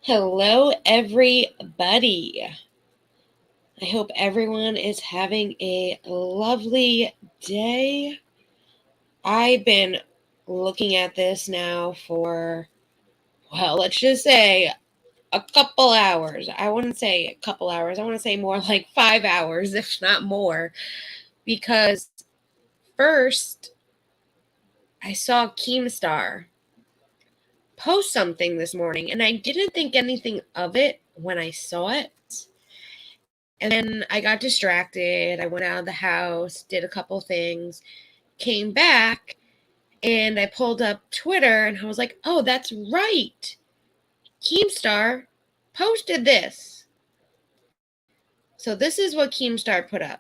Hello, everybody. I hope everyone is having a lovely day. I've been looking at this now for, well, let's just say a couple hours. I wouldn't say a couple hours. I want to say more like 5 hours, if not more, because first I saw Keemstar post something this morning, and I didn't think anything of it when I saw it. And then I got distracted. I went out of the house, did a couple things, came back, and I pulled up Twitter, and I was like, oh, that's right. Keemstar posted this. So this is what Keemstar put up.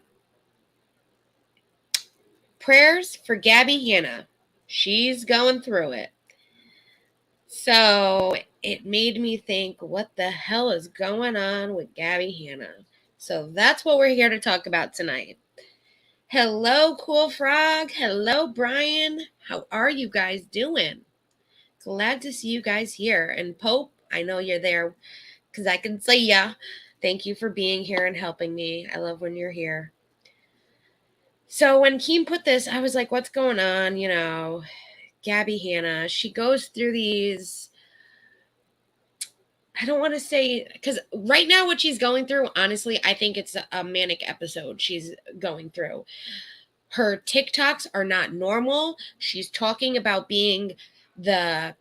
Prayers for Gabbie Hanna. She's going through it. So it made me think, what the hell is going on with Gabbie Hanna? So that's what we're here to talk about tonight. Hello, Cool Frog. Hello, Brian. How are you guys doing? Glad to see you guys here. And Pope, I know you're there because I can see ya. Thank you for being here and helping me. I love when you're here. So when Keem put this, I was like, what's going on? You know, Gabbie Hanna, she goes through these, I don't want to say, because right now what she's going through, honestly, I think it's a manic episode she's going through. Her TikToks are not normal. She's talking about being the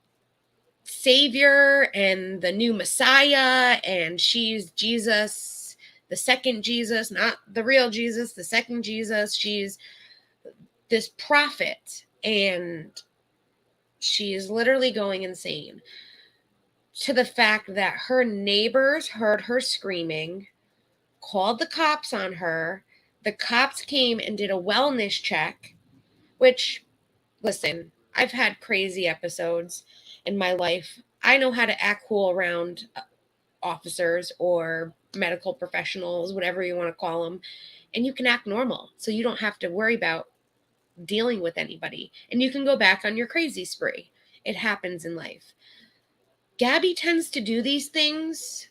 savior and the new Messiah, and she's Jesus, the second Jesus, not the real Jesus, the second Jesus. She's this prophet, and she's literally going insane, to the fact that her neighbors heard her screaming, called the cops on her. The cops came and did a wellness check, which, listen, I've had crazy episodes in my life. I know how to act cool around officers or medical professionals, whatever you want to call them, and you can act normal, so you don't have to worry about dealing with anybody, and you can go back on your crazy spree. It happens in life. Gabbie tends to do these things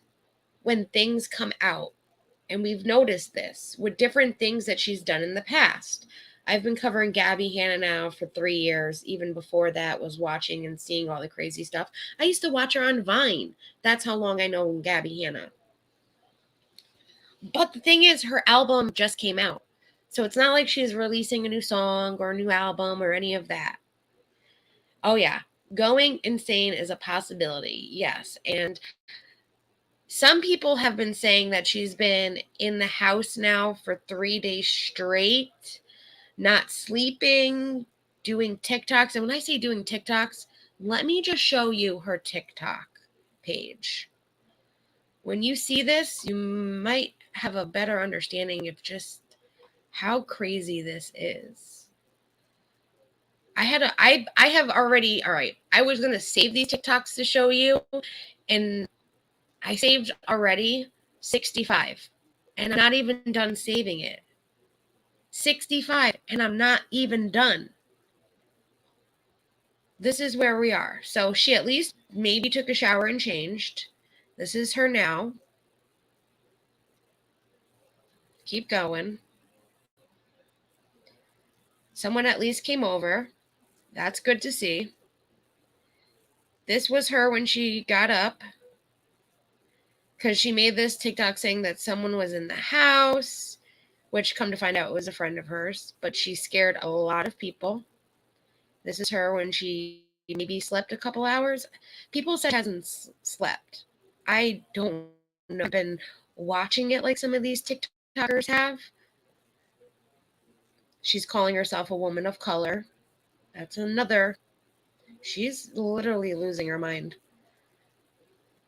when things come out, and we've noticed this with different things that she's done in the past. I've been covering Gabbie Hanna now for 3 years. Even before that, was watching and seeing all the crazy stuff. I used to watch her on Vine. That's how long I know Gabbie Hanna. But the thing is, her album just came out. So it's not like she's releasing a new song or a new album or any of that. Oh yeah, going insane is a possibility, yes. And some people have been saying that she's been in the house now for 3 days straight, not sleeping, doing TikToks. And when I say doing TikToks, let me just show you her TikTok page. When you see this, you might have a better understanding of just how crazy this is. I have already, all right, I was going to save these TikToks to show you, and I saved already 65, and I'm not even done saving it. 65, and I'm not even done. This is where we are. So she at least maybe took a shower and changed. This is her now. Keep going. Someone at least came over. That's good to see. This was her when she got up, because she made this TikTok saying that someone was in the house, which, come to find out, was a friend of hers, but she scared a lot of people. This is her when she maybe slept a couple hours. People said she hasn't slept. I don't know. I've been watching it like some of these TikTokers have. She's calling herself a woman of color. That's another. She's literally losing her mind.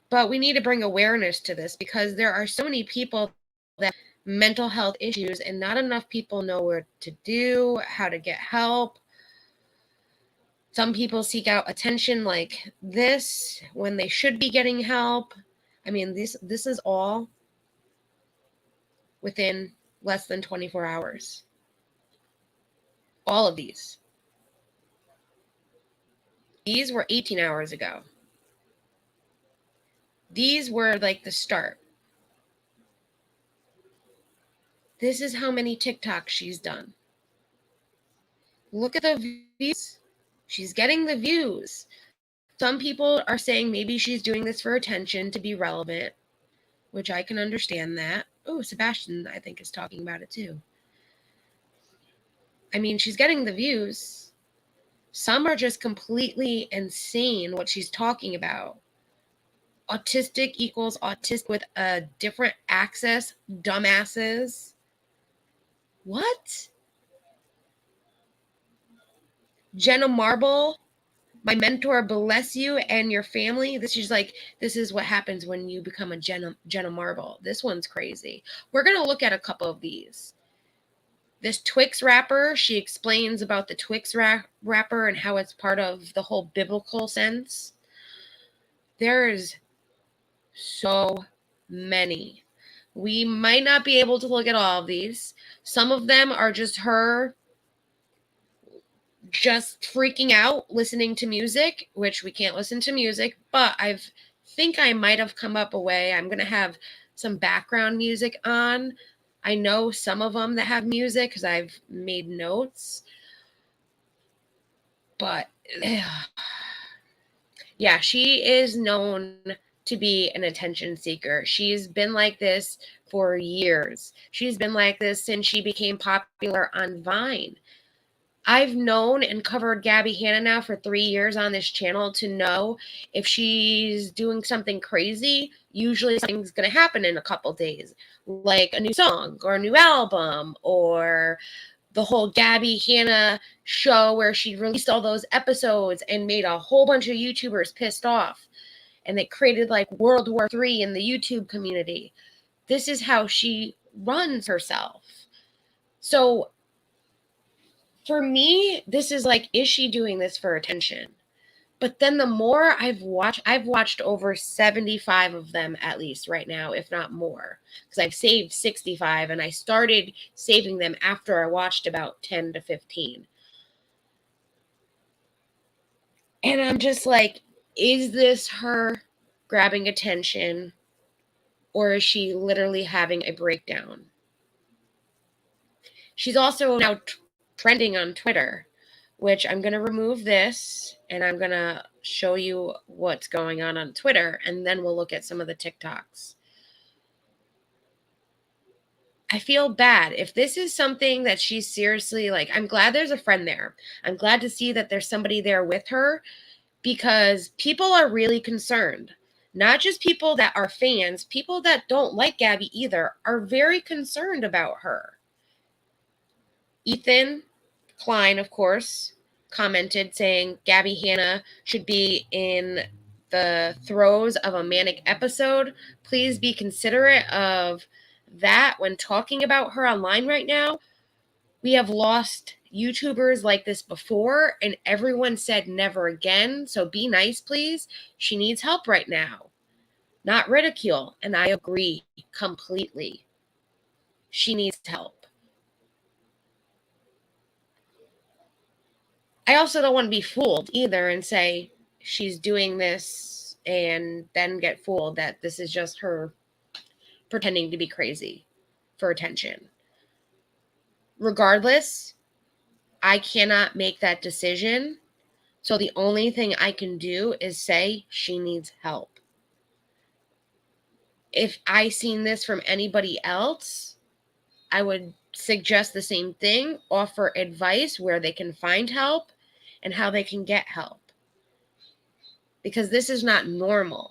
But we need to bring awareness to this, because there are so many people that mental health issues, and not enough people know what to do, how to get help. Some people seek out attention like this when they should be getting help. I mean, this is all within less than 24 hours. All of these. These were 18 hours ago. These were like the start. This is how many TikToks she's done. Look at the views. She's getting the views. Some people are saying maybe she's doing this for attention to be relevant, which I can understand that. Oh, Sebastian, I think, is talking about it too. I mean, she's getting the views. Some are just completely insane what she's talking about. Autistic equals autistic with a different access, dumbasses. What? Jenna Marble, my mentor, bless you and your family. This is what happens when you become a Jenna Marble. This one's crazy. We're going to look at a couple of these. This Twix wrapper, she explains about the Twix wrapper and how it's part of the whole biblical sense. There's so many. We might not be able to look at all of these. Some of them are just her just freaking out listening to music, which we can't listen to music, but I think I might have come up a way. I'm going to have some background music on. I know some of them that have music because I've made notes. But yeah, she is known to be an attention seeker. She's been like this for years. She's been like this since she became popular on Vine. I've known and covered Gabbie Hanna now for 3 years on this channel to know if she's doing something crazy, usually something's going to happen in a couple days, like a new song or a new album or the whole Gabbie Hanna show where she released all those episodes and made a whole bunch of YouTubers pissed off. And it created like World War III in the YouTube community. This is how she runs herself. So for me, this is like, is she doing this for attention? But then the more I've watched over 75 of them at least right now, if not more, because I've saved 65 and I started saving them after I watched about 10 to 15. And I'm just like, is this her grabbing attention or is she literally having a breakdown? She's also now trending on Twitter, which I'm going to remove this and I'm going to show you what's going on Twitter, and then we'll look at some of the TikToks. I feel bad. If this is something that she's seriously like, I'm glad there's a friend there. I'm glad to see that there's somebody there with her because people are really concerned. Not just people that are fans, people that don't like Gabbie either are very concerned about her. Ethan Klein, of course, commented saying Gabbie Hanna should be in the throes of a manic episode. Please be considerate of that when talking about her online right now. We have lost YouTubers like this before, and everyone said never again. So be nice, please. She needs help right now, not ridicule. And I agree completely. She needs help. I also don't want to be fooled either and say she's doing this and then get fooled that this is just her pretending to be crazy for attention. Regardless, I cannot make that decision. So the only thing I can do is say she needs help. If I seen this from anybody else, I would suggest the same thing, offer advice where they can find help and how they can get help. Because this is not normal.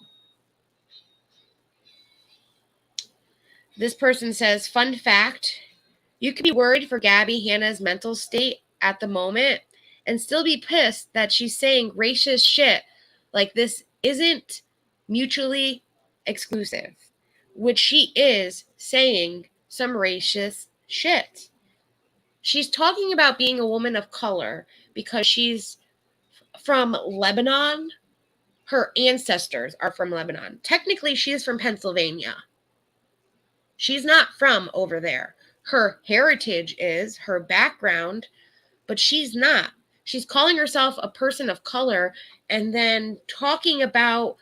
This person says, fun fact, you could be worried for Gabbie Hanna's mental state at the moment and still be pissed that she's saying racist shit like this isn't mutually exclusive, which she is saying some racist shit. She's talking about being a woman of color because she's from Lebanon. Her ancestors are from Lebanon. Technically, she is from Pennsylvania. She's not from over there. Her heritage is, her background, but she's not. She's calling herself a person of color and then talking about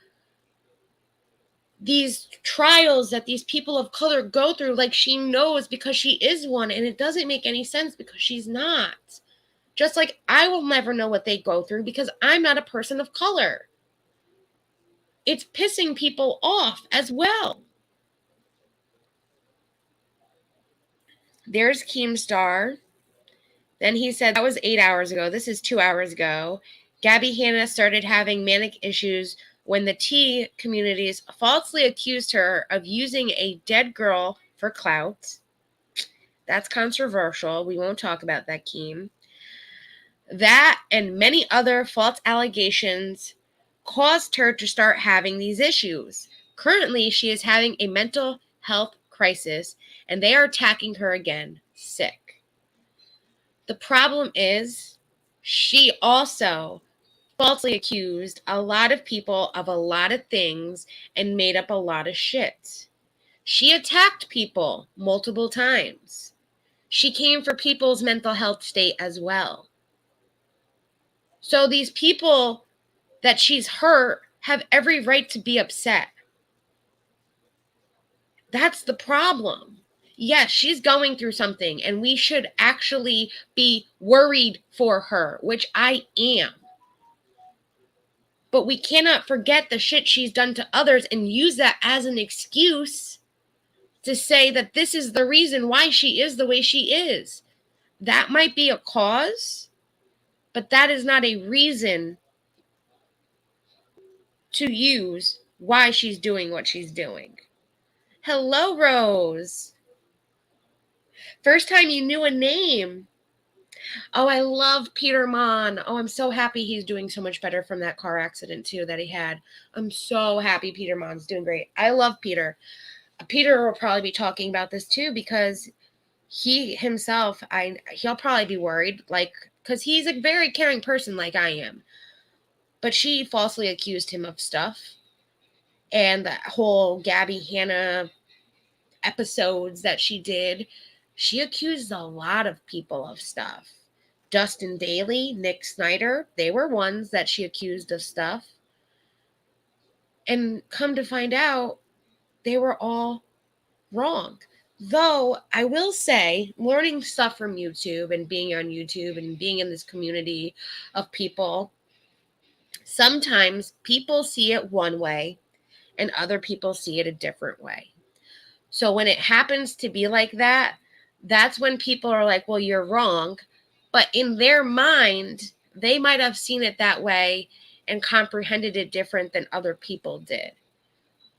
these trials that these people of color go through like she knows because she is one, and it doesn't make any sense because she's not. Just like I will never know what they go through because I'm not a person of color. It's pissing people off as well. There's Keemstar. Then he said, that was 8 hours ago. This is 2 hours ago. Gabbie Hanna started having manic issues when the tea communities falsely accused her of using a dead girl for clout. That's controversial. We won't talk about that, Keem. That and many other false allegations caused her to start having these issues. Currently, she is having a mental health crisis, and they are attacking her again. Sick. The problem is, she also falsely accused a lot of people of a lot of things and made up a lot of shit. She attacked people multiple times. She came for people's mental health state as well. So these people that she's hurt have every right to be upset. That's the problem. Yes, she's going through something, and we should actually be worried for her, which I am. But we cannot forget the shit she's done to others and use that as an excuse to say that this is the reason why she is the way she is. That might be a cause, but that is not a reason to use why she's doing what she's doing. Hello, Rose. First time you knew a name. Oh, I love Peter Mon. Oh, I'm so happy he's doing so much better from that car accident, too, that he had. I'm so happy Peter Mon's doing great. I love Peter. Peter will probably be talking about this, too, because he himself, he'll probably be worried, like, because he's a very caring person like I am. But she falsely accused him of stuff. And the whole Gabbie Hanna episodes that she did, she accused a lot of people of stuff. Dustin Daly, Nick Snyder, they were ones that she accused of stuff. And come to find out, they were all wrong. Though, I will say, learning stuff from YouTube and being on YouTube and being in this community of people, sometimes people see it one way and other people see it a different way. So when it happens to be like that, that's when people are like, well, you're wrong. But in their mind, they might have seen it that way and comprehended it different than other people did.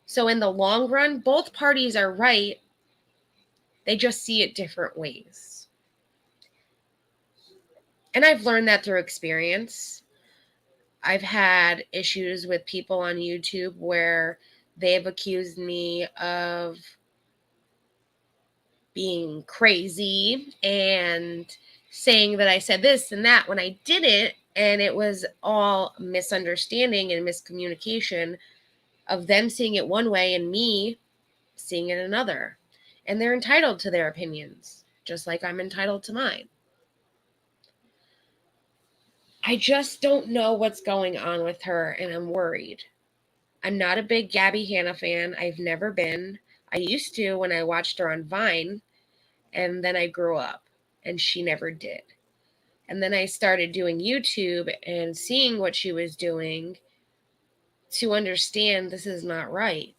So in the long run, both parties are right. They just see it different ways. And I've learned that through experience. I've had issues with people on YouTube where they've accused me of being crazy and saying that I said this and that when I didn't, and it was all misunderstanding and miscommunication of them seeing it one way and me seeing it another. And they're entitled to their opinions, just like I'm entitled to mine. I just don't know what's going on with her, and I'm worried. I'm not a big Gabbie Hanna fan. I've never been. I used to when I watched her on Vine, and then I grew up, and she never did. And then I started doing YouTube and seeing what she was doing to understand this is not right.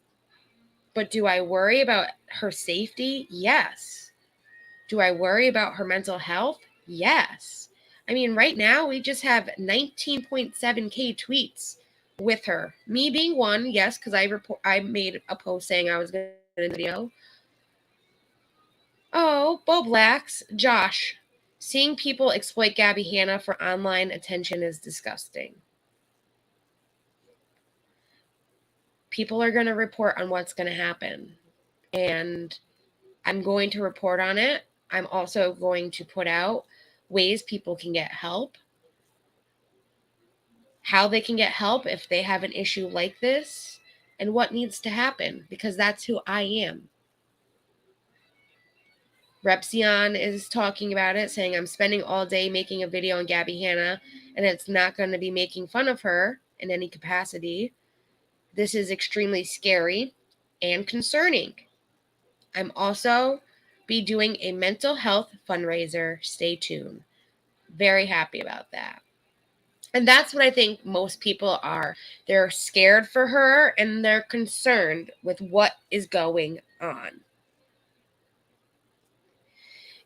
But do I worry about her safety? Yes. Do I worry about her mental health? Yes. I mean, right now we just have 19.7K tweets with her. Me being one, yes, because I made a post saying I was going to do a video. Oh, Bo Blacks, Josh. Seeing people exploit Gabbie Hanna for online attention is disgusting. People are going to report on what's going to happen. And I'm going to report on it. I'm also going to put out ways people can get help, how they can get help if they have an issue like this, and what needs to happen, because that's who I am. Repsion is talking about it, saying, I'm spending all day making a video on Gabbie Hanna, and it's not going to be making fun of her in any capacity. This is extremely scary and concerning. I'm also be doing a mental health fundraiser. Stay tuned. Very happy about that. And that's what I think most people are. They're scared for her and they're concerned with what is going on.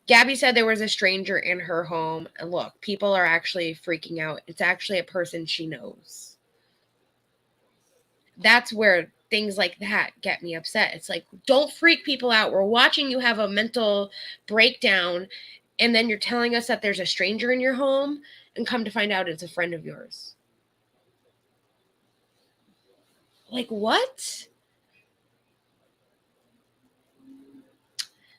Gabbie said there was a stranger in her home. And look, people are actually freaking out. It's actually a person she knows. That's where things like that get me upset. It's like, don't freak people out. We're watching you have a mental breakdown, and then you're telling us that there's a stranger in your home, and come to find out it's a friend of yours. Like, what?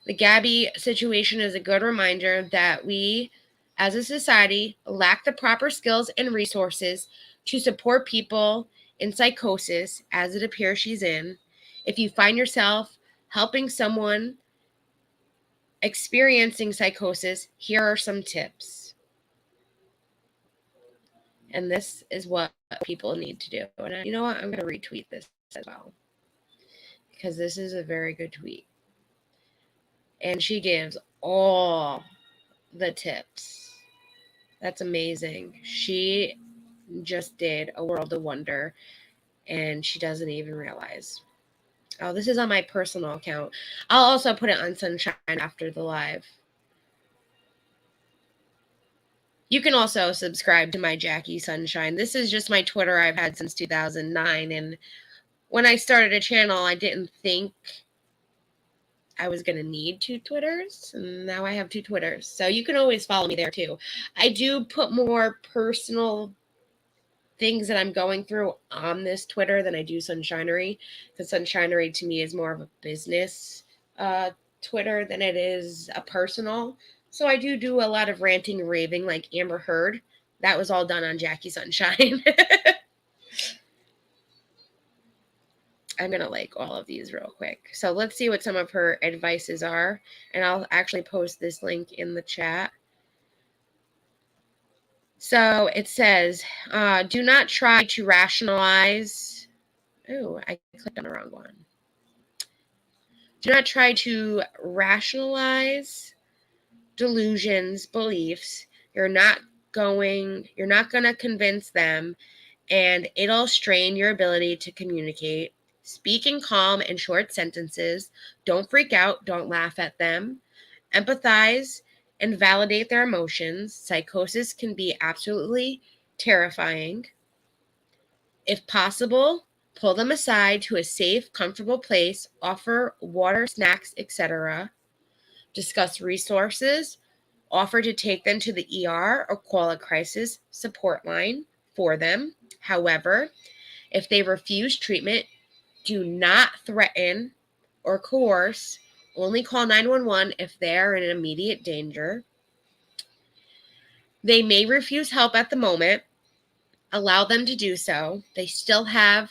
The Gabbie situation is a good reminder that we, as a society, lack the proper skills and resources to support people in psychosis, as it appears she's in. If you find yourself helping someone experiencing psychosis, here are some tips. And this is what people need to do. And you know what? I'm going to retweet this as well, because this is a very good tweet. And she gives all the tips. That's amazing. She just did a world of wonder, and she doesn't even realize. Oh, this is on my personal account. I'll also put it on Sunshine after the live. You can also subscribe to my Jackie Sunshine. This is just my Twitter I've had since 2009. And when I started a channel, I didn't think I was going to need 2 Twitters. And now I have 2 Twitters. So you can always follow me there too. I do put more personal things that I'm going through on this Twitter than I do Sunshinery. Because Sunshinery to me is more of a business Twitter than it is a personal. So I do a lot of ranting and raving like Amber Heard. That was all done on Jackie Sunshine. I'm going to like all of these real quick. So let's see what some of her advices are. And I'll actually post this link in the chat. So it says, do not try to rationalize. Oh, I clicked on the wrong one. Do not try to rationalize delusions, beliefs. You're not going to convince them, and it'll strain your ability to communicate. Speak in calm and short sentences. Don't freak out. Don't laugh at them. Empathize and validate their emotions. Psychosis can be absolutely terrifying. If possible, pull them aside to a safe, comfortable place. Offer water, snacks, etc. Discuss resources. Offer to take them to the ER or call a crisis support line for them. However, if they refuse treatment, do not threaten or coerce. Only call 911 if they are in immediate danger. They may refuse help at the moment. Allow them to do so. They still have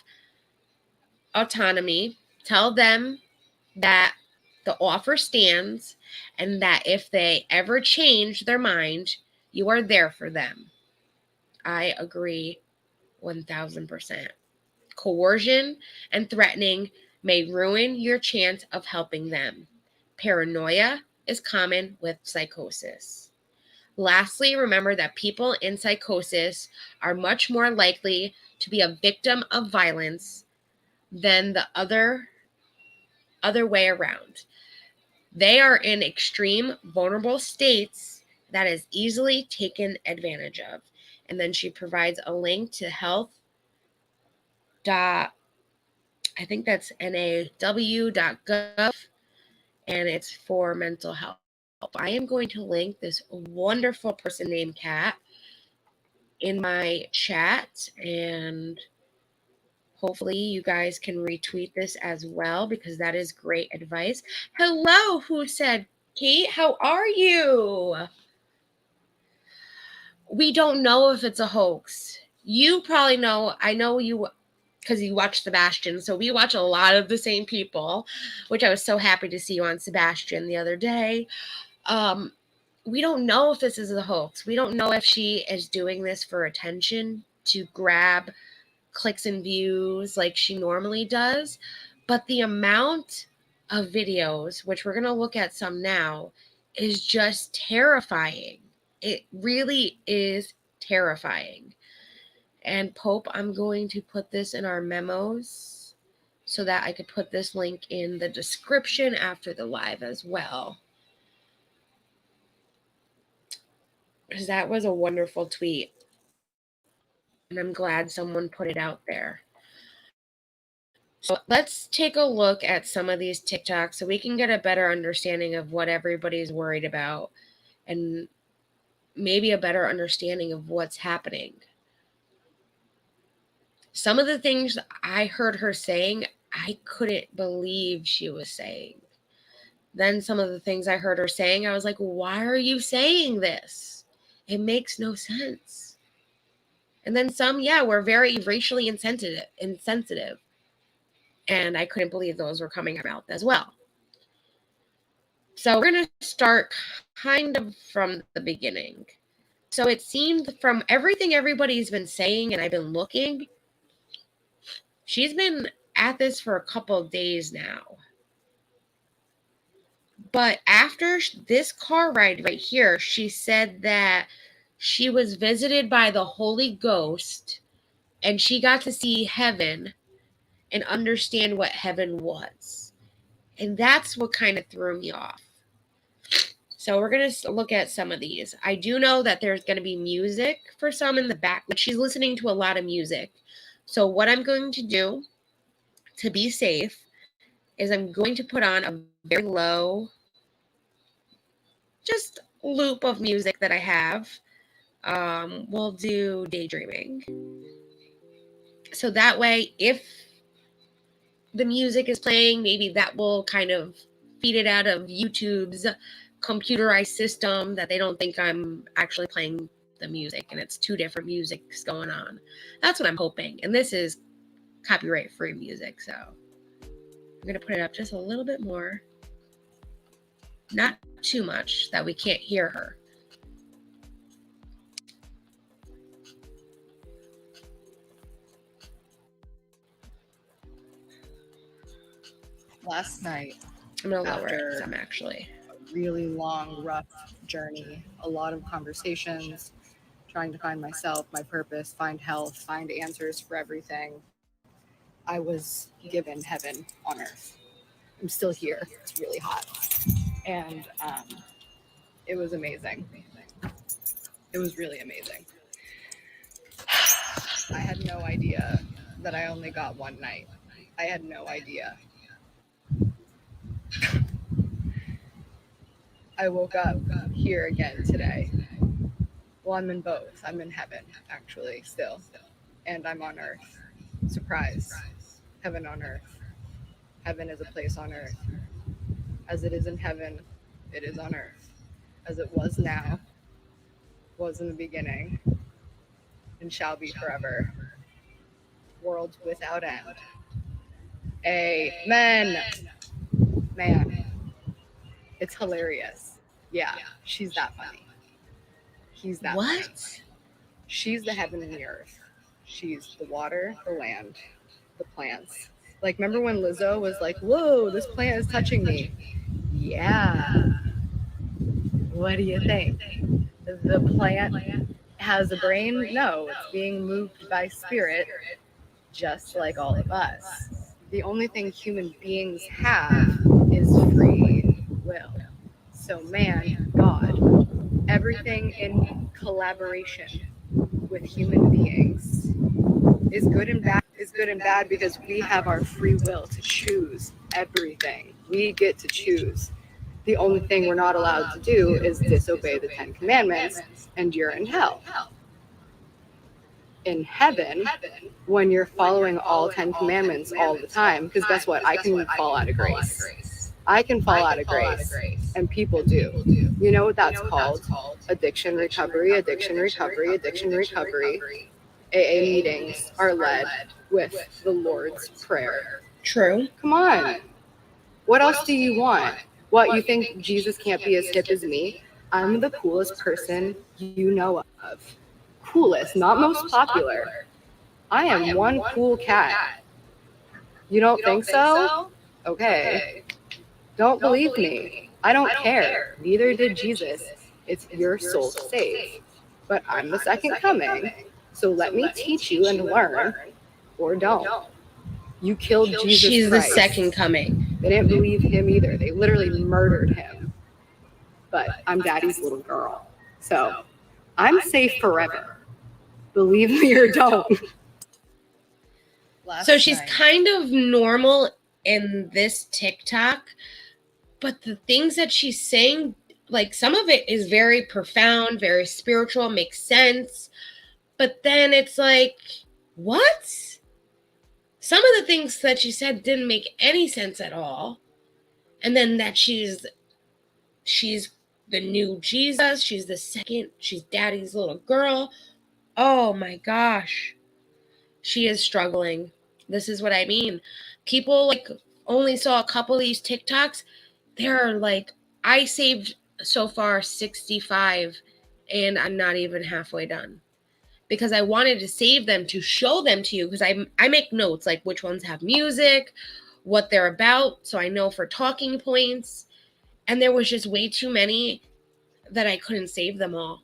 autonomy. Tell them that the offer stands and that if they ever change their mind, you are there for them. I agree 1000%. Coercion and threatening may ruin your chance of helping them. Paranoia is common with psychosis. Lastly, remember that people in psychosis are much more likely to be a victim of violence than the other way around. They are in extreme vulnerable states that is easily taken advantage of. And then she provides a link to health. I think that's naw.gov, and it's for mental health. I am going to link this wonderful person named Kat in my chat, and Hopefully you guys can retweet this as well, because that is great advice. Hello, who said, Kate, how are you? We don't know if it's a hoax. You probably know. I know you, because you watch Sebastian. So we watch a lot of the same people, which I was so happy to see you on Sebastian the other day. We don't know if this is a hoax. We don't know if she is doing this for attention, to grab clicks and views like she normally does. But the amount of videos, which we're going to look at some now, is just terrifying. It really is terrifying. And Pope, I'm going to put this in our memos so that I could put this link in the description after the live as well. Because that was a wonderful tweet. And I'm glad someone put it out there. So let's take a look at some of these TikToks so we can get a better understanding of what everybody's worried about, and maybe a better understanding of what's happening. Some of the things I heard her saying, I couldn't believe she was saying. Then some of the things I heard her saying, I was like, why are you saying this? It makes no sense. And then some, were very racially insensitive. And I couldn't believe those were coming out of her mouth as well. So we're going to start kind of from the beginning. So it seemed from everything everybody's been saying, and I've been looking, she's been at this for a couple of days now. But after this car ride right here, she said that she was visited by the Holy Ghost and she got to see heaven and understand what heaven was. And that's what kind of threw me off. So we're going to look at some of these. I do know that there's going to be music for some in the back, but she's listening to a lot of music. So what I'm going to do to be safe is I'm going to put on a very low, just loop of music that I have. We'll do Daydreaming. So that way, if the music is playing, maybe that will kind of feed it out of YouTube's computerized system, that they don't think I'm actually playing the music and it's two different musics going on. That's what I'm hoping. And this is copyright-free music, so I'm going to put it up just a little bit more. Not too much that we can't hear her. Last night, I'm going to lower it some, actually. A really long, rough journey, a lot of conversations, trying to find myself, my purpose, find health, find answers for everything. I was given heaven on earth. I'm still here. It's really hot. And it was amazing. It was really amazing. I had no idea that I only got one night. I had no idea. I woke up here again today. Well, I'm in both. I'm in heaven, actually, still. And I'm on earth. Surprise. Heaven on earth. Heaven is a place on earth. As it is in heaven, it is on earth. As it was now, was in the beginning, and shall be forever. Worlds without end. Amen. Man, it's hilarious. Yeah, she's that funny. He's that What? funny. She's the heaven and the earth. She's the water, the land, the plants. Like, remember when Lizzo was like, whoa, this plant is touching me? Yeah. What do you think? The plant has a brain? No, it's being moved by spirit, just like all of us. The only thing human beings have is free will. So man, God, everything in collaboration with human beings is good and bad because we have our free will to choose everything. We get to choose. The only thing we're not allowed to do is disobey the 10 Commandments, and you're in hell. in heaven when you're following all 10 commandments all the time. Because guess what? I can fall out of grace. I can fall out of grace, and people do. You know what that's called? Addiction recovery, addiction recovery, addiction recovery. AA meetings are led with the Lord's Prayer. True. Come on. What else do you want? What, you think Jesus can't be as hip as me? I'm the coolest person you know of. Coolest, not most popular. I am one cool cat. You don't think so? Okay. Don't believe me. I don't care. Neither did Jesus. It's your soul to save. But I'm the second coming. So let me teach you and learn, or don't. You killed Jesus She's Christ. the second coming. They didn't believe him either. They literally murdered him. But I'm daddy's little girl. So I'm safe forever. Believe me or don't. So she's kind of normal in this TikTok, but the things that she's saying, like some of it is very profound, very spiritual, makes sense. But then it's like, what? Some of the things that she said didn't make any sense at all. And then that she's the new Jesus, she's the second, she's daddy's little girl. Oh my gosh. She is struggling. This is what I mean. People like only saw a couple of these TikToks. There are like, I saved so far 65 and I'm not even halfway done. Because I wanted to save them to show them to you, because I make notes like which ones have music, what they're about, so I know for talking points. And there was just way too many that I couldn't save them all.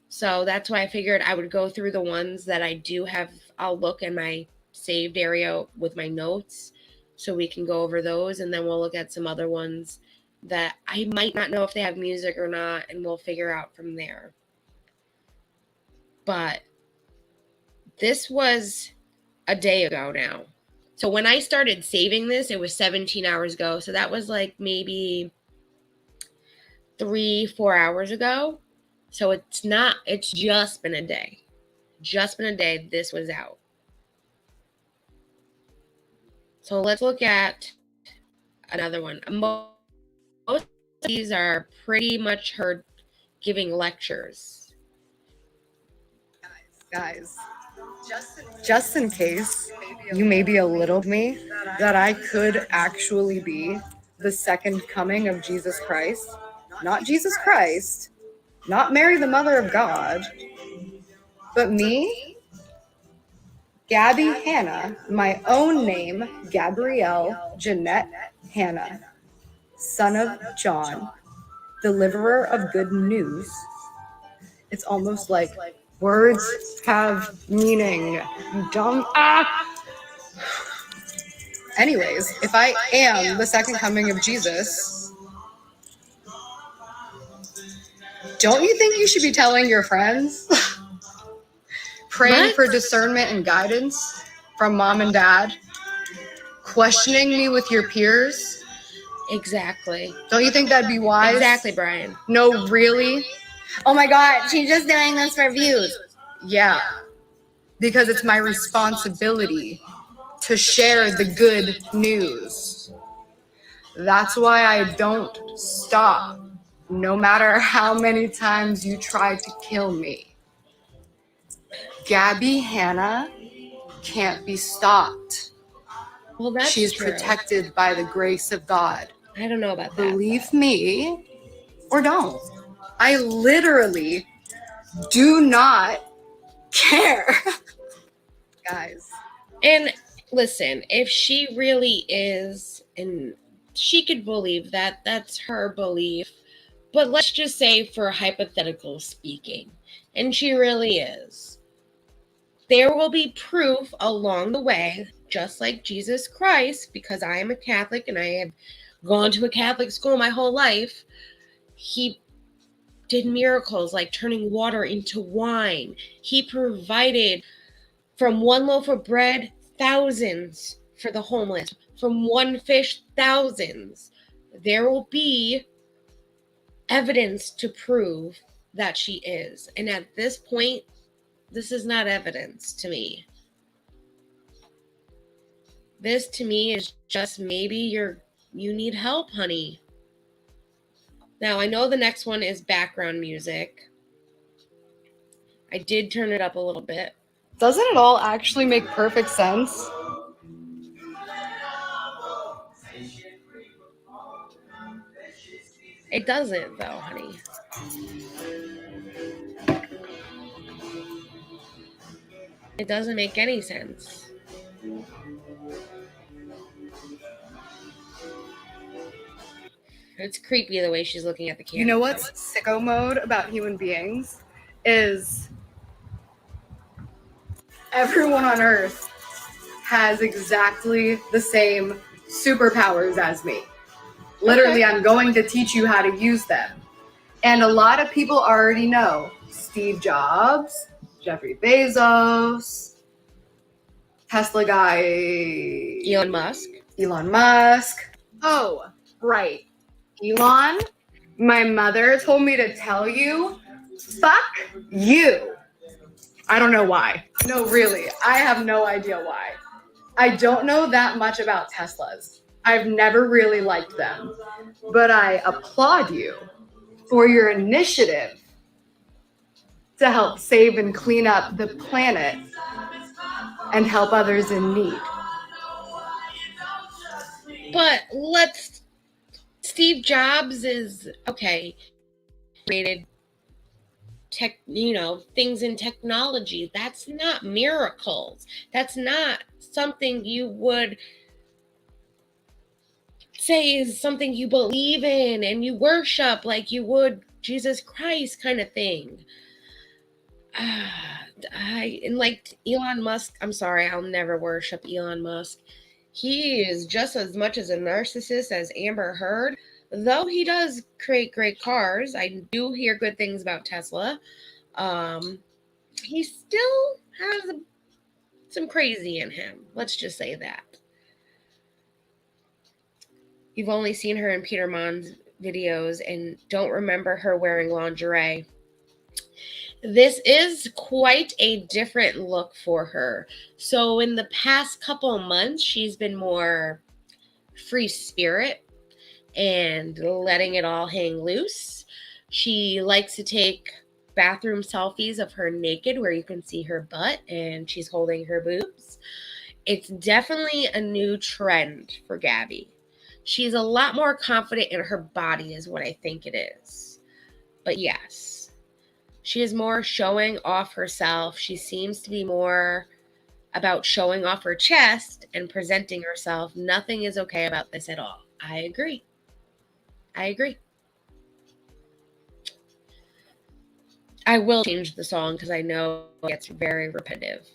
So that's why I figured I would go through the ones that I do have. I'll look in my saved area with my notes so we can go over those, and then we'll look at some other ones that I might not know if they have music or not, and we'll figure out from there. But this was a day ago now. So when I started saving this, it was 17 hours ago. So that was like maybe 3-4 hours ago. So it's just been a day. Just been a day this was out. So let's look at another one. Most of these are pretty much her giving lectures. Guys, just in case you may be a little me, that I could actually be the second coming of Jesus Christ. Not Jesus Christ, not Mary, the mother of God, but me, Gabbie Hanna, my own name, Gabrielle Jeanette Hanna, son of John, deliverer of good news. It's almost like words have meaning. You dumb. Anyways, if I am the second coming of Jesus, don't you think you should be telling your friends? Praying for discernment and guidance from mom and dad? Questioning me with your peers? Exactly. Don't you think that'd be wise? Exactly, Brian. No, really? Oh my God, she's just doing this for views. Yeah, because it's my responsibility to share the good news. That's why I don't stop, no matter how many times you try to kill me. Gabbie Hanna can't be stopped. Well, that's She's true. Protected by the grace of God. I don't know about that. Believe me or don't. I literally do not care. Guys. And listen, if she really is, and she could believe that, that's her belief. But let's just say, for hypothetical speaking, and she really is, there will be proof along the way, just like Jesus Christ, because I am a Catholic and I have gone to a Catholic school my whole life. He did miracles like turning water into wine. He provided from one loaf of bread, thousands for the homeless. From one fish, thousands. There will be evidence to prove that she is. And at this point, This is not evidence to me. This to me is just maybe you need help, honey. Now, I know the next one is background music. I did turn it up a little bit. Doesn't it all actually make perfect sense? It doesn't, though, honey. It doesn't make any sense. It's creepy the way she's looking at the camera. You know what's sicko mode about human beings? Is everyone on Earth has exactly the same superpowers as me. Literally, I'm going to teach you how to use them. And a lot of people already know Steve Jobs, Jeffrey Bezos, Tesla guy, Elon Musk. Oh, right. Elon, my mother told me to tell you, fuck you. I don't know why. No, really. I have no idea why. I don't know that much about Teslas. I've never really liked them. But I applaud you for your initiative to help save and clean up the planet and help others in need. But Steve Jobs is, okay, created things in technology. That's not miracles. That's not something you would say is something you believe in and you worship like you would Jesus Christ kind of thing. And like Elon Musk, I'm sorry, I'll never worship Elon Musk. He is just as much as a narcissist as Amber Heard, though he does create great cars. I do hear good things about Tesla. He still has some crazy in him. Let's just say that. You've only seen her in Peter Mon's videos and don't remember her wearing lingerie. This is quite a different look for her. So in the past couple months, she's been more free spirit and letting it all hang loose. She likes to take bathroom selfies of her naked where you can see her butt and she's holding her boobs. It's definitely a new trend for Gabbie. She's a lot more confident in her body is what I think it is. But yes, she is more showing off herself. She seems to be more about showing off her chest and presenting herself. Nothing is okay about this at all. I agree. I will change the song because I know it gets very repetitive.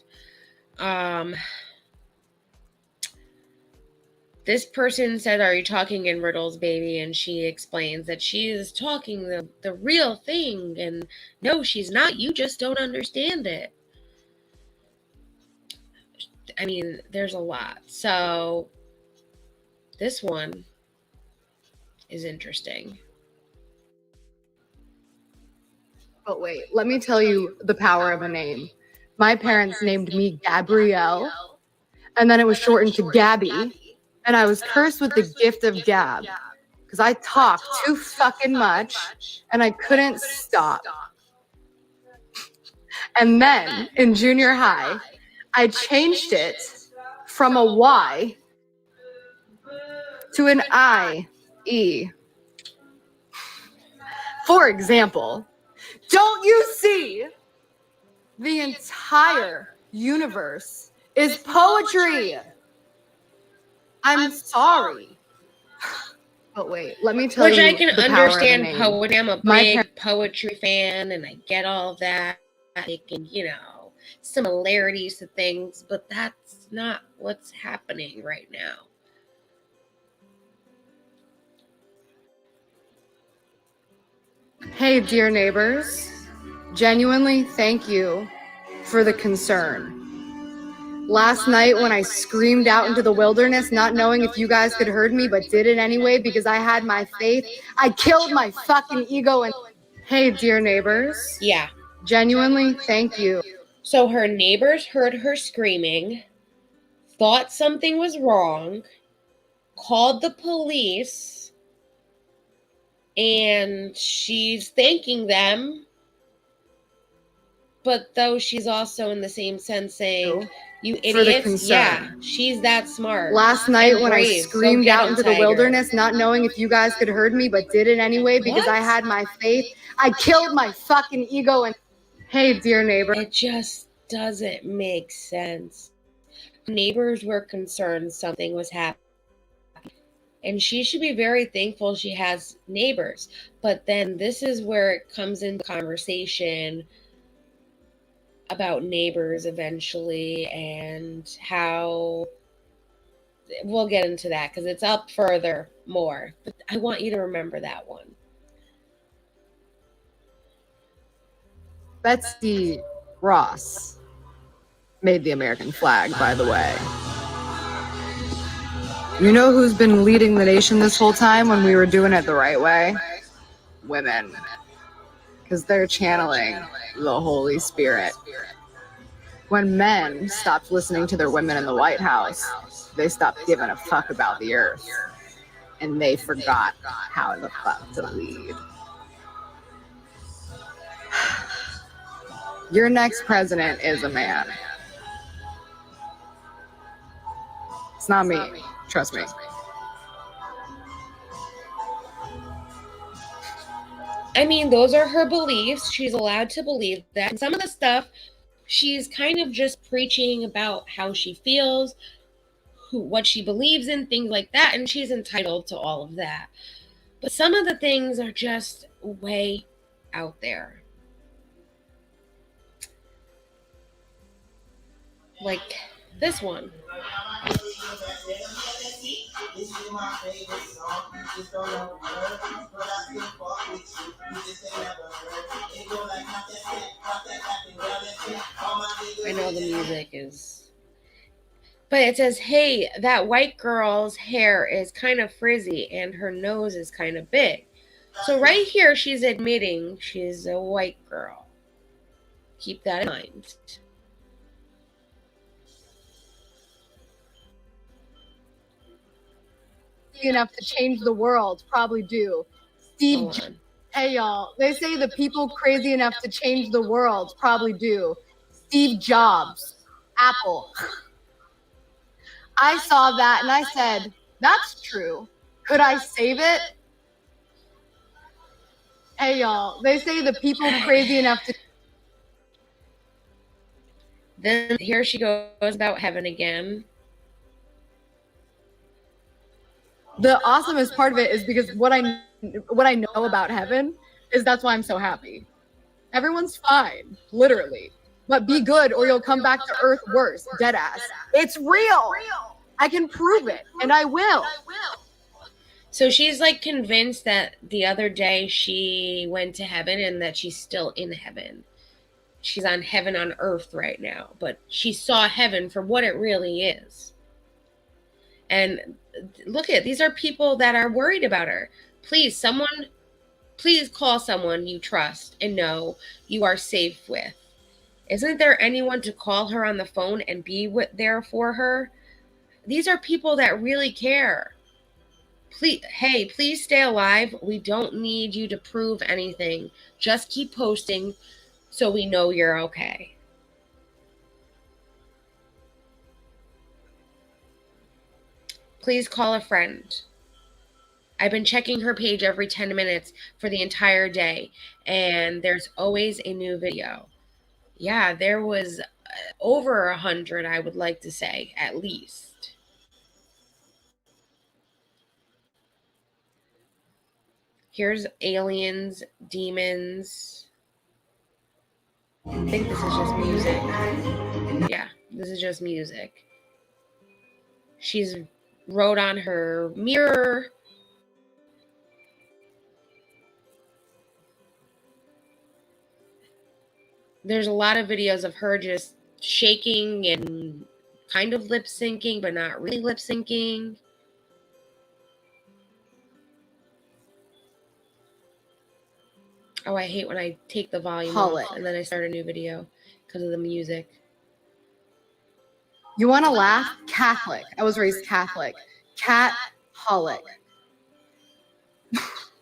This person said, "Are you talking in riddles, baby?" And she explains that she is talking the real thing. And no, she's not. You just don't understand it. I mean, there's a lot. So this one is interesting. But wait, let me tell you the power of a name. My parents named me Gabrielle, and then it was shortened to Gabbie. And I was cursed with the gift of gab because I talked too fucking much and I couldn't stop. And then in junior high, I changed it from a Y to an I-E. For example, don't you see? The entire universe is poetry. I'm sorry. But wait, let me tell you. Which I can understand poetry. I'm a big poetry fan and I get all of that. Making, similarities to things, but that's not what's happening right now. Hey, dear neighbors, genuinely thank you for the concern. Last night when I screamed out into the wilderness, not knowing if you guys could heard me, but did it anyway because I had my faith, I killed my fucking ego. And hey, dear neighbors. Yeah. Genuinely thank you So her neighbors heard her screaming, thought something was wrong, called the police, and she's thanking them. But though she's also in the same sense saying, "You idiots," yeah, she's that smart. Last night when I screamed out into the wilderness, not knowing if you guys could heard me, but did it anyway because I had my faith, I killed my fucking ego and hey, dear neighbor. It just doesn't make sense. Neighbors were concerned something was happening. And she should be very thankful she has neighbors. But then this is where it comes into conversation about neighbors eventually and how we'll get into that because it's up further more. But I want you to remember that one. Betsy Ross made the American flag, by the way. You know who's been leading the nation this whole time when we were doing it the right way? Women. Because they're channeling the Holy Spirit. When men stopped listening to their women in the White House, they stopped giving a fuck about the earth. And they forgot how the fuck to lead. Your next president is a man. It's not me. Trust me. I mean, those are her beliefs. She's allowed to believe that. And some of the stuff, she's kind of just preaching about how she feels, what she believes in, things like that. And she's entitled to all of that. But some of the things are just way out there. Like this one. I know the music is... But it says, hey, that white girl's hair is kind of frizzy and her nose is kind of big. So right here, she's admitting she's a white girl. Keep that in mind. Enough to change the world, probably do. Hey y'all, they say the people crazy enough to change the world probably do. Steve Jobs, Apple. I saw that and I said, that's true. Could I save it? Hey y'all, they say the people crazy enough to... Then here she goes about heaven again. The awesomest part of it is because what I know about heaven is that's why I'm so happy. Everyone's fine, literally. But be good or you'll come back to earth worse, dead ass. It's real. I can prove it, and I will. So she's like convinced that the other day she went to heaven and that she's still in heaven. She's on heaven on earth right now, but she saw heaven for what it really is. And look at, these are people that are worried about her. Please call someone you trust and know you are safe with. Isn't there anyone to call her on the phone and be there for her? These are people that really care. Please stay alive. We don't need you to prove anything. Just keep posting so we know you're okay. Please call a friend. I've been checking her page every 10 minutes for the entire day, and there's always a new video. Yeah, there was over 100, I would like to say, at least. Here's aliens, demons. I think this is just music. Yeah, this is just music. She's wrote on her mirror. There's a lot of videos of her just shaking and kind of lip syncing, but not really lip syncing. Oh, I hate when I take the volume off and then I start a new video. because of the music. You want to laugh? Catholic. I was raised Catholic. Cat-holic.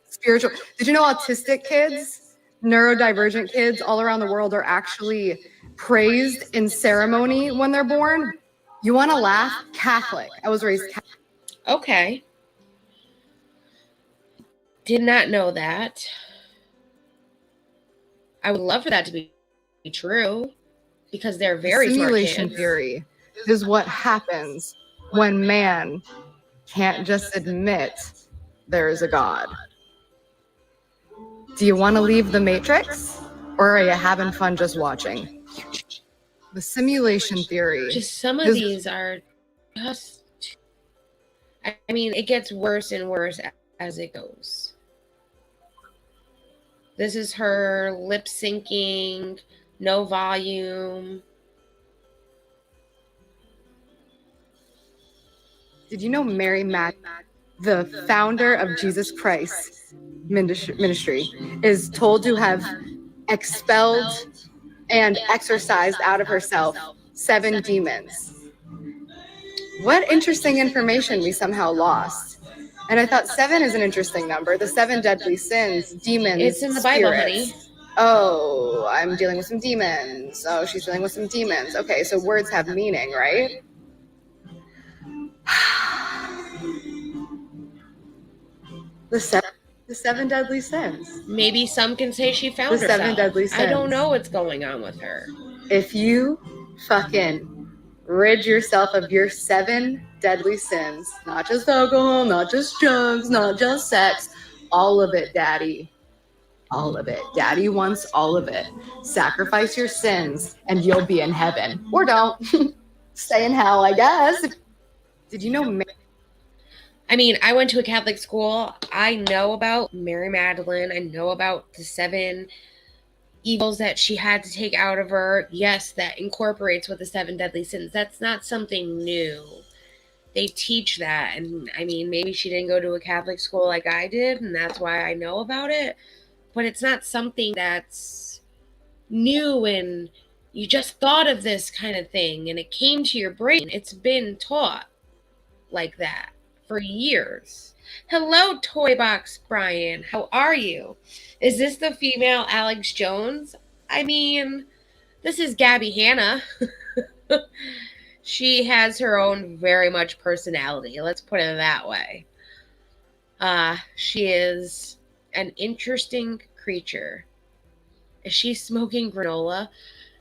Spiritual. Did you know autistic kids, neurodivergent kids all around the world are actually praised in ceremony when they're born? You want to laugh? Catholic. I was raised Catholic. Okay. Did not know that. I would love for that to be true because they're very smart kids. Simulation theory is what happens when man can't just admit there is a God. Do you want to leave the Matrix, or are you having fun just watching? The simulation theory. Just some of these are just, I mean, it gets worse and worse as it goes. This is her lip syncing, no volume. Did you know Mary Magdalene, the founder of Jesus Christ ministry, is told to have expelled and exorcised out of herself 7 demons? What interesting information we somehow lost. And I thought 7 is an interesting number. The 7 deadly sins, demons, It's in the Bible, spirits. honey. Oh, I'm dealing with some demons. Oh, she's dealing with some demons. Okay, so words have meaning, right? The 7 deadly sins. Maybe some can say she found The 7 herself. deadly sins. I don't know what's going on with her. If you fucking rid yourself of your 7 deadly sins, not just alcohol, not just drugs, not just sex, all of it, daddy. All of it. Daddy wants all of it. Sacrifice your sins and you'll be in heaven. Or don't. Stay in hell, I guess. Did you know I mean, I went to a Catholic school. I know about Mary Magdalene. I know about the 7 evils that she had to take out of her. Yes, that incorporates with the 7 deadly sins. That's not something new. They teach that. And I mean, maybe she didn't go to a Catholic school like I did, and that's why I know about it. But it's not something that's new and you just thought of this kind of thing and it came to your brain. It's been taught like that for years. Hello, Toy Box Brian. How are you? Is this the female Alex Jones? I mean, this is Gabbie Hanna. She has her own very much personality. Let's put it that way. She is an interesting creature. Is she smoking granola?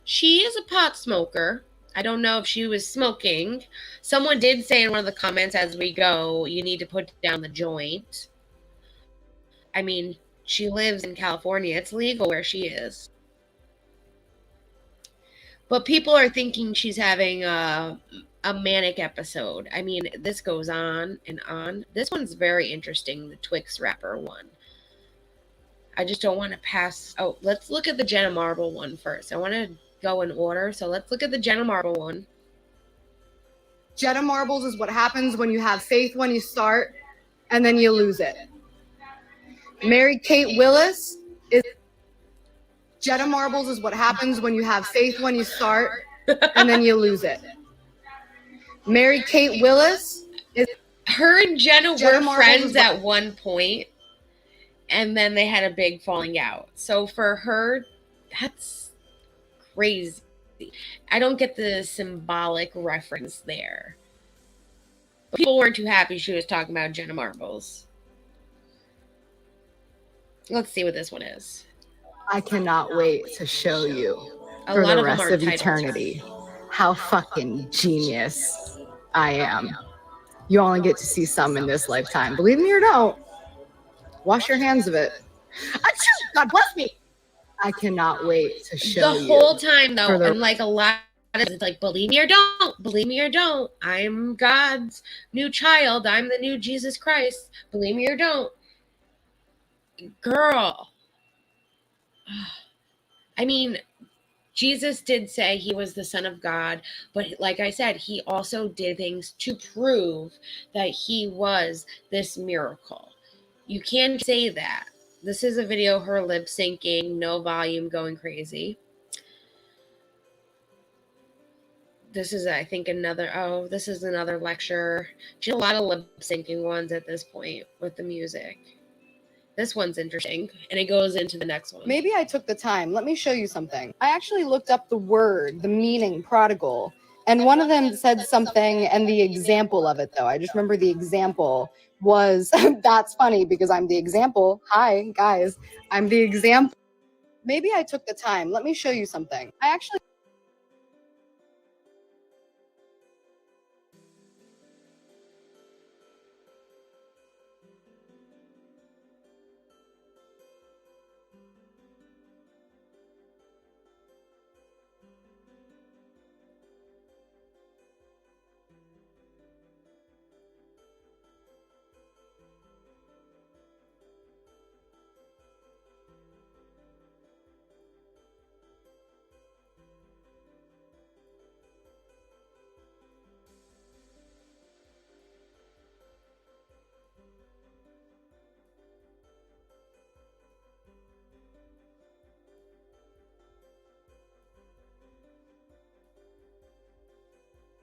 She is a pot smoker. I don't know if she was smoking. Someone did say in one of the comments as we go, you need to put down the joint. I mean, she lives in California. It's legal where she is. But people are thinking she's having a manic episode. I mean, this goes on and on. This one's very interesting, the Twix wrapper one. I just don't want to pass. Oh, let's look at the Jenna Marble one first. I want to go in order. So let's look at the Jenna Marble one. Jenna Marbles is what happens when you have faith when you start and then you lose it. Mary Kate Willis is Jenna Marbles is what happens when you have faith when you start and then you lose it. Mary Kate Willis is her and Jenna were Marbles friends at one point, and then they had a big falling out. So for her, that's crazy. I don't get the symbolic reference there. But people weren't too happy she was talking about Jenna Marbles. Let's see what this one is. I cannot wait to show you A for lot the of them rest are of titles. eternity how fucking genius I am. You only get to see some in this lifetime. Believe me or don't. Wash your hands of it. Achoo! God bless me. I cannot wait to show you. The whole time, though, for the- and like a lot of it's like, believe me or don't, believe me or don't. I'm God's new child. I'm the new Jesus Christ. Believe me or don't. Girl. I mean, Jesus did say he was the Son of God, but like I said, he also did things to prove that he was this miracle. You can't say that. This is a video of her lip syncing, no volume, going crazy. This is, I think, this is another lecture. She did a lot of lip syncing ones at this point with the music. This one's interesting, and it goes into the next one. Maybe I took the time. Let me show you something. I actually looked up the word, the meaning, prodigal, and one of them said something, and the example of it, though. I just remember the example was, that's funny because I'm the example. Hi, guys. I'm the example. Maybe I took the time. Let me show you something. I actually...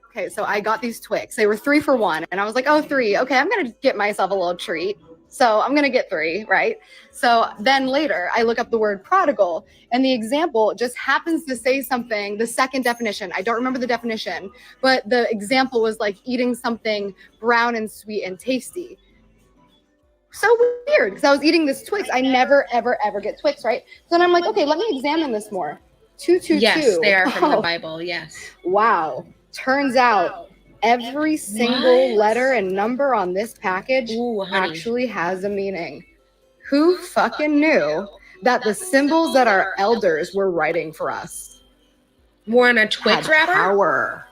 Okay, so I got these Twix. They were 3 for 1. And I was like, oh, 3. Okay, I'm going to get myself a little treat. So I'm going to get 3, right? So then later, I look up the word prodigal, and the example just happens to say something, the second definition. I don't remember the definition, but the example was like eating something brown and sweet and tasty. So weird, because I was eating this Twix. I never, ever, ever get Twix, right? So then I'm like, okay, let me examine this more. 222. Yes, they are from the Bible, yes. Wow. Turns out every single letter and number on this package actually has a meaning. Who fucking knew that the symbols that our elders were writing for us were on a Twix wrapper? Power.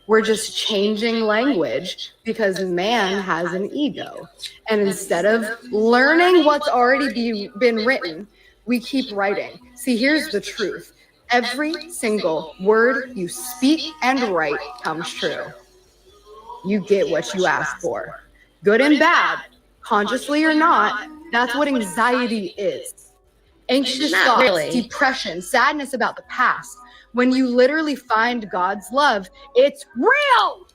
We're just changing language because man has an ego. And instead of learning what's already been written, we keep writing. See, here's the truth. Every single word you speak and write comes true. You get what you ask for. Good and bad, consciously or not, that's what anxiety is. Anxious thoughts, depression, sadness about the past. When you literally find God's love, it's real.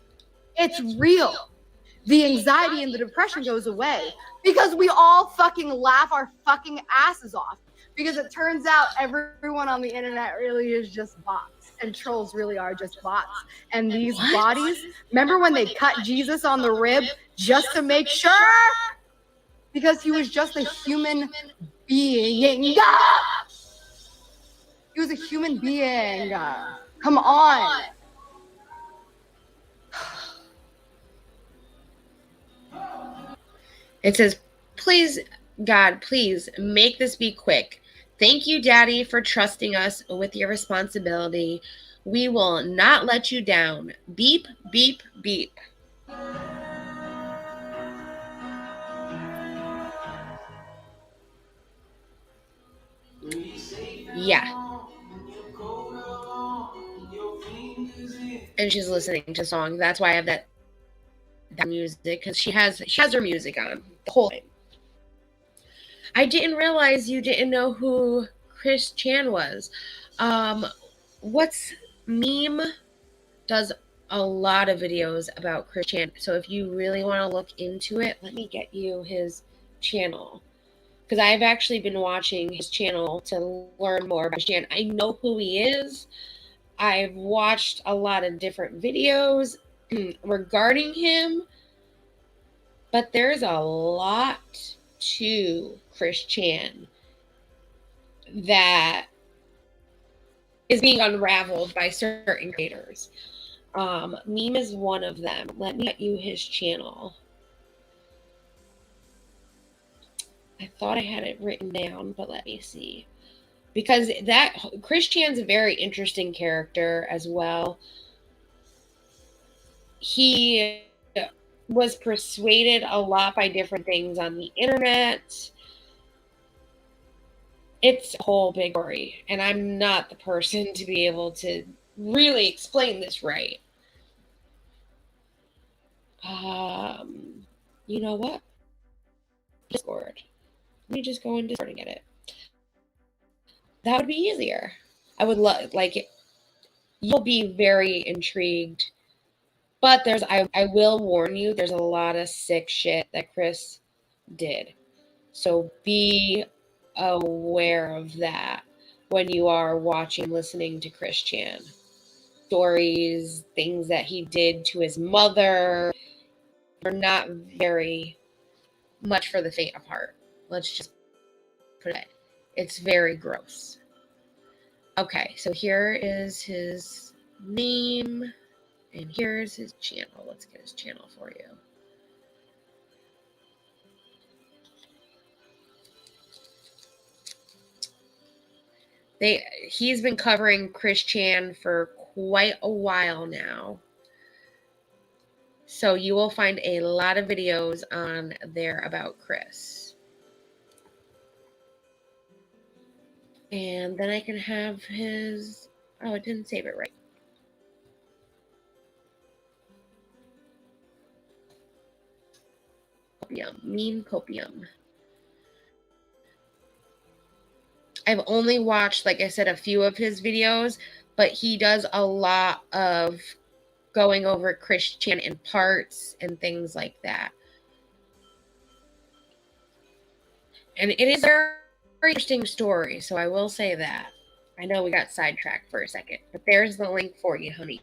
It's real. The anxiety and the depression goes away because we all fucking laugh our fucking asses off. Because it turns out everyone on the internet really is just bots, and trolls really are just bots. And these bodies, remember when they cut Jesus on the rib just to make sure? Because he was just a human being. He was a human being. Come on. It says, please, God, please make this be quick. Thank you, Daddy, for trusting us with your responsibility. We will not let you down. Beep, beep, beep. Yeah. And she's listening to songs. That's why I have that music, because she has her music on the whole thing. I didn't realize you didn't know who Chris Chan was. What's Meme does a lot of videos about Chris Chan. So if you really want to look into it, let me get you his channel. Because I've actually been watching his channel to learn more about Chan. I know who he is. I've watched a lot of different videos regarding him. But there's a lot to Chris Chan that is being unraveled by certain creators. Meme is one of them. Let me get you his channel. I thought I had it written down, but let me see. Because that Chris Chan's a very interesting character as well. He was persuaded a lot by different things on the internet. It's a whole big story, and I'm not the person to be able to really explain this right. You know what? Discord. Let me just go in Discord and get it. That would be easier. I would love, like, You'll be very intrigued. But I will warn you, there's a lot of sick shit that Chris did. So be aware of that when you are watching, listening to Chris Chan. Stories, things that he did to his mother are not very much for the faint of heart. Let's just put it. It's very gross. Okay, so here is his name, and here's his channel. Let's get his channel for you. He's been covering Chris Chan for quite a while now. So you will find a lot of videos on there about Chris. And then I can have his... Oh, it didn't save it right. Meme Copium. I've only watched, like I said, a few of his videos, but he does a lot of going over Chris Chan in parts and things like that. And it is a very interesting story, so I will say that. I know we got sidetracked for a second, but there's the link for you, honey.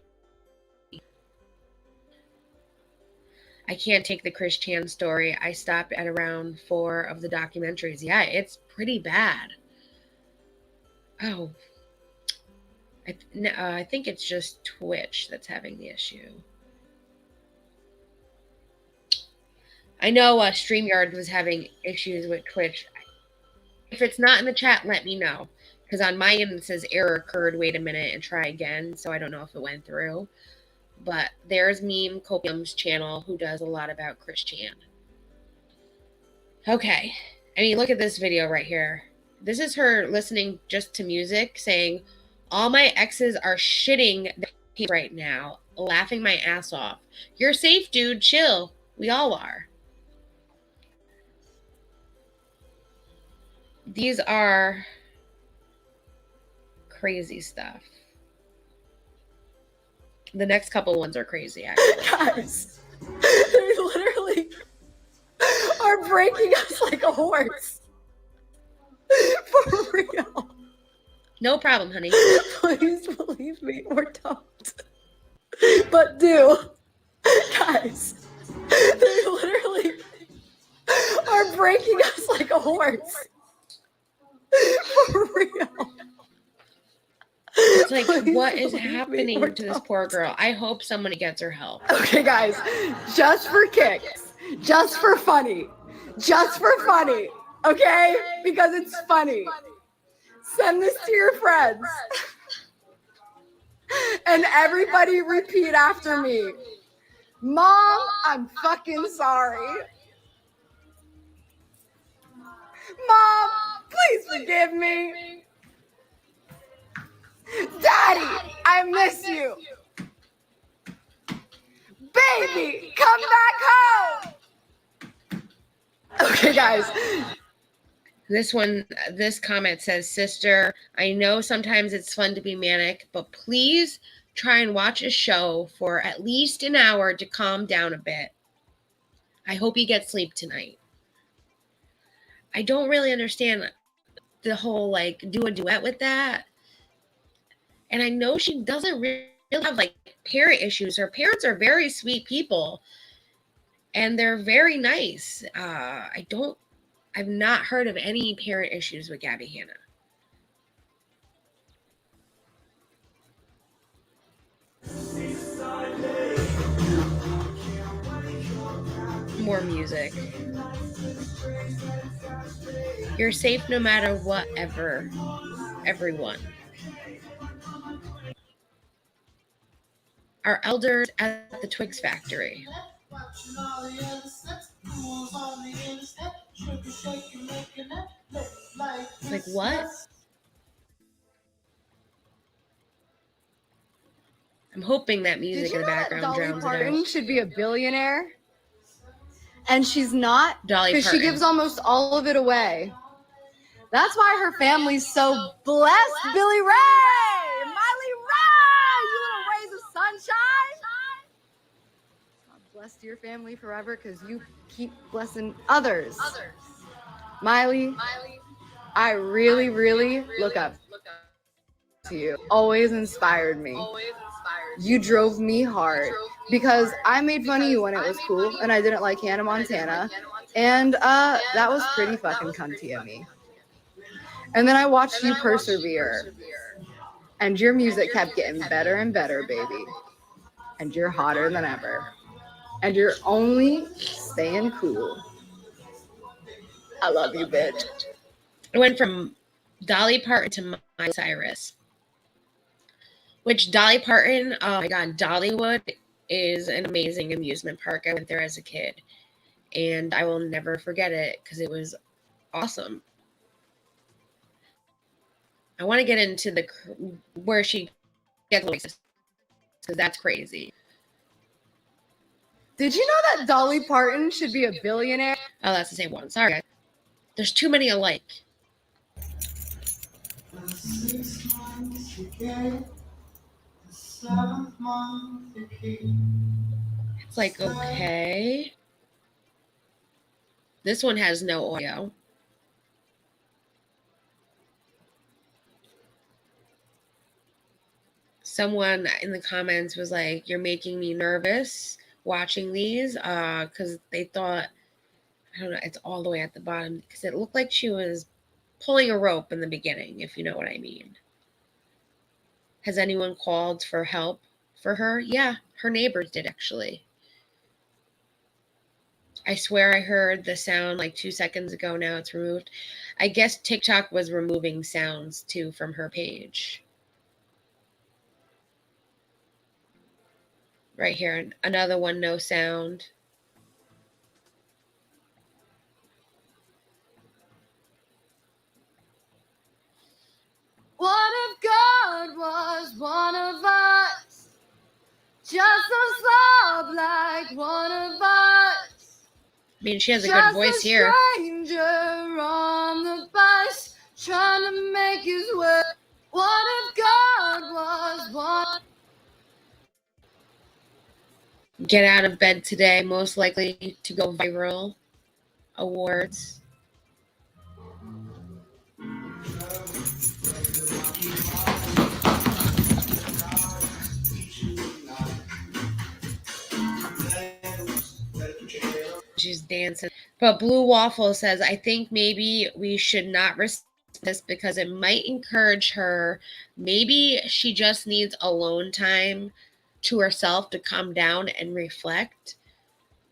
I can't take the Chris Chan story. I stopped at around 4 of the documentaries. Yeah, it's pretty bad. Oh, I think it's just Twitch that's having the issue. I know StreamYard was having issues with Twitch. If it's not in the chat, let me know. Because on my end it says error occurred. Wait a minute and try again. So I don't know if it went through. But there's Meme Copium's channel, who does a lot about Chris Chan. Okay. I mean, look at this video right here. This is her listening just to music, saying, all my exes are shitting right now, laughing my ass off. You're safe, dude. Chill. We all are. These are crazy stuff. The next couple ones are crazy, actually. Guys, they literally are breaking us like a horse. For real. No problem, honey. Please believe me or don't. But do. Guys, they literally are breaking us like a horse. For real. It's like, Please what is believe me happening or to this don't. poor girl? I hope somebody gets her help. Okay, guys, just for kicks, just for funny, okay? Because it's funny. Send this to your friends. And everybody repeat after me. Mom, I'm fucking sorry. Mom, please forgive me. Daddy, I miss you. Baby, come back home. Okay, guys. This comment says, sister, I know sometimes it's fun to be manic, but please try and watch a show for at least an hour to calm down a bit. I hope you get sleep tonight. I don't really understand the whole, like, do a duet with that. And I know she doesn't really have, like, parent issues. Her parents are very sweet people, and they're very nice. I've not heard of any parent issues with Gabbie Hanna. More music. You're safe no matter whatever, everyone. Our elders at the Twigs factory. Like, what? I'm hoping that music in the background drowns it out. Dolly Parton should be a billionaire, and she's not, Dolly because she Parton. gives almost all of it away. That's why her family's so blessed. Billy Ray, Miley Ray, blessed your family forever because you keep blessing others. Miley, I really, really look up to you. Always inspired me. You drove me hard because I made fun of you when it was cool and I didn't like Hannah Montana. And that was pretty fucking cunty of me. And then I watched you persevere. And your music kept getting better and better, baby. And you're hotter than ever. And you're only staying cool. I love you, bitch. I went from Dolly Parton to Miley Cyrus. Which Dolly Parton, oh my God, Dollywood is an amazing amusement park. I went there as a kid. And I will never forget it because it was awesome. I want to get into where she gets voices because that's crazy. Did you know that Dolly Parton should be a billionaire? Oh, that's the same one. Sorry, guys. There's too many alike. It's like, okay. This one has no audio. Someone in the comments was like, you're making me nervous watching these because they thought, I don't know, it's all the way at the bottom because it looked like she was pulling a rope in the beginning, if you know what I mean. Has anyone called for help for her? Yeah, her neighbors did actually. I swear I heard the sound like 2 seconds ago. Now it's removed. I guess TikTok was removing sounds too from her page. Right here, another one, no sound. What if God was one of us? Just a slob like one of us. I mean, she has a good voice here. Stranger on the bus trying to make his way. What if God was one? Get out of bed today, most likely to go viral. Awards. She's dancing. But Blue Waffle says, I think maybe we should not risk this because it might encourage her. Maybe she just needs alone time to herself to calm down and reflect.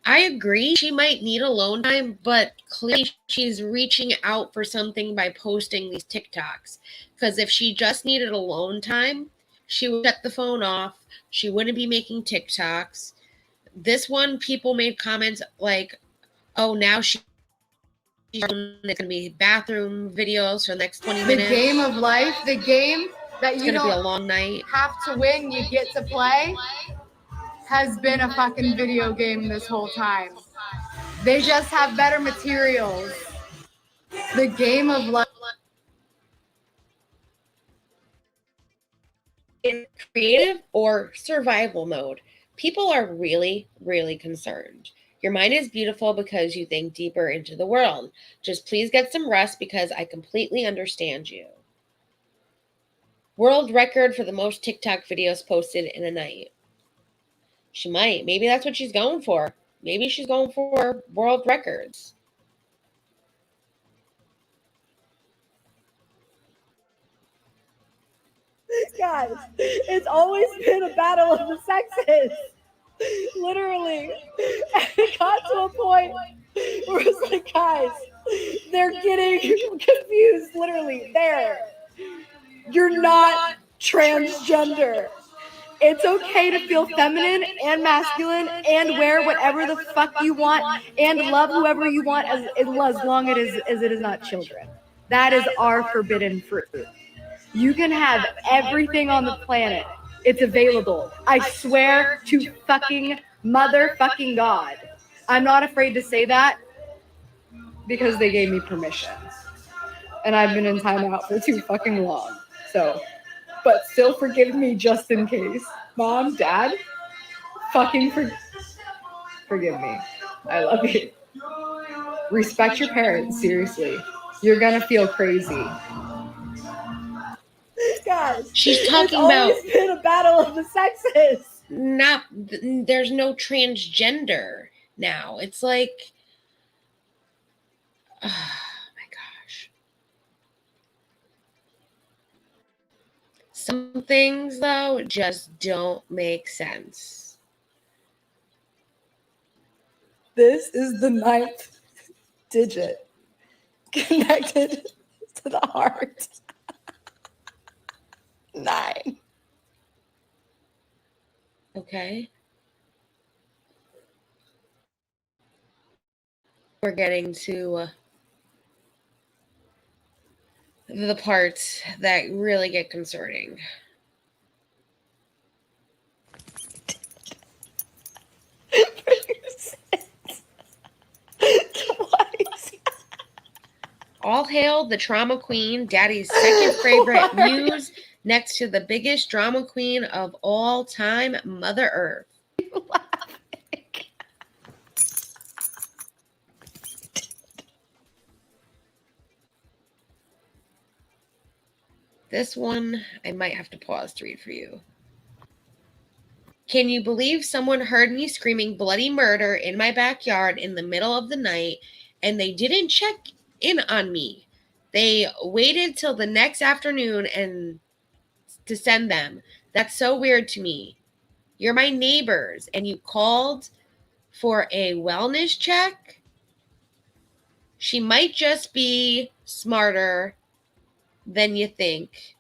I agree. She might need alone time, but clearly she's reaching out for something by posting these TikToks. Because if she just needed alone time, she would shut the phone off. She wouldn't be making TikToks. This one, people made comments like, oh, now she's going to be bathroom videos for the next 20 minutes. The game of life, the game that you don't be a long night. Have to win, you get to play, has been a fucking video game this whole time. They just have better materials. The game of life. In creative or survival mode, people are really, really concerned. Your mind is beautiful because you think deeper into the world. Just please get some rest because I completely understand you. World record for the most TikTok videos posted in a night. She might. Maybe that's what she's going for. Maybe she's going for world records. Guys, it's always been a battle of the sexes. Literally. And it got to a point where it's like, guys, they're getting confused. Literally. There. You're not transgender. It's okay to feel feminine and masculine and wear whatever the fuck you want and love whoever you want as long as it is not children. That is our forbidden fruit. You can have everything on the planet. It's available. I swear to fucking motherfucking God. I'm not afraid to say that because they gave me permission. And I've been in timeout for too fucking long. So, but still forgive me just in case. Mom, Dad, fucking forgive. Forgive me. I love you. Respect your parents, seriously. You're gonna feel crazy. Guys, She's it's talking always about been a battle of the sexes. there's no transgender now. It's like, oh my gosh. Some things, though, just don't make sense. This is the 9th digit connected to the heart. 9. Okay. We're getting to the parts that really get concerning. All hail the drama queen, Daddy's second favorite muse, next to the biggest drama queen of all time, Mother Earth. This one, I might have to pause to read for you. Can you believe someone heard me screaming bloody murder in my backyard in the middle of the night and they didn't check in on me? They waited till the next afternoon and to send them. That's so weird to me. You're my neighbors and you called for a wellness check? She might just be smarter than you think.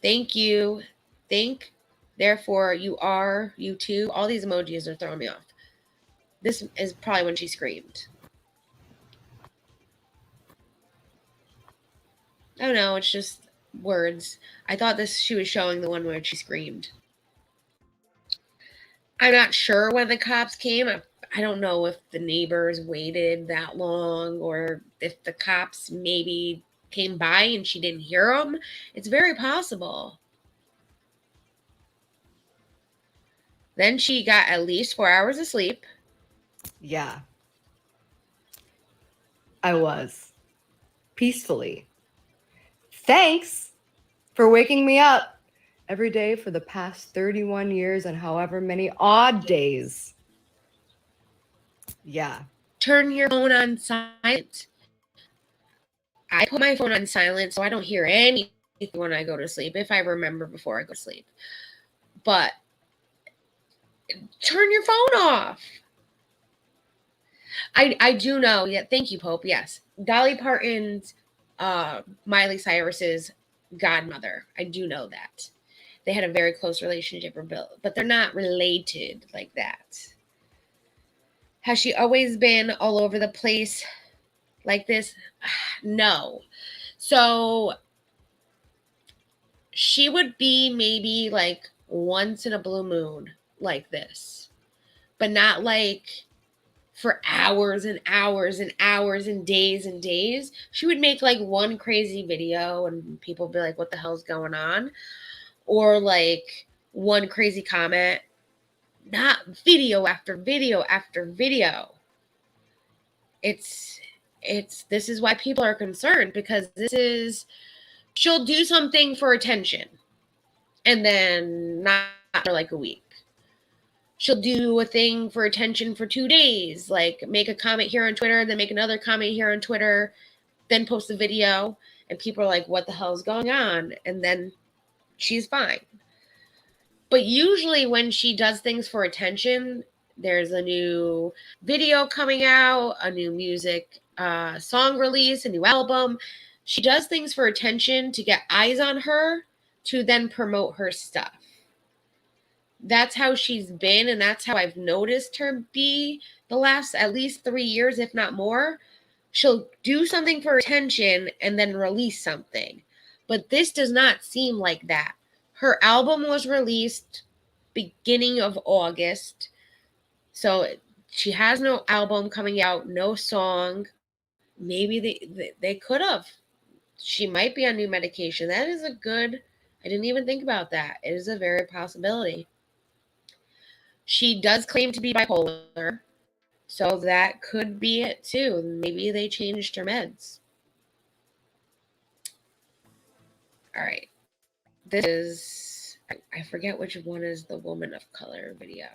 Thank you. Think. Therefore, you are. You too. All these emojis are throwing me off. This is probably when she screamed. Oh no, it's just words. I thought she was showing the one where she screamed. I'm not sure when the cops came. I don't know if the neighbors waited that long or if the cops maybe came by and she didn't hear them. It's very possible. Then she got at least 4 hours of sleep. Yeah. I was. Peacefully. Thanks for waking me up every day for the past 31 years and however many odd days. Yeah. Turn your phone on silent. I put my phone on silent so I don't hear anything when I go to sleep, if I remember before I go to sleep. But turn your phone off. I do know. Yeah, thank you, Pope. Yes, Dolly Parton's Miley Cyrus's godmother. I do know that. They had a very close relationship, but they're not related like that. Has she always been all over the place like this? No. So she would be maybe like once in a blue moon like this, but not like for hours and hours and hours and days. She would make like one crazy video and people would be like, what the hell's going on? Or like one crazy comment, not video after video after video. It's this is why people are concerned, because she'll do something for attention and then not for like a week. She'll do a thing for attention for 2 days, like make a comment here on Twitter, then make another comment here on Twitter, then post a video, and people are like, what the hell is going on? And then she's fine. But usually when she does things for attention, there's a new video coming out, a new music song release, a new album. She does things for attention to get eyes on her to then promote her stuff. That's how she's been, and that's how I've noticed her be the last at least 3 years, if not more. She'll do something for attention and then release something. But this does not seem like that. Her album was released beginning of August. So she has no album coming out, no song. Maybe they could have. She might be on new medication. That is I didn't even think about that. It is a very possibility. She does claim to be bipolar, so that could be it too. Maybe they changed her meds. All right. This is, I forget which one is the woman of color video.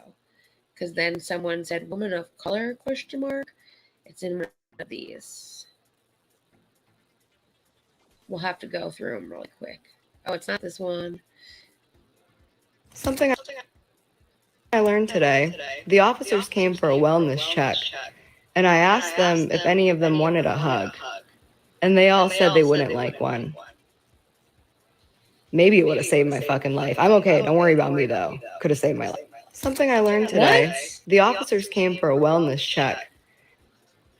Because then someone said, woman of color, question mark? It's in one of these. We'll have to go through them really quick. Oh, it's not this one. Something I learned today. The officers came for a wellness check, and I asked them if any of them wanted a hug, and they all said they wouldn't like one. Maybe it would have saved my fucking life. I'm okay. Don't worry about me, though. Could have saved my life. Something I learned today. What? The officers came for a wellness check.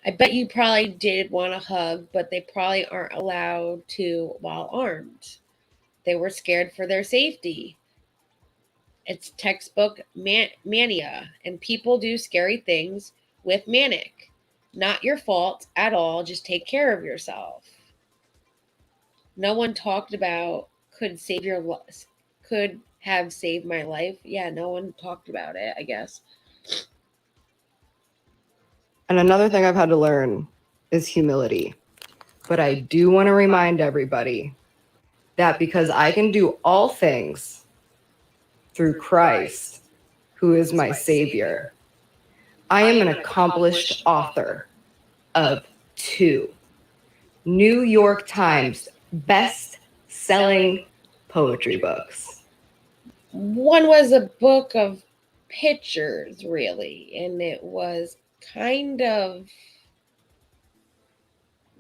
I bet you probably did want a hug, but they probably aren't allowed to while armed. They were scared for their safety. It's textbook mania, and people do scary things with manic. Not your fault at all. Just take care of yourself. No one talked about could have saved my life. Yeah, no one talked about it, I guess. And another thing I've had to learn is humility. But I do want to remind everybody that because I can do all things through Christ, who is my Savior, I am an accomplished author of 2 New York Times best-selling poetry books. One was a book of pictures, really, and it was kind of,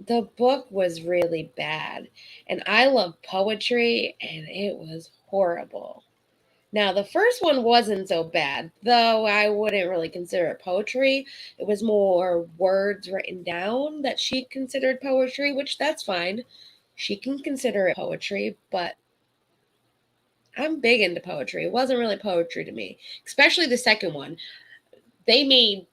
the book was really bad. And I love poetry, and it was horrible. Now, the first one wasn't so bad, though I wouldn't really consider it poetry. It was more words written down that she considered poetry, which that's fine. She can consider it poetry, but I'm big into poetry. It wasn't really poetry to me, especially the second one. They made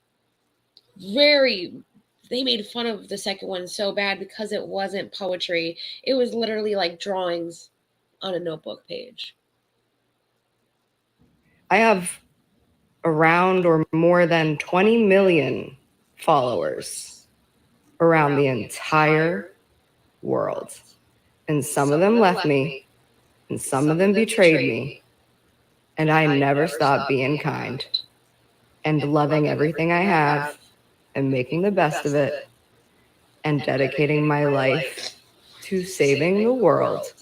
fun of the second one so bad because it wasn't poetry. It was literally like drawings on a notebook page. I have around or more than 20 million followers around the entire world. And some of them left me, and some of them betrayed me. And I never stopped being kind and loving everything I have and making the best of it and dedicating my life to saving the world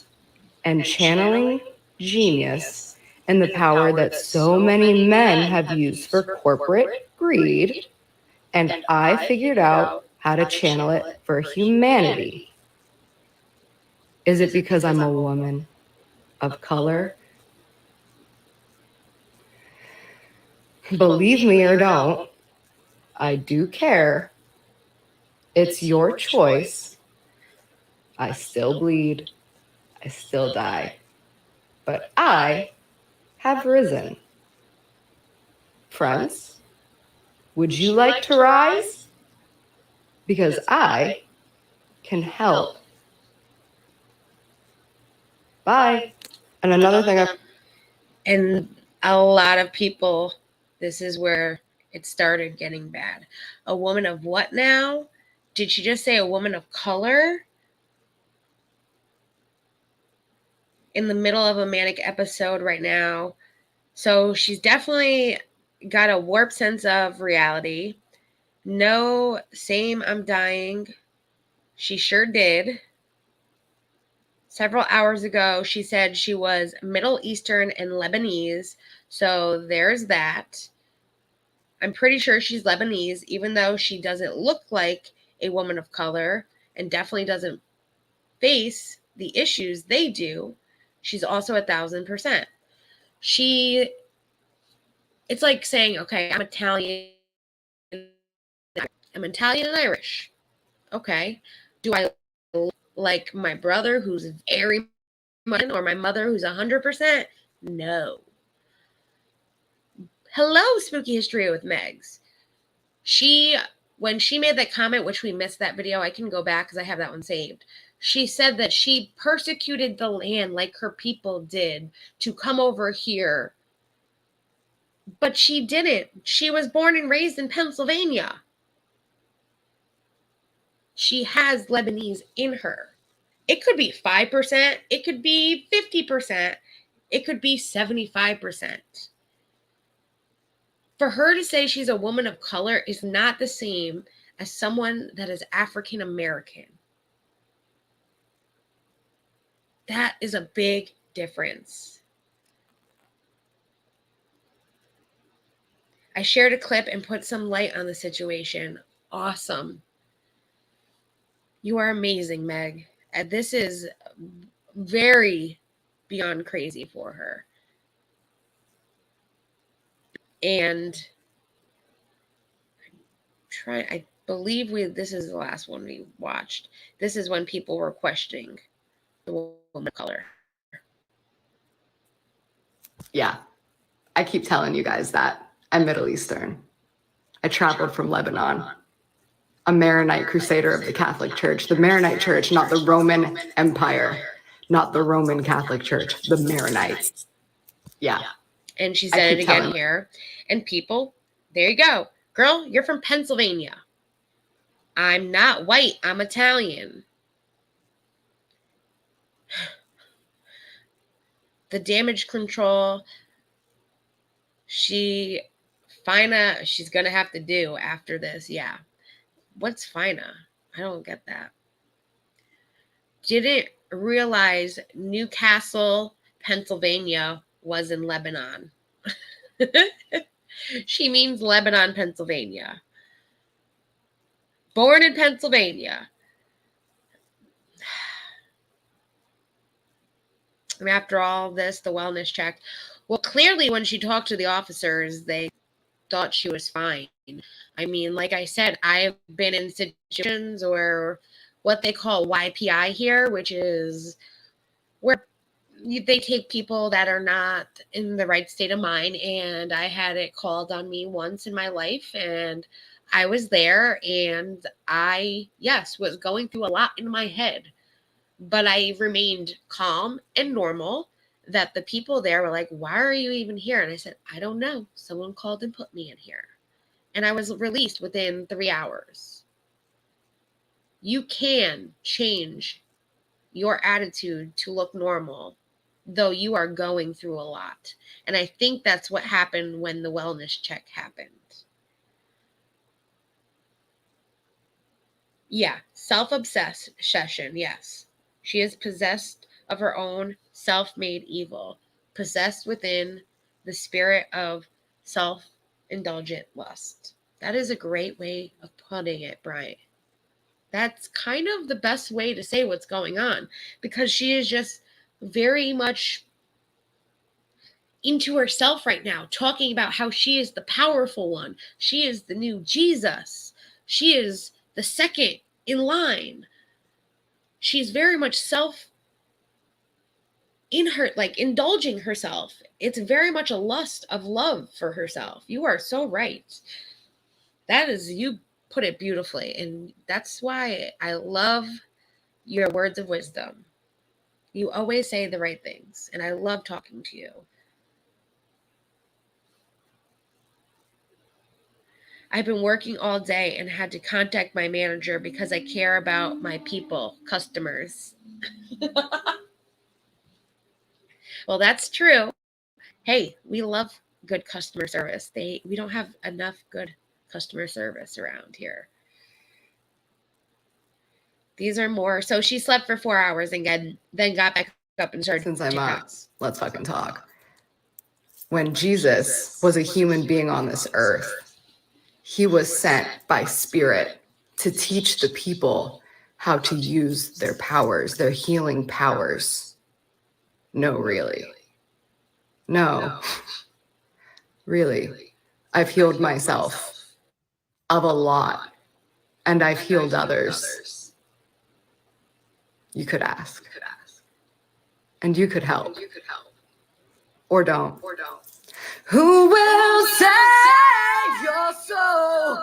and channeling genius and the power that so many men have used for corporate greed. And I figured out how to channel it for humanity. Is it because I'm a woman of color? Believe me or don't, I do care. It's your choice. I still bleed. I still die. But I have risen. Friends, would you like to rise? Because I can help. Bye. And another thing And a lot of people, this is where it started getting bad. A woman of what now? Did she just say a woman of color? In the middle of a manic episode right now. So she's definitely got a warped sense of reality. No, same, I'm dying. She sure did. Several hours ago, she said she was Middle Eastern and Lebanese. So there's that. I'm pretty sure she's Lebanese, even though she doesn't look like a woman of color and definitely doesn't face the issues they do. She's also 1,000%. It's like saying, okay, I'm Italian and Irish. Okay. Do I like my brother who's very much, or my mother who's 100%? No. Hello, Spooky History with Megs. When she made that comment, which we missed that video, I can go back because I have that one saved. She said that she persecuted the land like her people did to come over here But she didn't. She was born and raised in Pennsylvania. She has Lebanese in her. It could be 5%. It could be 50%. It could be 75%. For her to say she's a woman of color is not the same as someone that is African American. That is a big difference. I shared a clip and put some light on the situation. Awesome. You are amazing, Meg. And this is very beyond crazy for her. And I believe this is the last one we watched. This is when people were questioning the woman of color. Yeah, I keep telling you guys that. I'm Middle Eastern. I traveled from Lebanon. A Maronite crusader of the Catholic Church. The Maronite Church, not the Roman Empire. Not the Roman Catholic Church. The Maronite. Yeah. And she said it again here. And people, there you go. Girl, you're from Pennsylvania. I'm not white. I'm Italian. The damage control she's gonna have to do after this. Yeah. What's FINA? I don't get that. Didn't realize Newcastle, Pennsylvania was in Lebanon. She means Lebanon, Pennsylvania. Born in Pennsylvania. And after all this, the wellness check. Well, clearly when she talked to the officers, they thought she was fine. I mean, like I said, I've been in situations where what they call YPI here, which is where they take people that are not in the right state of mind. And I had it called on me once in my life, and I was there, and I, yes, was going through a lot in my head, but I remained calm and normal. That the people there were like, why are you even here? And I said, I don't know. Someone called and put me in here. And I was released within 3 hours. You can change your attitude to look normal, though you are going through a lot. And I think that's what happened when the wellness check happened. Yeah, self-obsession, yes. She is possessed of her own self-made evil, possessed within the spirit of self-indulgent lust. That is a great way of putting it, Brian. That's kind of the best way to say what's going on, because she is just very much into herself right now, talking about how she is the powerful one. She is the new Jesus. She is the second in line. She's very much indulging herself. It's very much a lust of love for herself. You are so right. You put it beautifully. And that's why I love your words of wisdom. You always say the right things. And I love talking to you. I've been working all day and had to contact my manager because I care about my people, customers. Well, that's true. Hey, we love good customer service. We don't have enough good customer service around here. These are more. So she slept for 4 hours and then got back up and started. Since I'm up, let's fucking talk. When Jesus was a human being on this earth, he was sent by Spirit to teach the people how to use their powers, their healing powers. No, really. No. Really. I've healed myself of a lot, and I've healed others. You could ask. And you could help. Or don't. Who will save your soul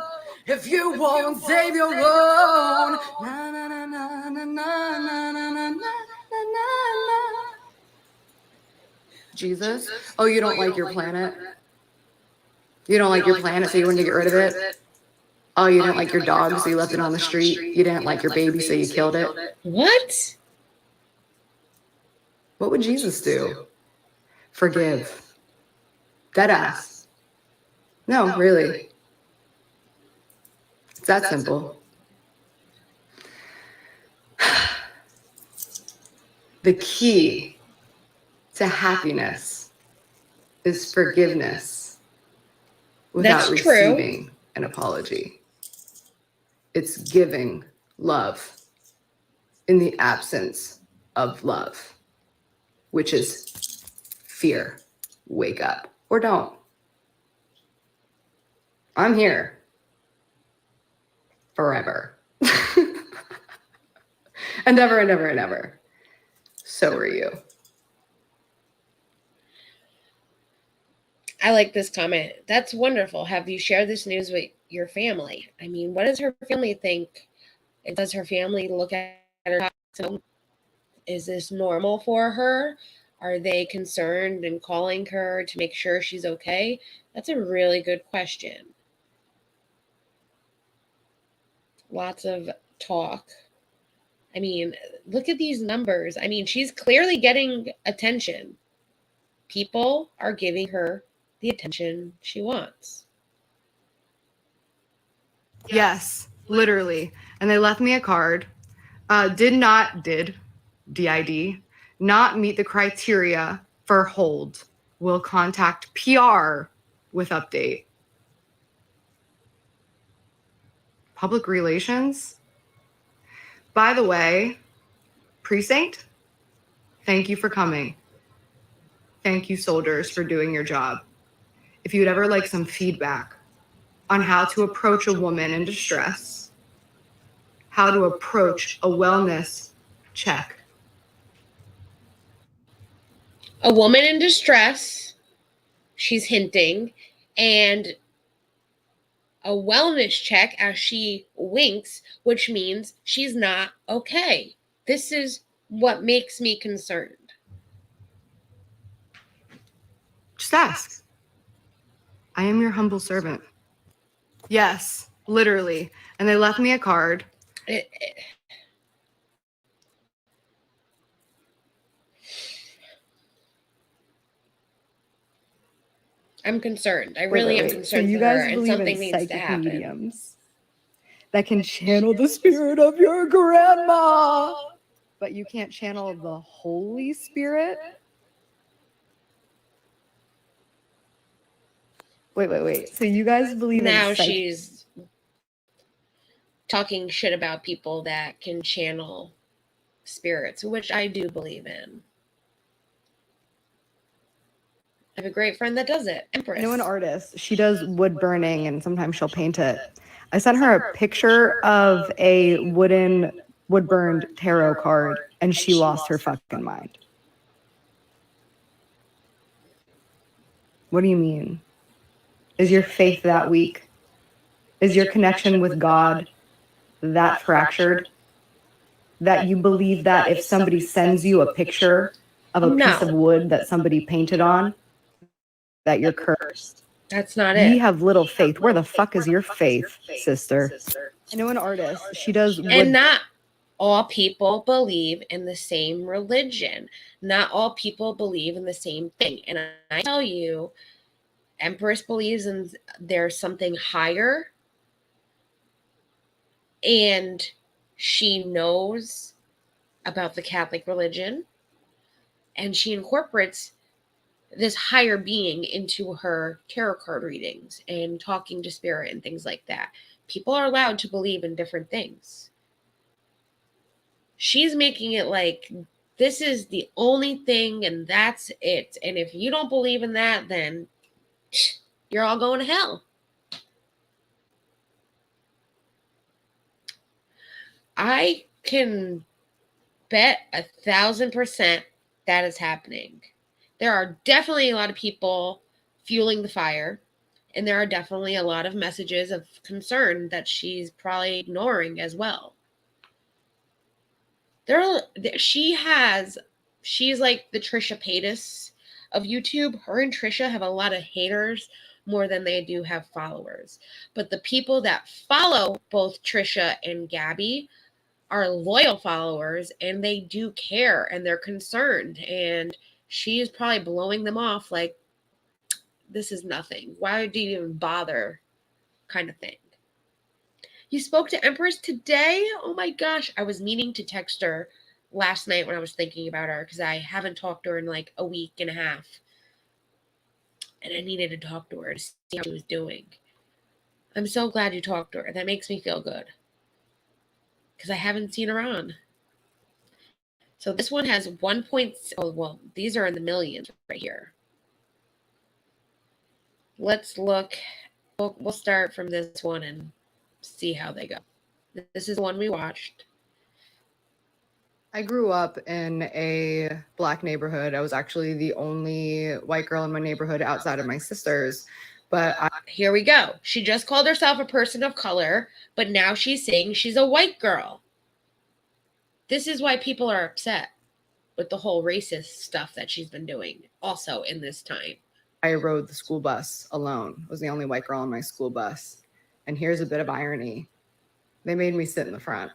if you won't save your own? Na, na, na, na, na, na, na, na, na, na, na. Jesus? Oh, you don't like your planet? You don't like your planet, so you wanted to get rid of it? Oh, you didn't like your dog, so you left it on the street? You didn't like your baby, so you killed it? What? What would Jesus do? Forgive. Deadass. No, really. It's that simple. The key to happiness is forgiveness without That's true. receiving an apology. It's giving love in the absence of love, which is fear. Wake up or don't. I'm here forever. And ever and ever and ever. So are you. I like this comment. That's wonderful. Have you shared this news with your family? I mean, what does her family think? Does her family look at her? Is this normal for her? Are they concerned and calling her to make sure she's okay? That's a really good question. Lots of talk. I mean, look at these numbers. I mean, she's clearly getting attention. People are giving her the attention she wants. Yes, literally. And they left me a card. DID, not meet the criteria for hold. Will contact PR with update. Public relations? By the way, precinct, thank you for coming. Thank you, soldiers, for doing your job. If you'd ever like some feedback on how to approach a woman in distress, how to approach a wellness check. A woman in distress, she's hinting, and a wellness check as she winks, which means she's not okay. This is what makes me concerned. Just ask. I am your humble servant. Yes, literally. And they left me a card. I'm concerned. I really am concerned. So you for her, guys and believe something in needs to psychic happen. mediums that can channel the spirit of your grandma, but you can't channel the Holy Spirit? Wait. So you guys believe Now in psychic... she's talking shit about people that can channel spirits, which I do believe in. I have a great friend that does it, Empress. I know an artist. She does wood burning, and sometimes she'll paint it. I sent her a picture of a wood-burned tarot card, and she lost her fucking mind. What do you mean? Is your faith that weak? Is your connection with God that fractured? That you believe that if somebody sends you a picture of a piece of wood that somebody painted on, that you're cursed? That's not We it. have little faith. Where the fuck is your faith, sister? I know an artist. She does wood. And not all people believe in the same religion. Not all people believe in the same thing. And I tell you, Empress believes in there's something higher, and she knows about the Catholic religion, and she incorporates this higher being into her tarot card readings and talking to spirit and things like that. People are allowed to believe in different things. She's making it like this is the only thing and that's it. And if you don't believe in that, then you're all going to hell. I can bet 1,000% that is happening. There are definitely a lot of people fueling the fire, and there are definitely a lot of messages of concern that she's probably ignoring as well. She's like the Trisha Paytas of YouTube. Her and Trisha have a lot of haters more than they do have followers. But the people that follow both Trisha and Gabbie are loyal followers, and they do care, and they're concerned, and she is probably blowing them off like, this is nothing. Why do you even bother? Kind of thing. You spoke to Empress today? Oh my gosh. I was meaning to text her last night when I was thinking about her because I haven't talked to her in like a week and a half. And I needed to talk to her to see how she was doing. I'm so glad you talked to her. That makes me feel good. Because I haven't seen her on. So this one has 1. Oh, well, these are in the millions right here. Let's look. We'll start from this one and see how they go. This is the one we watched. I grew up in a Black neighborhood. I was actually the only white girl in my neighborhood outside of my sisters. But here we go. She just called herself a person of color, but now she's saying she's a white girl. This is why people are upset with the whole racist stuff that she's been doing also in this time. I rode the school bus alone. I was the only white girl on my school bus. And here's a bit of irony. They made me sit in the front.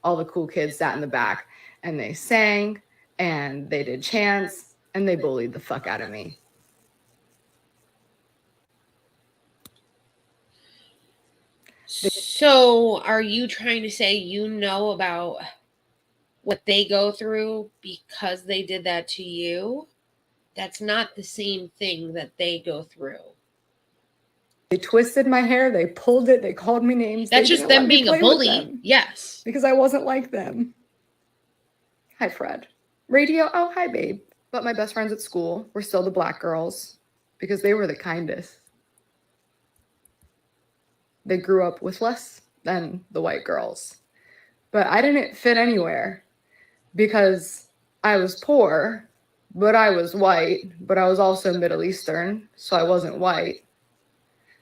All the cool kids sat in the back, and they sang, and they did chants, and they bullied the fuck out of me. So are you trying to say you know about what they go through because they did that to you? That's not the same thing that they go through. They twisted my hair. They pulled it. They called me names. That's just them being a bully. Yes. Because I wasn't like them. Hi, Fred. Radio. Oh, hi, babe. But my best friends at school were still the Black girls because they were the kindest. They grew up with less than the white girls. But I didn't fit anywhere because I was poor, but I was white, but I was also Middle Eastern, so I wasn't white.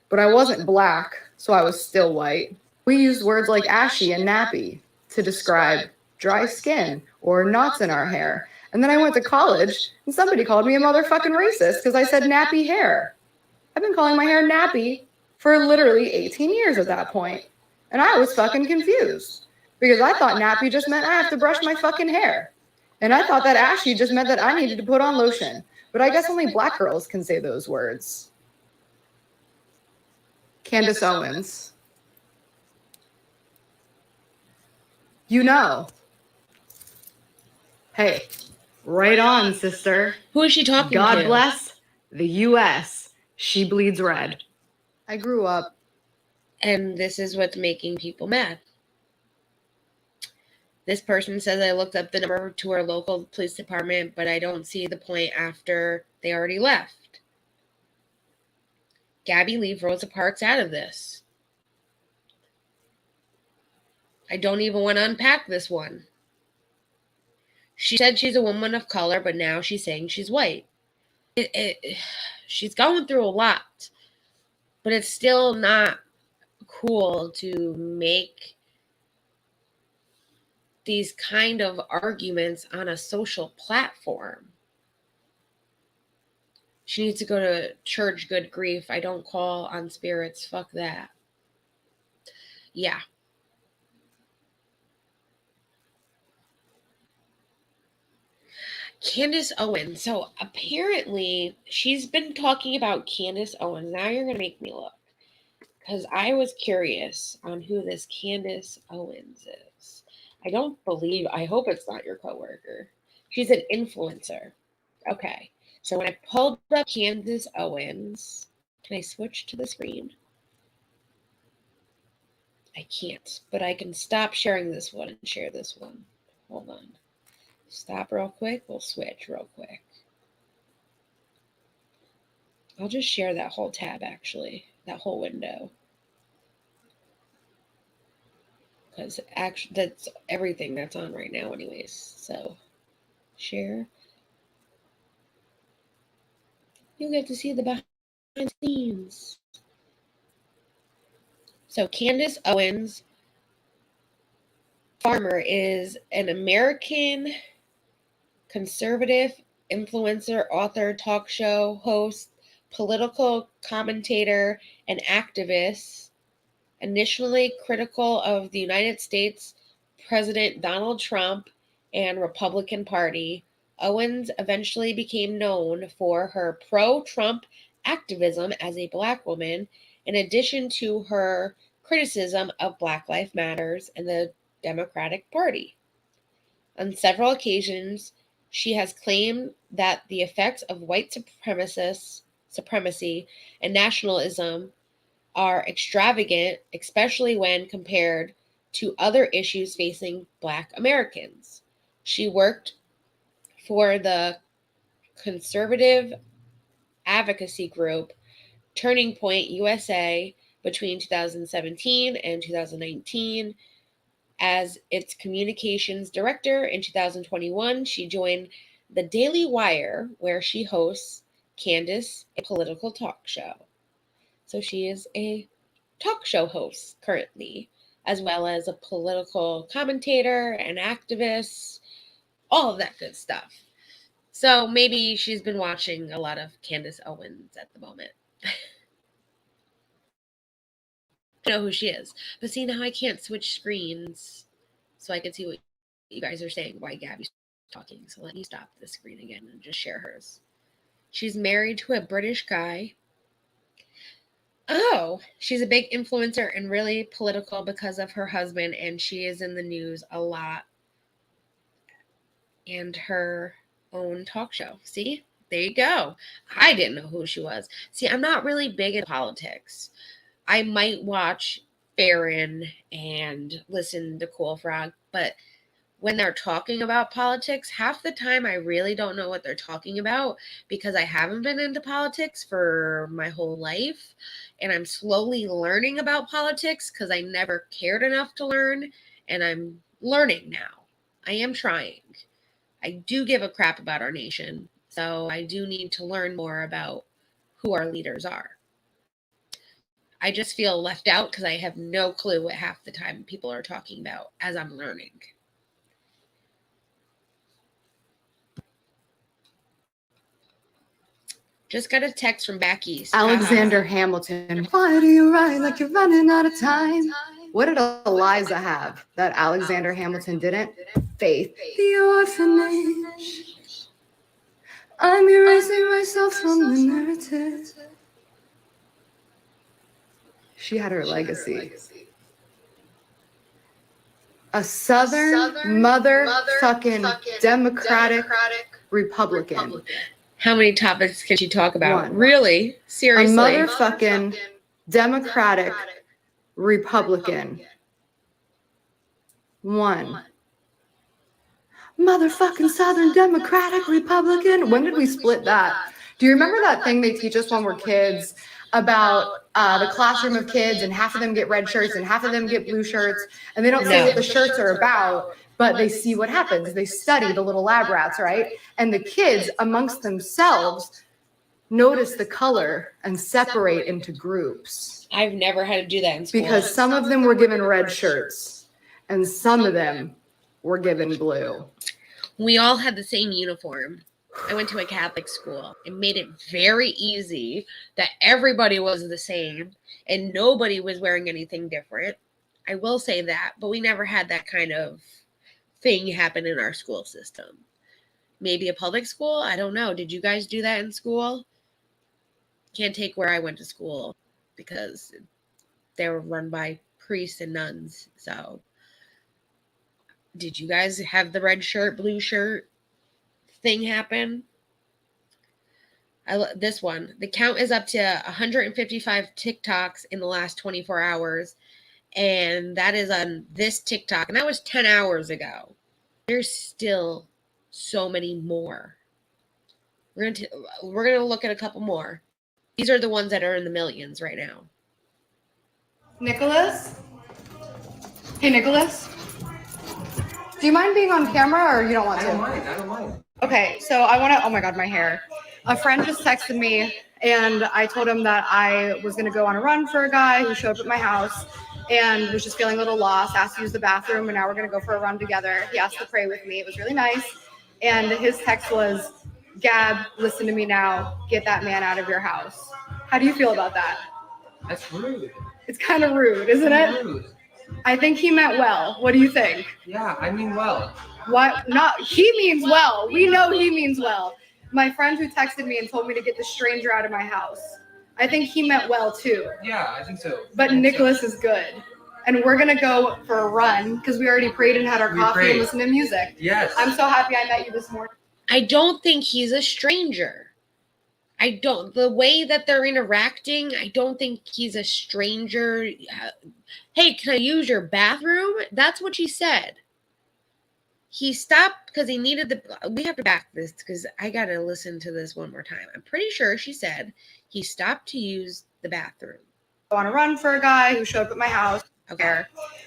But I wasn't Black, so I was still white. We used words like ashy and nappy to describe dry skin or knots in our hair. And then I went to college, and somebody called me a motherfucking racist because I said nappy hair. I've been calling my hair nappy for literally 18 years at that point. And I was fucking confused because I thought nappy just meant I have to brush my fucking hair. And I thought that ashy just meant that I needed to put on lotion. But I guess only Black girls can say those words. Candace Owens. You know. Hey, right on, sister. Who is she talking to? God bless the U.S. She bleeds red. I grew up. And this is what's making people mad. This person says I looked up the number to our local police department, but I don't see the point after they already left. Gabbie, leave Rosa Parks out of this. I don't even want to unpack this one. She said she's a woman of color, but now she's saying she's white. She's going through a lot, but it's still not cool to make these kind of arguments on a social platform. She needs to go to church, good grief. I don't call on spirits. Fuck that. Yeah. Candace Owens. So apparently she's been talking about Candace Owens. Now you're going to make me look. Because I was curious on who this Candace Owens is. I hope it's not your coworker. She's an influencer. Okay. So when I pulled up Candace Owens, can I switch to the screen? I can't, but I can stop sharing this one and share this one. Hold on. Stop real quick. We'll switch real quick. I'll just share that whole tab, actually, that whole window. Because actually, that's everything that's on right now anyways. So, share. You'll get to see the behind the scenes. So, Candace Owens Farmer is an American conservative influencer, author, talk show host, political commentator and activist, initially critical of the United States President Donald Trump and Republican Party. Owens eventually became known for her pro-Trump activism as a Black woman, in addition to her criticism of Black Lives Matters and the Democratic Party. On several occasions, she has claimed that the effects of white supremacy and nationalism are extravagant, especially when compared to other issues facing Black Americans. She worked for the conservative advocacy group Turning Point USA between 2017 and 2019. As its communications director in 2021, she joined the Daily Wire, where she hosts Candace, a political talk show. So she is a talk show host currently, as well as a political commentator and activist, all of that good stuff. So maybe she's been watching a lot of Candace Owens at the moment. I know who she is. But see, now I can't switch screens so I can see what you guys are saying while Gabbie's talking. So let me stop the screen again and just share hers. She's married to a British guy. Oh, she's a big influencer and really political because of her husband, and she is in the news a lot. And her own talk show. See? There you go. I didn't know who she was. See, I'm not really big in politics. I might watch Farron and listen to Cool Frog, but when they're talking about politics, half the time I really don't know what they're talking about because I haven't been into politics for my whole life, and I'm slowly learning about politics because I never cared enough to learn, and I'm learning now. I am trying. I do give a crap about our nation, so I do need to learn more about who our leaders are. I just feel left out because I have no clue what half the time people are talking about as I'm learning. Just got a text from back east. Alexander Hamilton. Why do you ride like you're running out of time? What did Eliza have that Alexander Hamilton didn't? Faith. The orphanage. I'm erasing myself from the narrative. She had her legacy. A Southern motherfucking Democratic Republican. How many topics can she talk about? One. Really? Seriously? A motherfucking Democratic Republican. One. Motherfucking Southern Democratic Republican. When did we split that? Do you remember that thing they teach us when we're kids about the classroom of kids, and half of them get red shirts and half of them get blue shirts, and they don't say what the shirts are about, but they see what happens. They study the little lab rats, right? And the kids amongst themselves notice the color and separate into groups. I've never had to do that in school. Because some of them were given red shirts and some of them were given blue. We all had the same uniform. I went to a Catholic school. It made it very easy that everybody was the same and nobody was wearing anything different. I will say that, but we never had that kind of thing happen in our school system. Maybe a public school? I don't know. Did you guys do that in school? Can't take where I went to school because they were run by priests and nuns. So did you guys have the red shirt, blue shirt thing happen? This one, the count is up to 155 TikToks in the last 24 hours. And that is on this TikTok. And that was 10 hours ago. There's still so many more. We're gonna look at a couple more. These are the ones that are in the millions right now. Nicholas? Hey, Nicholas? Do you mind being on camera or you don't want to? I don't mind. Okay, so I want to, oh my God, my hair. A friend just texted me and I told him that I was going to go on a run for a guy who showed up at my house and was just feeling a little lost, asked to use the bathroom, and now we're going to go for a run together. He asked to pray with me. It was really nice. And his text was, Gab, listen to me now. Get that man out of your house. How do you feel about that? That's rude. It's kind of rude, isn't it? Rude. I think he meant well. What do you think? Yeah, I mean well. What? Not he means well. We know he means well. My friend who texted me and told me to get the stranger out of my house. I think he meant well too. Yeah, I think so. But Nicholas is good. And we're gonna go for a run because we already prayed and had our coffee and listened to music. Yes. I'm so happy I met you this morning. I don't think he's a stranger. I don't. The way that they're interacting, I don't think he's a stranger. Hey, can I use your bathroom? That's what she said. He stopped because he needed the. We have to back this because I got to listen to this one more time. I'm pretty sure she said he stopped to use the bathroom. Go on a run for a guy who showed up at my house. Okay.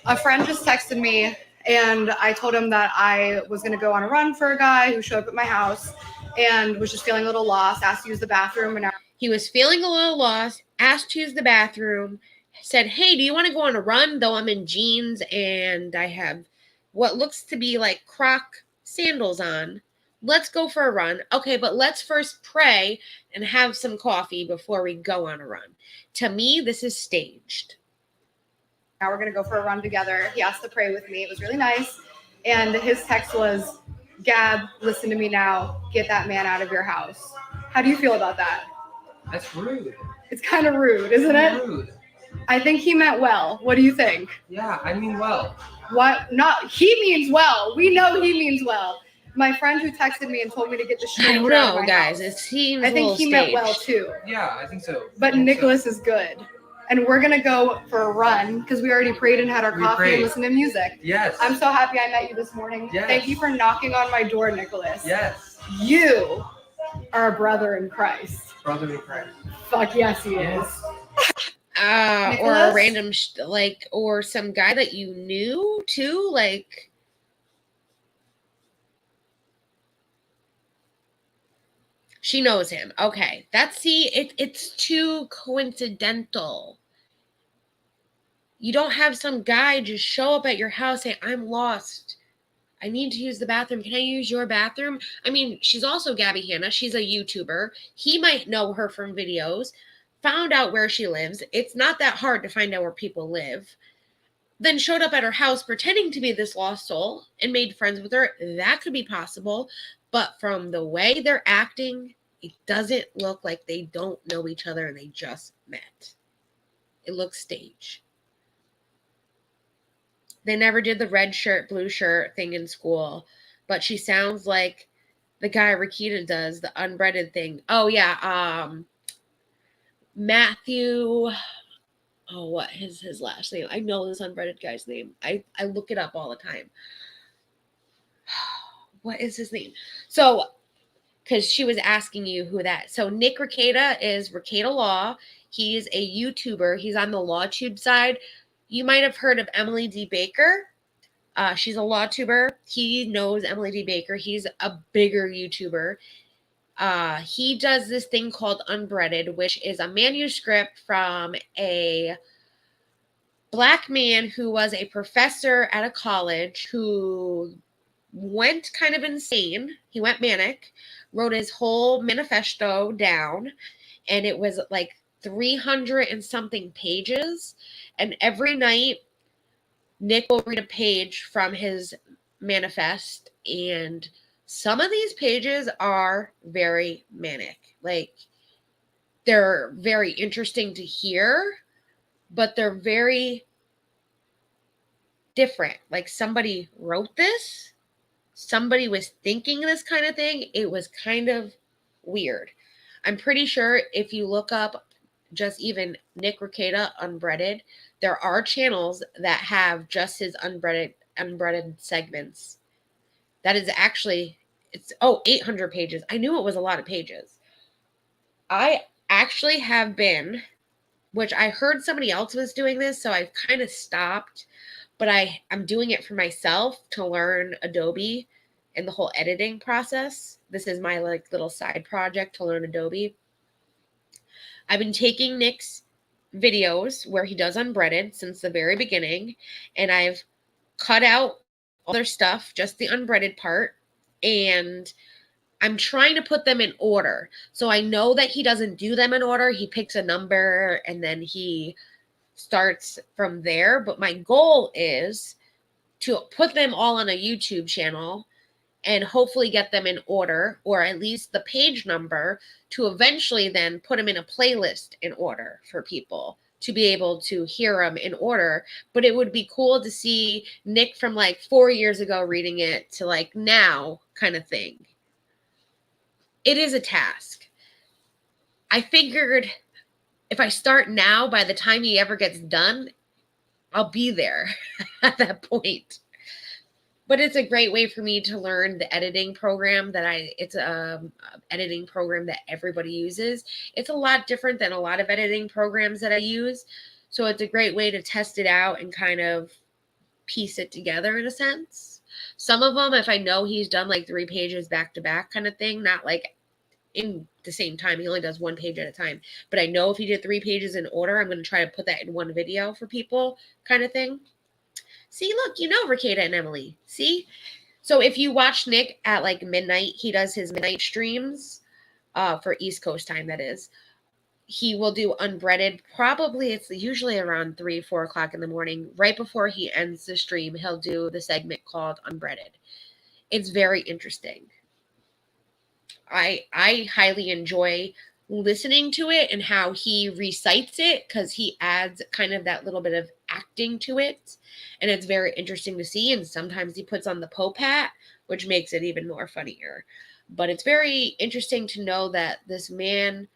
A friend just texted me and I told him that I was going to go on a run for a guy who showed up at my house and was just feeling a little lost, asked to use the bathroom. And he was feeling a little lost, asked to use the bathroom, said, hey, do you want to go on a run? Though I'm in jeans and I have what looks to be like Croc sandals on. Let's go for a run. Okay, but let's first pray and have some coffee before we go on a run. To me, this is staged. Now we're going to go for a run together. He asked to pray with me. It was really nice. And his text was, Gab, listen to me now. Get that man out of your house. How do you feel about that? That's rude. It's kind of rude, isn't it? Rude. I think he meant well. What do you think? Yeah, I mean well. What? Not he means well. We know he means well. My friend who texted me and told me to get the stranger I out don't of know, my guys. house. It seems I think a he little meant staged. well too. Yeah, I think so. But Nicholas is good. And we're going to go for a run because we already prayed and had our coffee and listened to music. Yes. I'm so happy I met you this morning. Yes. Thank you for knocking on my door, Nicholas. Yes. You are a brother in Christ. Brother in Christ. Fuck yes, he is. Or a random, or some guy that you knew too, like. She knows him. Okay. It's too coincidental. You don't have some guy just show up at your house saying, I'm lost. I need to use the bathroom. Can I use your bathroom? I mean, she's also Gabbie Hanna. She's a YouTuber. He might know her from videos. Found out where she lives. It's not that hard to find out where people live. Then showed up at her house pretending to be this lost soul and made friends with her. That could be possible. But from the way they're acting, it doesn't look like they don't know each other and they just met. It looks staged. They never did the red shirt, blue shirt thing in school. But she sounds like the guy Rakita does, the unbreaded thing. Oh, yeah. Matthew. Oh, what is his last name? I know this unbreaded guy's name. I look it up all the time. What is his name? So, because she was asking you who that. So Nick Rakita is Rakita Law. He's a YouTuber. He's on the LawTube side. You might have heard of Emily D. Baker. She's a LawTuber. He knows Emily D. Baker. He's a bigger YouTuber. He does this thing called Unbreaded, which is a manuscript from a Black man who was a professor at a college who went kind of insane. He went manic, wrote his whole manifesto down, and it was like 300 and something pages. And every night, Nick will read a page from his manifest, and some of these pages are very manic. Like, they're very interesting to hear, but they're very different. Like, somebody wrote this. Somebody was thinking this kind of thing. It was kind of weird. I'm pretty sure if you look up just even Nick Rakita Unbreaded, there are channels that have just his unbreaded segments. That is actually, 800 pages. I knew it was a lot of pages. I actually have been, which I heard somebody else was doing this, so I've kind of stopped, but I'm doing it for myself to learn Adobe and the whole editing process. This is my little side project to learn Adobe. I've been taking Nick's videos where he does unbreaded since the very beginning, and I've cut out other stuff, just the unbreaded part, and I'm trying to put them in order. So I know that he doesn't do them in order. He picks a number and then he starts from there. But my goal is to put them all on a YouTube channel and hopefully get them in order, or at least the page number, to eventually then put them in a playlist in order for people to be able to hear them in order. But it would be cool to see Nick from like 4 years ago reading it to like now kind of thing. It is a task. I figured if I start now, by the time he ever gets done, I'll be there at that point. But it's a great way for me to learn the editing program it's a editing program that everybody uses. It's a lot different than a lot of editing programs that I use. So it's a great way to test it out and kind of piece it together in a sense. Some of them, if I know he's done like 3 pages back to back kind of thing, not like in the same time, he only does 1 page at a time. But I know if he did 3 pages in order, I'm going to try to put that in one video for people kind of thing. See, look, you know Rakeda and Emily. See? So if you watch Nick at like midnight, he does his midnight streams for East Coast time, that is. He will do unbreaded. Probably it's usually around 3, 4 o'clock in the morning. Right before he ends the stream, he'll do the segment called Unbreaded. It's very interesting. I highly enjoy listening to it and how he recites it, because he adds kind of that little bit of acting to it, and it's very interesting to see. And sometimes he puts on the Pope hat, which makes it even more funnier. But it's very interesting to know that this man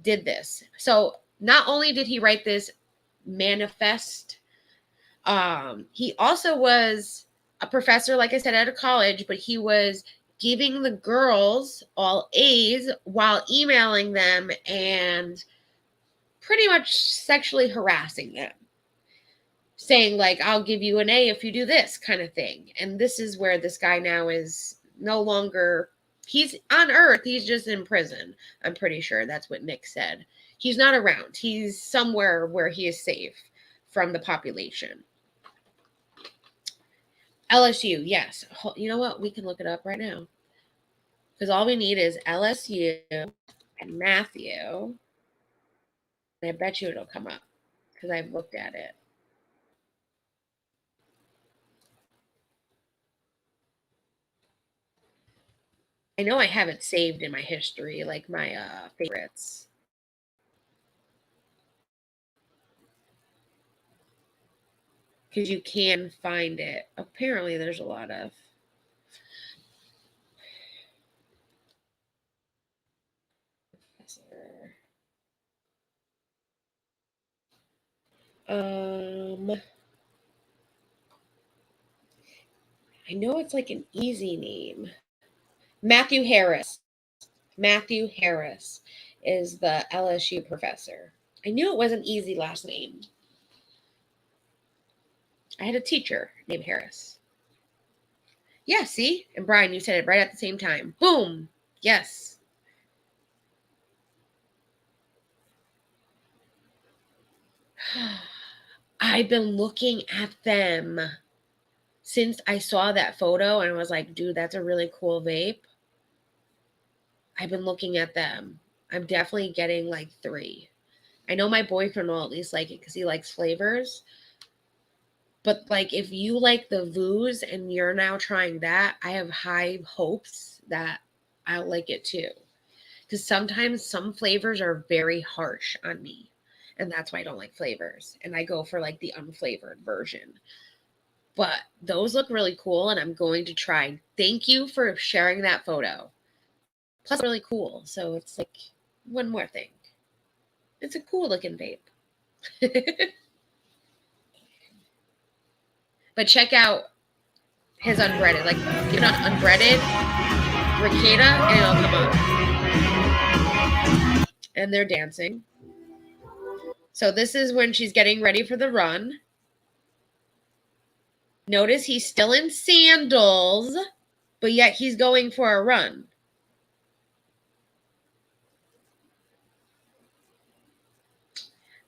did this. So not only did he write this manifest, he also was a professor, like I said, at a college, but he was giving the girls all A's while emailing them and pretty much sexually harassing them, saying like, I'll give you an A if you do this kind of thing. And this is where this guy now is no longer, he's on Earth, he's just in prison. I'm pretty sure that's what Nick said. He's not around. He's somewhere where he is safe from the population. LSU, yes. You know what? We can look it up right now. Because all we need is LSU and Matthew. And I bet you it'll come up because I've looked at it. I know I have it saved in my history, like my favorites. Because you can find it. Apparently, there's a lot of. I know it's like an easy name. Matthew Harris. Matthew Harris is the LSU professor. I knew it was an easy last name. I had a teacher named Harris. Yeah, see? And Brian, you said it right at the same time. Boom. Yes. I've been looking at them since I saw that photo and I was like, dude, that's a really cool vape. I've been looking at them. I'm definitely getting like 3. I know my boyfriend will at least like it because he likes flavors. But like, if you like the Vooz and you're now trying that, I have high hopes that I'll like it too. Because sometimes some flavors are very harsh on me. And that's why I don't like flavors. And I go for like the unflavored version. But those look really cool and I'm going to try. Thank you for sharing that photo. Plus, it's really cool. So it's like one more thing. It's a cool looking vape. But check out his unbreaded. Like, get on unbreaded, Rakeda, and it'll come up. And they're dancing. So this is when she's getting ready for the run. Notice he's still in sandals, but yet he's going for a run.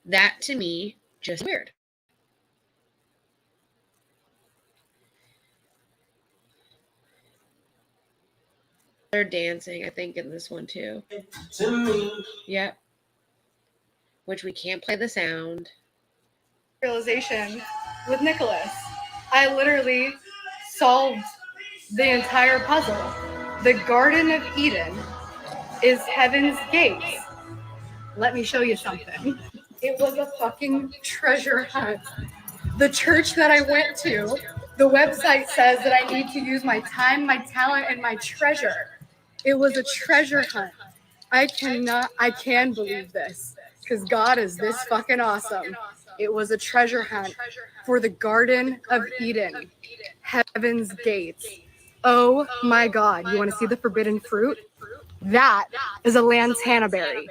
That, to me, just weird. They're dancing, I think, in this one too. Yep. Which we can't play the sound. Realization with Nicholas. I literally solved the entire puzzle. The Garden of Eden is heaven's gates. Let me show you something. It was a fucking treasure hunt. The church that I went to, the website says that I need to use my time, my talent, and my treasure. It was a treasure hunt. I can believe this because God is this fucking awesome. It was a treasure hunt for the Garden of Eden, heaven's gates. Oh my God. You want to see the forbidden fruit? That is a lantana berry.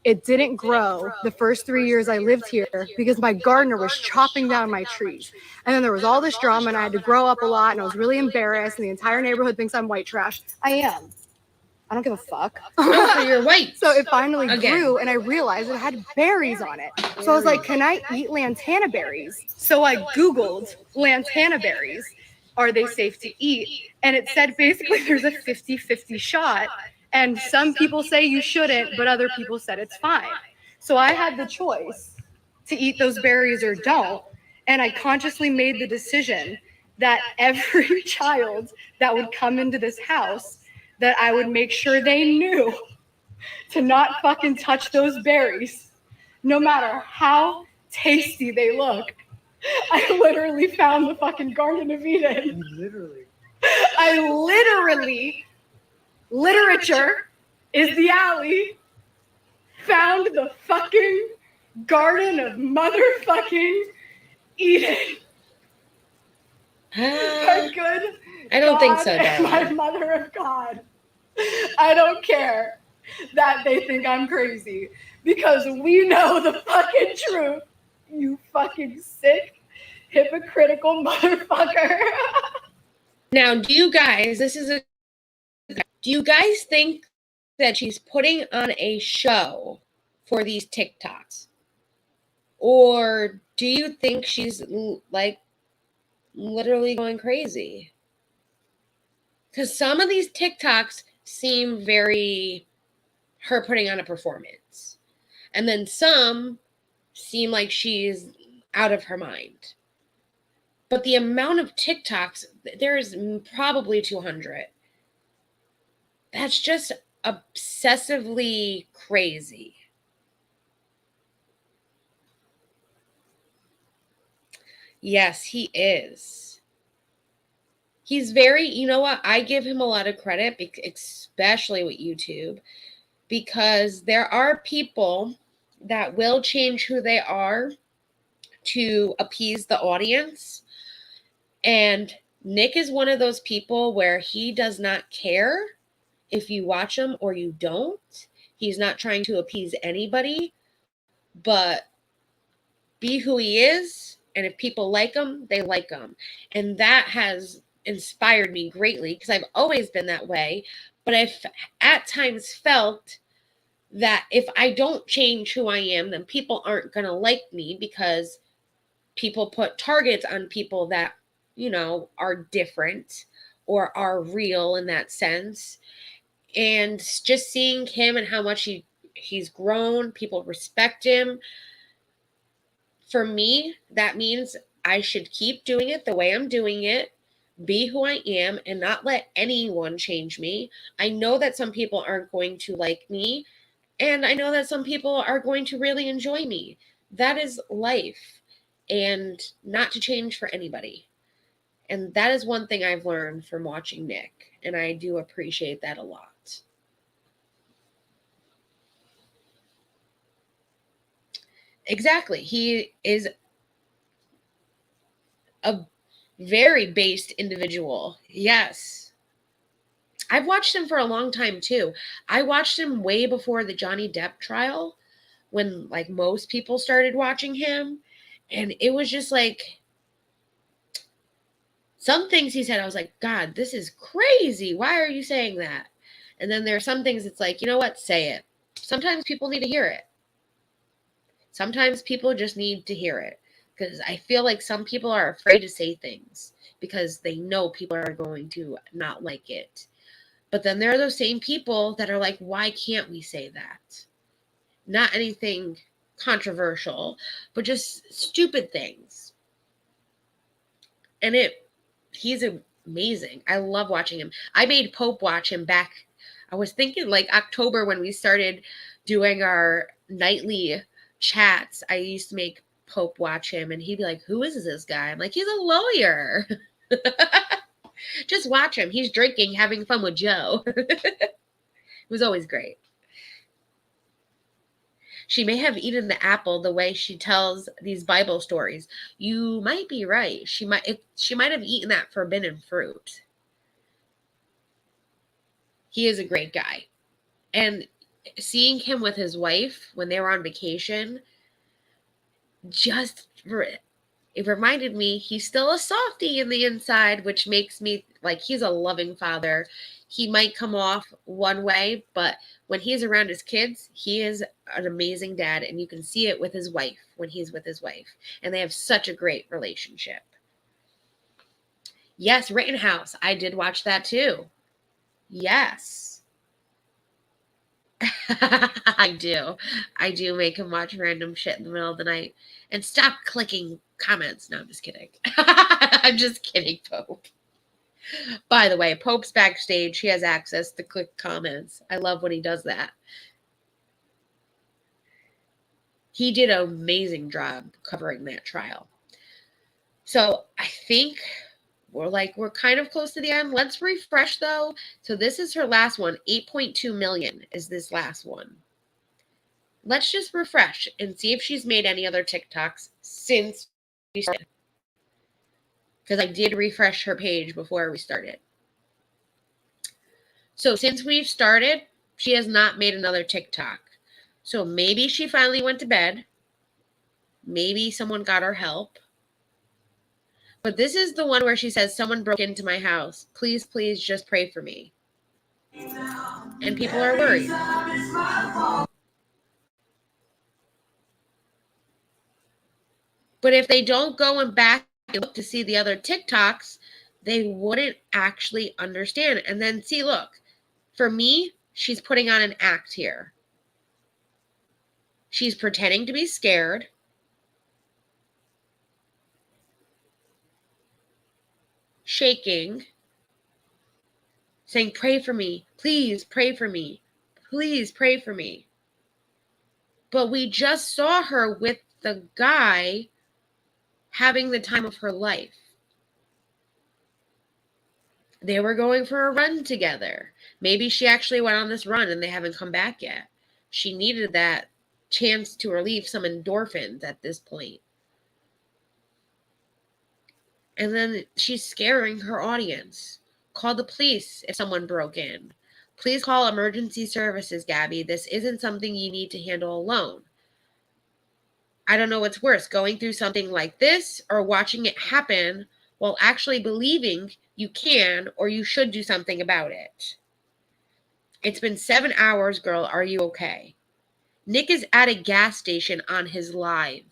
It didn't grow the first 3 years I lived here because my gardener was chopping down my trees. And then there was all this drama and I had to grow up a lot and I was really embarrassed and the entire neighborhood thinks I'm white trash. I am. I don't give a fuck. No, so you're white. So it finally Again. grew and I realized it had berries on it. So I was like, can I eat lantana berries? So I Googled lantana berries. Are they safe to eat? And it said basically there's a 50-50 shot. And some people say you shouldn't, but other people said it's fine. So I had the choice to eat those berries or don't. And I consciously made the decision that every child that would come into this house, that I would make sure they knew to not fucking touch those berries, no matter how tasty they look. I literally found the fucking Garden of Eden. Literature is the alley. Found the fucking Garden of motherfucking Eden. My good I don't think God so, and my darling. mother of God. I don't care that they think I'm crazy because we know the fucking truth. You fucking sick, hypocritical motherfucker. Now, do you guys think that she's putting on a show for these TikToks? Or do you think she's like literally going crazy? Because some of these TikToks seem very her putting on a performance. And then some seem like she's out of her mind. But the amount of TikToks, there's probably 200. That's just obsessively crazy. Yes, he is. He's very, you know what? I give him a lot of credit, especially with YouTube, because there are people that will change who they are to appease the audience. And Nick is one of those people where he does not care if you watch him or you don't. He's not trying to appease anybody, but be who he is. And if people like him, they like him. And that has inspired me greatly because I've always been that way. But I've at times felt that if I don't change who I am, then people aren't going to like me because people put targets on people that, you know, are different or are real in that sense. And just seeing him and how much he's grown, people respect him. For me, that means I should keep doing it the way I'm doing it, be who I am, and not let anyone change me. I know that some people aren't going to like me, and I know that some people are going to really enjoy me. That is life, and not to change for anybody. And that is one thing I've learned from watching Nick, and I do appreciate that a lot. Exactly. He is a very based individual. Yes. I've watched him for a long time too. I watched him way before the Johnny Depp trial when like most people started watching him. And it was just like some things he said, I was like, God, this is crazy. Why are you saying that? And then there are some things it's like, you know what? Say it. Sometimes people need to hear it. Sometimes people just need to hear it because I feel like some people are afraid to say things because they know people are going to not like it. But then there are those same people that are like, why can't we say that? Not anything controversial, but just stupid things. And he's amazing. I love watching him. I made Pope watch him back. I was thinking like October when we started doing our nightly chats. I used to make Pope watch him, and he'd be like, who is this guy? I'm like, he's a lawyer. Just watch him. He's drinking, having fun with Joe. It was always great. She may have eaten the apple the way she tells these Bible stories. You might be right. She might have eaten that forbidden fruit. He is a great guy. And seeing him with his wife when they were on vacation, it reminded me he's still a softie in the inside, which makes me like he's a loving father. He might come off one way, but when he's around his kids, he is an amazing dad, and you can see it with his wife when he's with his wife, and they have such a great relationship. Yes, Rittenhouse. I did watch that too. Yes. I do make him watch random shit in the middle of the night. And stop clicking comments. No, I'm just kidding. I'm just kidding, Pope. By the way, Pope's backstage. He has access to click comments. I love when he does that. He did an amazing job covering that trial. So I think we're kind of close to the end. Let's refresh though. So this is her last one. 8.2 million is this last one. Let's just refresh and see if she's made any other TikToks since we started. Because I did refresh her page before we started. So since we've started, she has not made another TikTok. So maybe she finally went to bed. Maybe someone got her help. But this is the one where she says, someone broke into my house. Please, please just pray for me. And people are worried. But if they don't go and back and look to see the other TikToks, they wouldn't actually understand. And then see, look, for me, she's putting on an act here. She's pretending to be scared. Shaking. Saying, pray for me. Please pray for me. Please pray for me. But we just saw her with the guy having the time of her life. They were going for a run together. Maybe she actually went on this run and they haven't come back yet. She needed that chance to relieve some endorphins at this point. And then she's scaring her audience. Call the police if someone broke in. Please call emergency services, Gabbie. This isn't something you need to handle alone. I don't know what's worse, going through something like this or watching it happen while actually believing you can or you should do something about it. It's been 7 hours, girl. Are you okay? Nick is at a gas station on his live.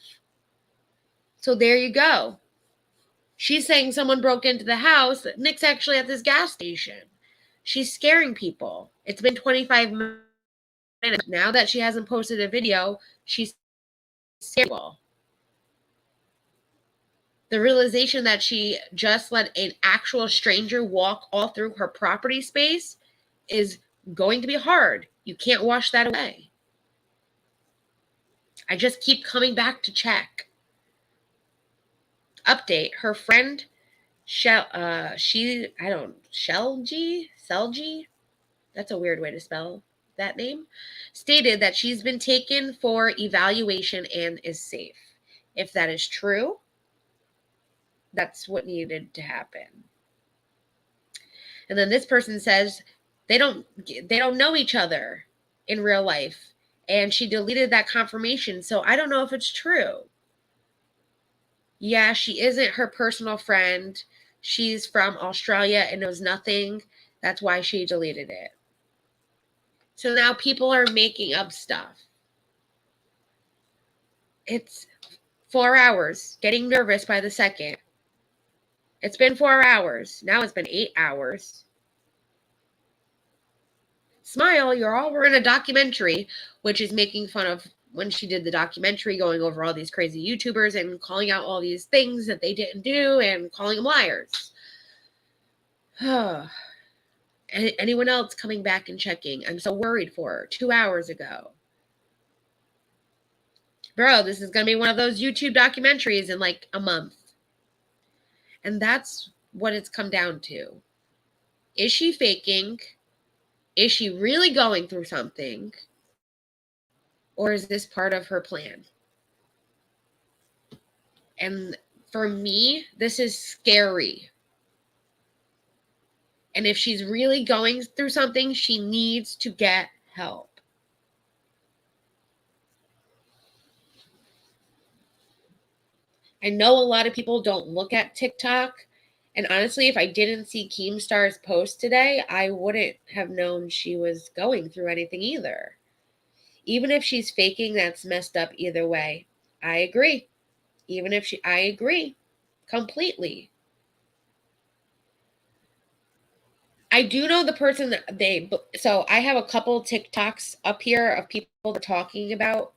So there you go. She's saying someone broke into the house. Nick's actually at this gas station. She's scaring people. It's been 25 minutes. Now that she hasn't posted a video, she's scaring people. The realization that she just let an actual stranger walk all through her property space is going to be hard. You can't wash that away. I just keep coming back to check. Update. Her friend, Fxllxng? That's a weird way to spell that name. Stated that she's been taken for evaluation and is safe. If that is true, that's what needed to happen. And then this person says they don't know each other in real life. And she deleted that confirmation. So I don't know if it's true. Yeah, she isn't her personal friend. She's from Australia and knows nothing. That's why she deleted it. So now people are making up stuff. It's 4 hours. Getting nervous by the second. It's been 4 hours. Now it's been 8 hours. Smile, you're all we're in a documentary, which is making fun of when she did the documentary, going over all these crazy YouTubers and calling out all these things that they didn't do and calling them liars. Anyone else coming back and checking? I'm so worried for her. 2 hours ago. Bro, this is going to be one of those YouTube documentaries in like a month. And that's what it's come down to. Is she faking? Is she really going through something? Or is this part of her plan? And for me, this is scary. And if she's really going through something, she needs to get help. I know a lot of people don't look at TikTok. And honestly, if I didn't see Keemstar's post today, I wouldn't have known she was going through anything either. Even if she's faking, that's messed up either way. I agree. I agree completely. I do know the person that so I have a couple TikToks up here of people talking about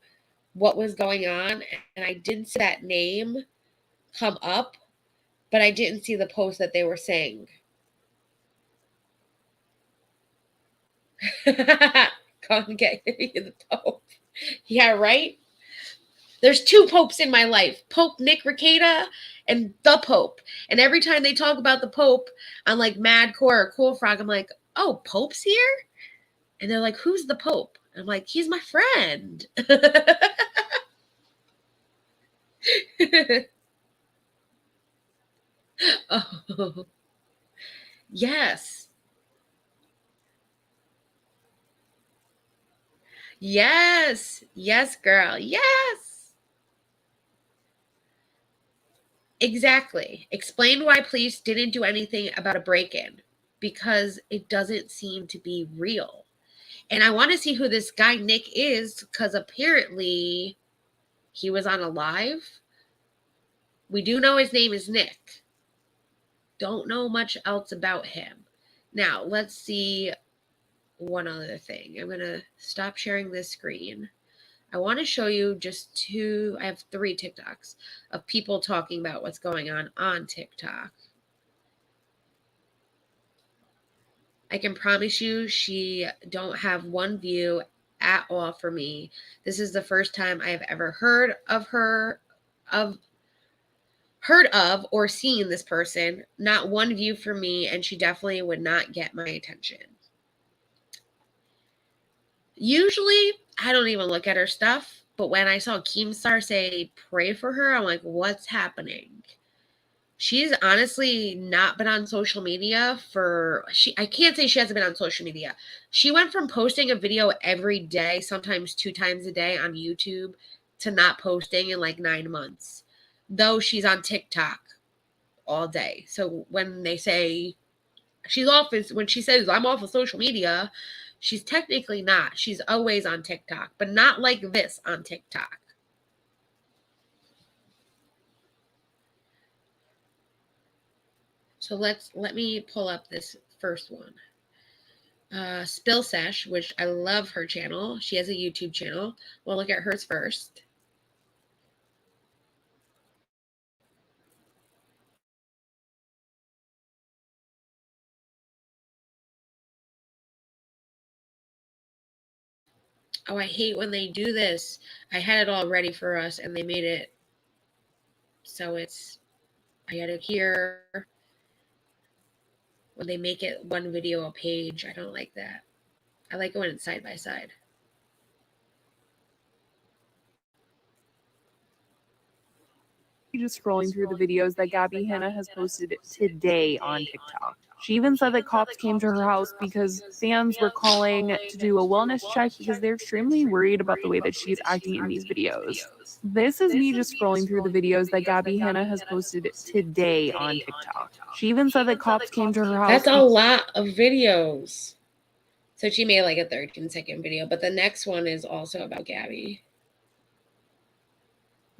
what was going on, and I did see that name come up, but I didn't see the post that they were saying. Come get the Pope. Yeah, right? There's 2 popes in my life. Pope Nick Rekieta and the Pope. And every time they talk about the Pope on like Madcore or Cool Frog, I'm like, oh, Pope's here? And they're like, who's the Pope? And I'm like, he's my friend. Oh, yes. Yes. Yes, girl. Yes. Exactly. Explain why police didn't do anything about a break-in, because it doesn't seem to be real. And I want to see who this guy Nick is, because apparently he was on a live. We do know his name is Nick. Don't know much else about him. Now, let's see one other thing. I'm going to stop sharing this screen. I want to show you just I have 3 TikToks of people talking about what's going on TikTok. I can promise you she don't have 1 view at all for me. This is the first time I've ever heard of or seen this person. Not 1 view for me, and she definitely would not get my attention. Usually, I don't even look at her stuff, but when I saw Keemstar say pray for her, I'm like, what's happening? She's honestly not been on social media I can't say she hasn't been on social media. She went from posting a video every day, sometimes 2 times a day on YouTube, to not posting in like 9 months. Though she's on TikTok all day. So when they say when she says I'm off of social media, she's technically not. She's always on TikTok, but not like this on TikTok. So let me pull up this first one. Fxllxng, which I love her channel. She has a YouTube channel. We'll look at hers first. Oh, I hate when they do this. I had it all ready for us and they made it so I had it here. When they make it 1 video a page, I don't like that. I like it when it's side by side. Just scrolling through the videos that Gabbie Hanna has posted today on TikTok. She even said that cops came to her house because fans were calling to do a wellness check because they're extremely worried about the way that she's acting in these videos. This is me just scrolling through the videos that Gabbie Hanna has posted today on TikTok. She even said that cops came to her house. That's a lot of videos. So she made like a 13-second video, but the next one is also about Gabbie.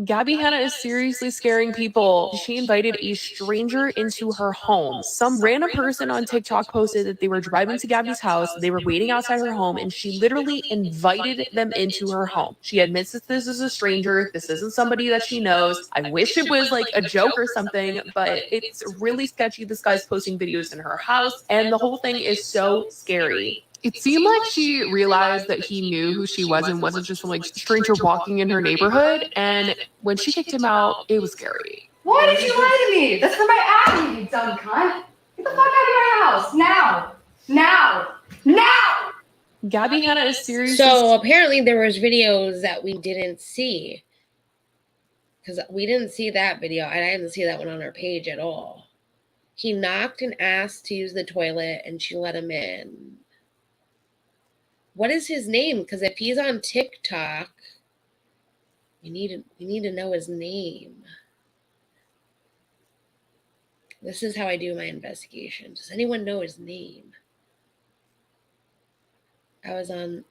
Gabbie Hanna is seriously scaring people. She invited a stranger into her home. Some random person on TikTok posted that they were driving to Gabbie's house. They were waiting outside her home, and she literally invited them into her home. She admits that this is a stranger. This isn't somebody that she knows. I wish it was like a joke or something, but it's really sketchy. This guy's posting videos in her house, and the whole thing is so scary. It seemed like she realized that he knew who she was and wasn't just some like stranger walking in her neighborhood. And when she kicked him out, it was scary. Why did you lie to me? That's for my acne, you dumb cunt. Get the fuck out of my house now! Now! Now! Gabbie Hanna is serious. So apparently there was videos that we didn't see. Because we didn't see that video, and I didn't see that one on our page at all. He knocked and asked to use the toilet, and she let him in. What is his name? Because if he's on TikTok, we need to know his name. This is how I do my investigation. Does anyone know his name? I was on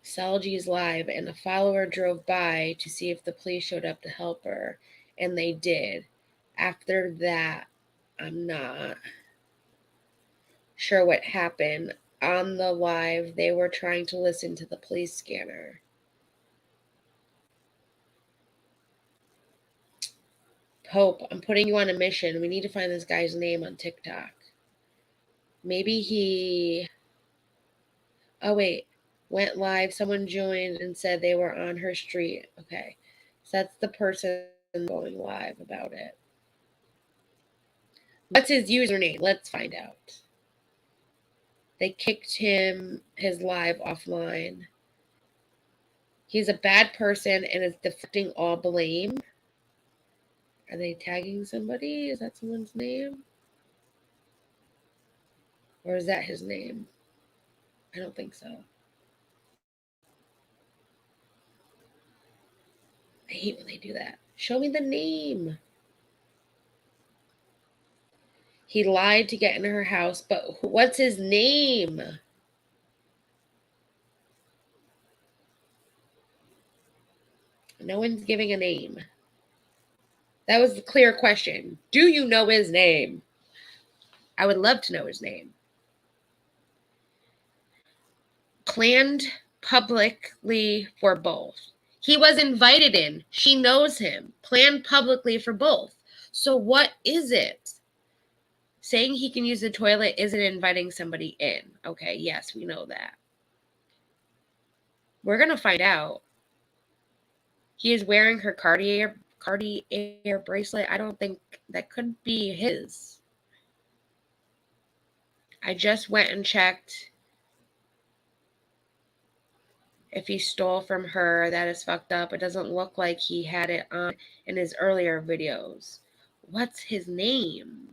Fxllxng's live, and a follower drove by to see if the police showed up to help her, and they did. After that, I'm not sure what happened. On the live, they were trying to listen to the police scanner. Pope, I'm putting you on a mission. We need to find this guy's name on TikTok. Maybe he... Oh, wait. Went live. Someone joined and said they were on her street. Okay. So that's the person going live about it. What's his username? Let's find out. They kicked his live offline. He's a bad person and is deflecting all blame. Are they tagging somebody? Is that someone's name? Or is that his name? I don't think so. I hate when they do that. Show me the name. He lied to get into her house, but what's his name? No one's giving a name. That was the clear question. Do you know his name? I would love to know his name. Planned publicly for both. He was invited in. She knows him. Planned publicly for both. So what is it? Saying he can use the toilet isn't inviting somebody in. Okay, yes, we know that. We're going to find out. He is wearing her Cartier bracelet. I don't think that could be his. I just went and checked if he stole from her. That is fucked up. It doesn't look like he had it on in his earlier videos. What's his name?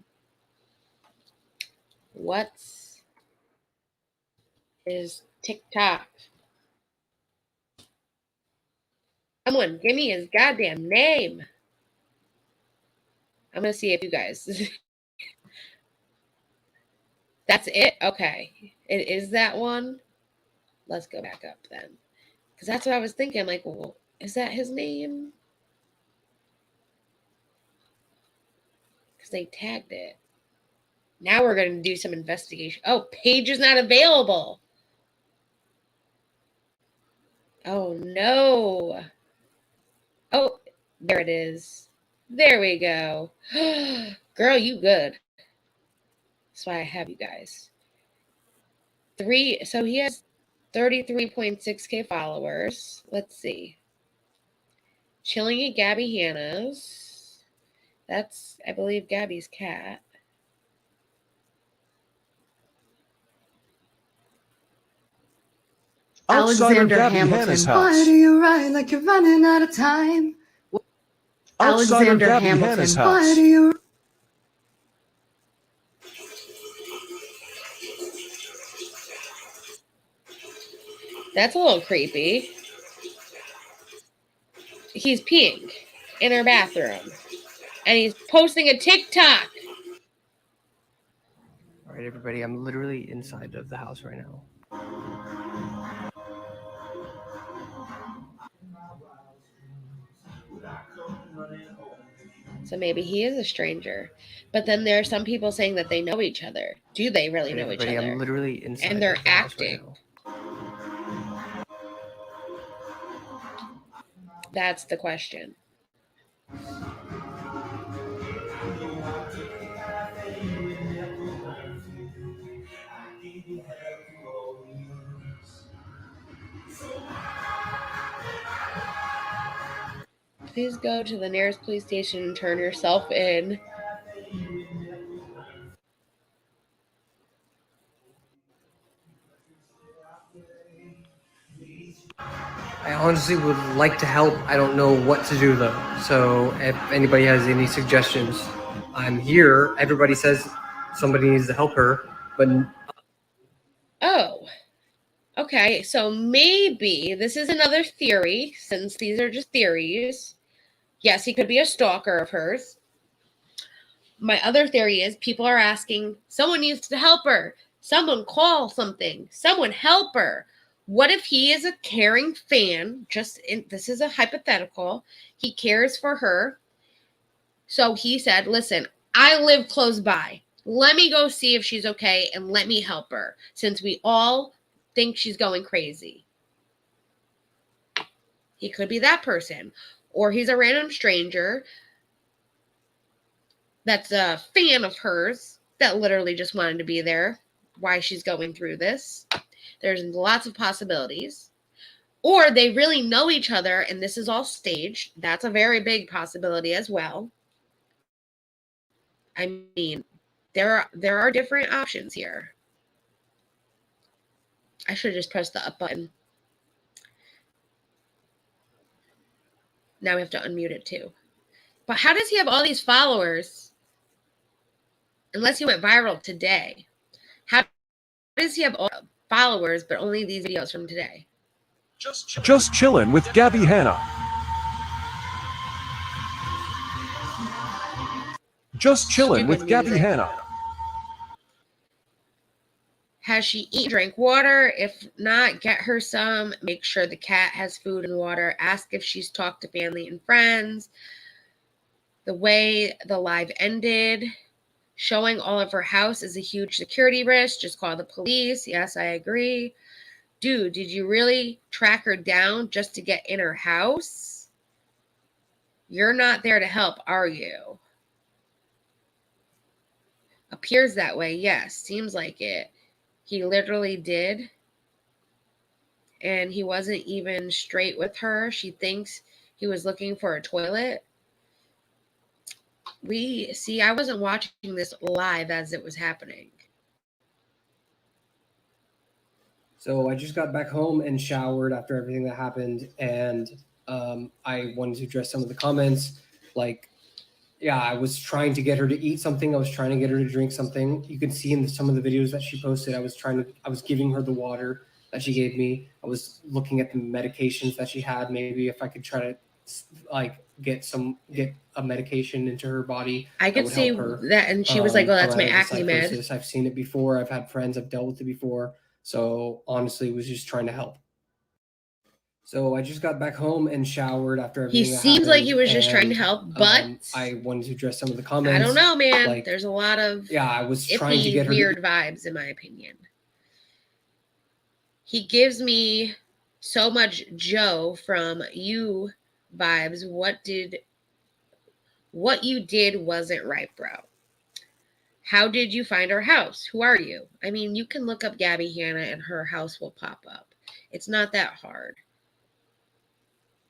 What's his TikTok? Someone give me his goddamn name. I'm going to see if you guys... That's it? Okay. It is that one? Let's go back up then. Because that's what I was thinking. Like, well, is that his name? Because they tagged it. Now we're going to do some investigation. Oh, page is not available. Oh, no. Oh, there it is. There we go. Girl, you good. That's why I have you guys. So he has 33.6K followers. Let's see. Chilling at Gabbie Hanna's. That's, I believe, Gabbie's cat. Alexander Gabbie Hamilton. Hanna's Why house. do you ride like you're running out of time? Alexander Gabbie Hamilton. Hanna's Why house. do you... That's a little creepy. He's peeing in her bathroom. And he's posting a TikTok. All right, everybody, I'm literally inside of the house right now. So maybe he is a stranger. But then there are some people saying that they know each other. Do they really know each Everybody, other? I'm literally inside And they're of the house right acting. now. That's the question. Please go to the nearest police station and turn yourself in. I honestly would like to help. I don't know what to do though. So if anybody has any suggestions, I'm here. Everybody says somebody needs to help her, but Oh, okay. So maybe this is another theory, since these are just theories. Yes, he could be a stalker of hers. My other theory is people are asking, someone needs to help her. Someone call something. Someone help her. What if he is a caring fan? This is a hypothetical. He cares for her. So he said, listen, I live close by. Let me go see if she's okay and let me help her, since we all think she's going crazy. He could be that person. Or he's a random stranger that's a fan of hers that literally just wanted to be there while she's going through this. There's lots of possibilities. Or they really know each other and this is all staged. That's a very big possibility as well. I mean, there are different options here. I should just press the up button. Now we have to unmute it too. But how does he have all these followers? Unless he went viral today. How does he have all followers but only these videos from today? Just chillin' with Gabbie Hanna. Just chillin' with Gabbie Hanna. Has she eaten, drank water? If not, get her some. Make sure the cat has food and water. Ask if she's talked to family and friends. The way the live ended. Showing all of her house is a huge security risk. Just call the police. Yes, I agree. Dude, did you really track her down just to get in her house? You're not there to help, are you? Appears that way, yes. Seems like it. He literally did. And he wasn't even straight with her. She thinks he was looking for a toilet. I wasn't watching this live as it was happening. So I just got back home and showered after everything that happened, and I wanted to address some of the comments. Like, yeah, I was trying to get her to eat something. I was trying to get her to drink something. You can see in some of the videos that she posted, I was giving her the water that she gave me. I was looking at the medications that she had. Maybe if I could try to get a medication into her body. I could see that, and she was like, "Oh, that's my acne med." I've seen it before. I've had friends. I've dealt with it before. So honestly, was just trying to help. So I just got back home and showered after everything. He seems like he was just trying to help, but I wanted to address some of the comments. I don't know, man. There's a lot of I was trying to get her weird vibes, in my opinion. He gives me so much Joe from You vibes. What you did wasn't right, bro. How did you find our house? Who are you? I mean, you can look up Gabbie Hanna and her house will pop up. It's not that hard.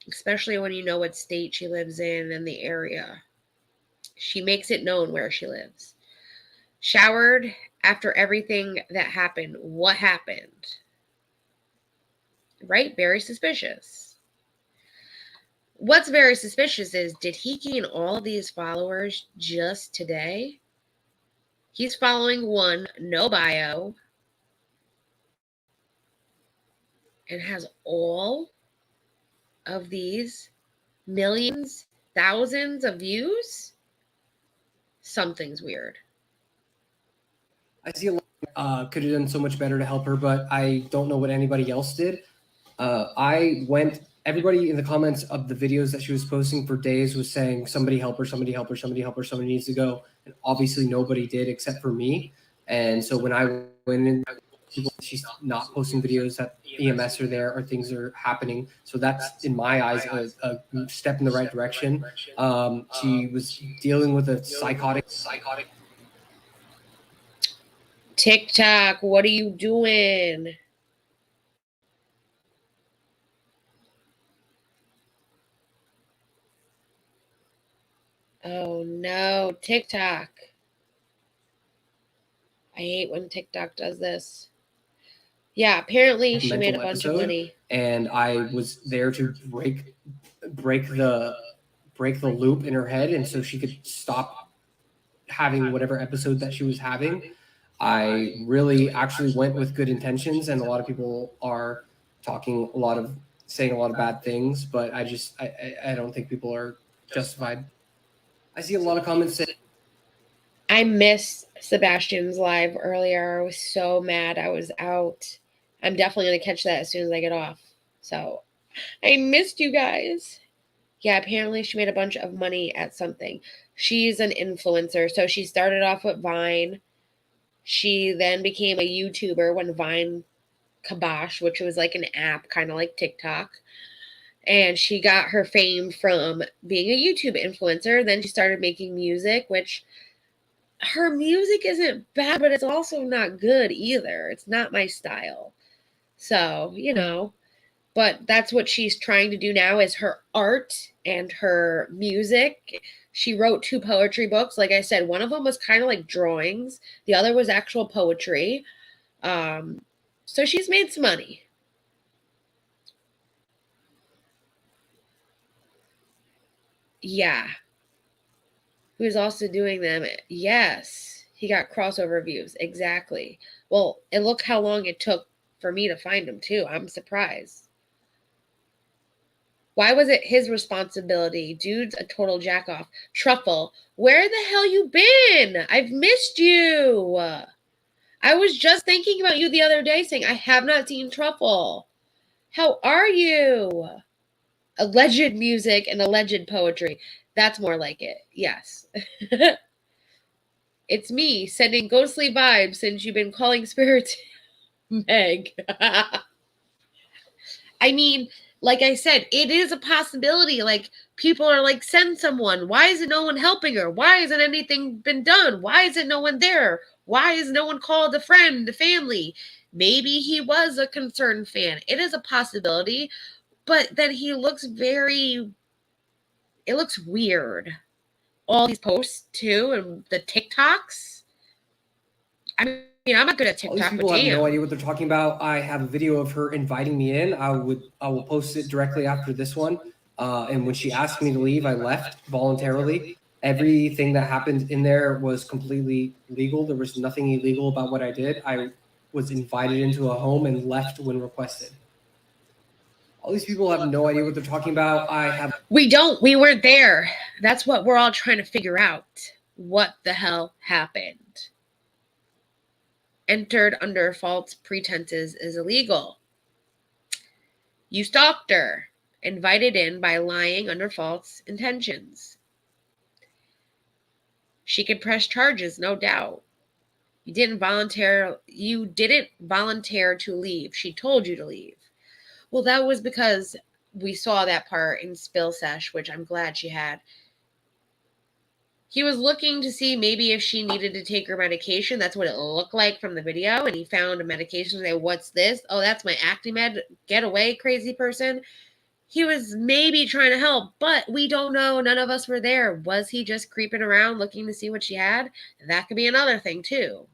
Especially when you know what state she lives in and the area. She makes it known where she lives. Showered after everything that happened. What happened? Right? Very suspicious. What's very suspicious is, did he gain all these followers just today? He's following one, no bio, and has all of these millions, thousands of views. Something's weird. I see a lot. Could have done so much better to help her, but I don't know what anybody else did. I went everybody in the comments of the videos that she was posting for days was saying, somebody help her, somebody help her, somebody help her, somebody needs to go. And obviously nobody did except for me. And so when I went in, she's not posting videos that EMS are there or things are happening. So that's, in my eyes, a step in the right direction. She was dealing with a psychotic. TikTok, what are you doing? Oh no, TikTok. I hate when TikTok does this. Yeah, apparently she made a bunch of money. And I was there to break the loop in her head, and so she could stop having whatever episode that she was having. I really actually went with good intentions, and a lot of people are saying a lot of bad things, but I don't think people are justified. I see a lot of comments saying, I missed Sebastian's live earlier. I was so mad I was out. I'm definitely going to catch that as soon as I get off. So I missed you guys. Yeah, apparently she made a bunch of money at something. She's an influencer. So she started off with Vine. She then became a YouTuber when Vine kibosh, which was like an app kind of like TikTok. And she got her fame from being a YouTube influencer. Then she started making music, which her music isn't bad, but it's also not good either. It's not my style. So, but that's what she's trying to do now is her art and her music. She wrote 2 poetry books. Like I said, one of them was kind of like drawings. The other was actual poetry. So she's made some money. Yeah. Who's also doing them? Yes. He got crossover views. Exactly. Well, and look how long it took for me to find him, too. I'm surprised. Why was it his responsibility? Dude's a total jack-off. Truffle, where the hell you been? I've missed you. I was just thinking about you the other day saying, I have not seen Truffle. How are you? Alleged music and alleged poetry. That's more like it. Yes. It's me sending ghostly vibes since you've been calling spirits Meg. I mean, like I said, it is a possibility. Like, people are like, send someone. Why isn't no one helping her? Why hasn't anything been done? Why isn't no one there? Why has no one called a friend, a family? Maybe he was a concerned fan. It is a possibility. But then he looks it looks weird. All these posts, too, and the TikToks. I mean, I'm not good at all these TikTok, people but have no damn. idea what they're talking about. I have a video of her inviting me in. I will post it directly after this one. And when she asked me to leave, I left voluntarily. Everything that happened in there was completely legal. There was nothing illegal about what I did. I was invited into a home and left when requested. All these people have no idea what they're talking about. We weren't there. That's what we're all trying to figure out. What the hell happened? Entered under false pretenses is illegal. You stalked her. Invited in by lying under false intentions. She could press charges, no doubt. You didn't volunteer to leave. She told you to leave. Well, that was because we saw that part in Fxllxng, which I'm glad she had. He was looking to see maybe if she needed to take her medication. That's what it looked like from the video. And he found a medication. Say, what's this? Oh, that's my acne med. Get away, crazy person. He was maybe trying to help, but we don't know. None of us were there. Was he just creeping around looking to see what she had? That could be another thing, too.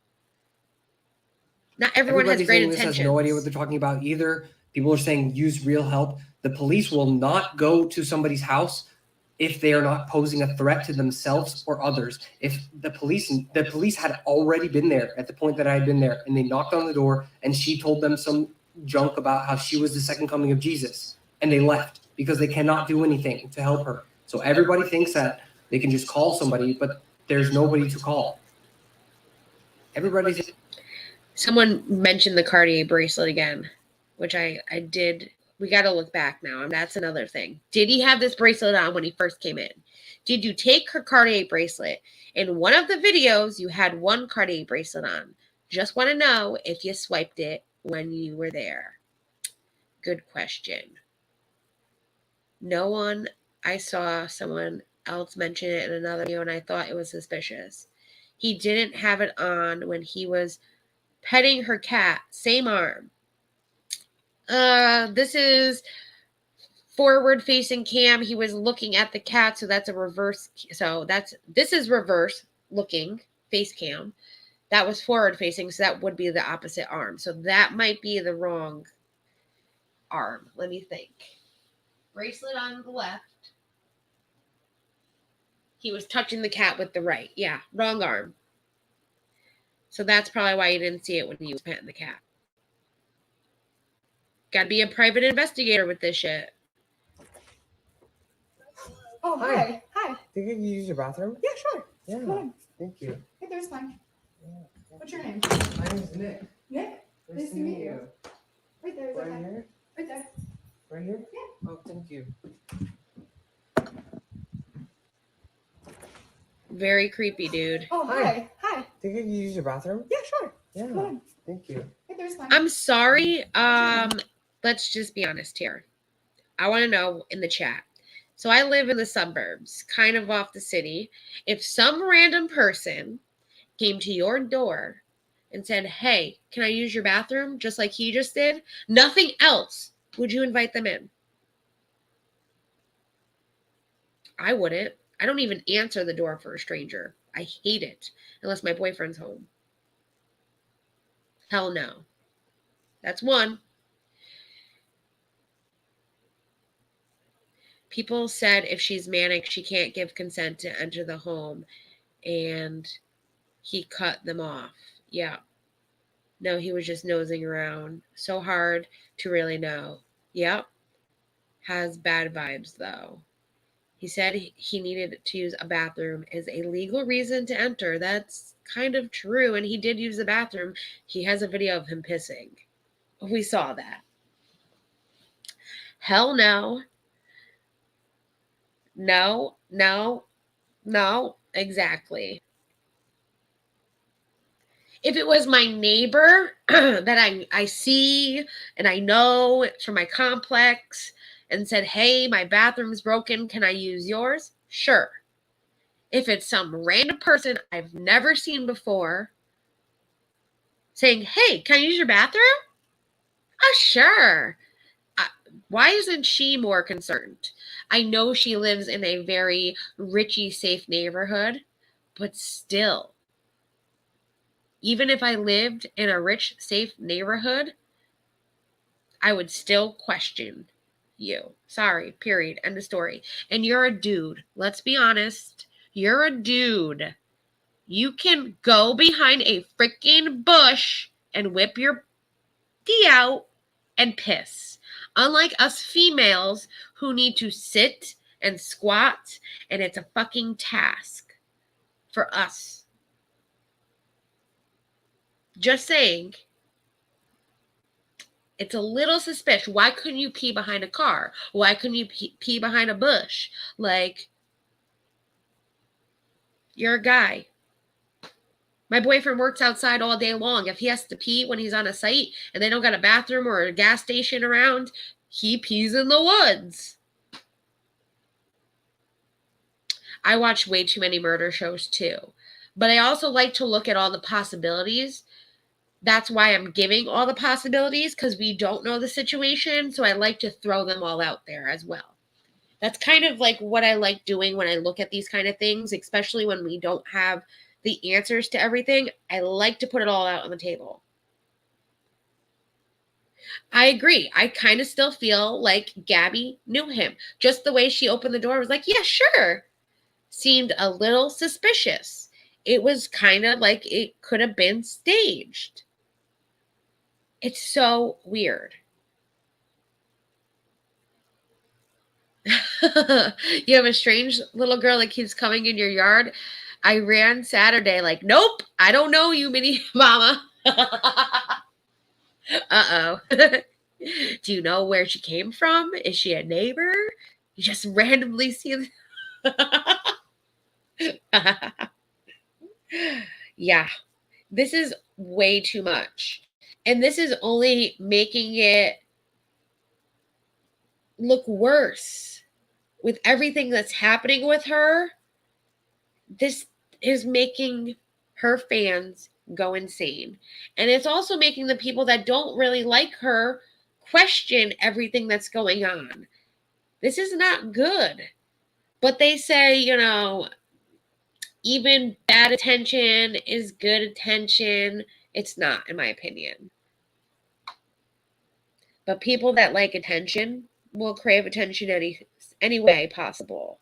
Not everyone has great intentions. Has no idea what they're talking about either. People are saying use real help. The police will not go to somebody's house if they are not posing a threat to themselves or others. If the police had already been there at the point that I had been there, and they knocked on the door, and she told them some junk about how she was the second coming of Jesus, and they left because they cannot do anything to help her. So everybody thinks that they can just call somebody, but there's nobody to call. Someone mentioned the Cartier bracelet again, which I did We got to look back now. And that's another thing. Did he have this bracelet on when he first came in? Did you take her Cartier bracelet? In one of the videos, you had one Cartier bracelet on. Just want to know if you swiped it when you were there. Good question. No one. I saw someone else mention it in another video, and I thought it was suspicious. He didn't have it on when he was petting her cat. Same arm. This is forward facing cam. He was looking at the cat, so that's a reverse. So this is reverse looking face cam. That was forward facing, so that would be the opposite arm. So that might be the wrong arm. Let me think. Bracelet on the left. He was touching the cat with the right. Yeah, wrong arm. So that's probably why you didn't see it when he was petting the cat. Gotta be a private investigator with this shit. Oh, hi. Hi. Think you can use your bathroom? Yeah, sure. Yeah. Come on. Thank you. Hey, there's fine. Yeah. What's your name? My name's Nick. Nick? Nice to meet you. Right there. Right Okay. here? Right there. Right here? Yeah. Oh, thank you. Very creepy, dude. Oh, hi. Hi. Think you can use your bathroom? Yeah, sure. Yeah. Come on. Thank you. Hey, there's fine. I'm sorry. Let's just be honest here. I want to know in the chat. So I live in the suburbs, kind of off the city. If some random person came to your door and said, hey, can I use your bathroom? Just like he just did. Nothing else. Would you invite them in? I wouldn't. I don't even answer the door for a stranger. I hate it unless my boyfriend's home. Hell no. That's one. People said if she's manic, she can't give consent to enter the home, and he cut them off. Yeah. No, he was just nosing around. So hard to really know. Yep. Has bad vibes, though. He said he needed to use a bathroom is a legal reason to enter. That's kind of true, and he did use the bathroom. He has a video of him pissing. We saw that. Hell no. No, no, no, exactly. If it was my neighbor that I see and I know it's from my complex and said, hey, my bathroom's broken, can I use yours? Sure. If it's some random person I've never seen before saying, hey, can I use your bathroom? Oh, sure. Why isn't she more concerned? I know she lives in a very richy, safe neighborhood, but still, even if I lived in a rich, safe neighborhood, I would still question you. Sorry, period. End of story. And you're a dude. Let's be honest. You're a dude. You can go behind a freaking bush and whip your pee out and piss. Unlike us females who need to sit and squat, and it's a fucking task for us. Just saying. It's a little suspicious. Why couldn't you pee behind a car? Why couldn't you pee behind a bush? Like, you're a guy. My boyfriend works outside all day long. If he has to pee when he's on a site and they don't got a bathroom or a gas station around, he pees in the woods. I watch way too many murder shows too. But I also like to look at all the possibilities. That's why I'm giving all the possibilities, because we don't know the situation. So I like to throw them all out there as well. That's kind of like what I like doing when I look at these kind of things, especially when we don't have the answers to everything. I like to put it all out on the table. I agree. I kind of still feel like Gabbie knew him. Just the way she opened the door was like, yeah, sure. Seemed a little suspicious. It was kind of like it could have been staged. It's so weird. You have a strange little girl that keeps coming in your yard. I ran Saturday like, nope, I don't know you, mini mama. Uh-oh. Do you know where she came from? Is she a neighbor? You just randomly see Yeah, this is way too much. And this is only making it look worse with everything that's happening with her. This is making her fans go insane. And it's also making the people that don't really like her question everything that's going on. This is not good. But they say, you know, even bad attention is good attention. It's not, in my opinion. But people that like attention will crave attention any way possible.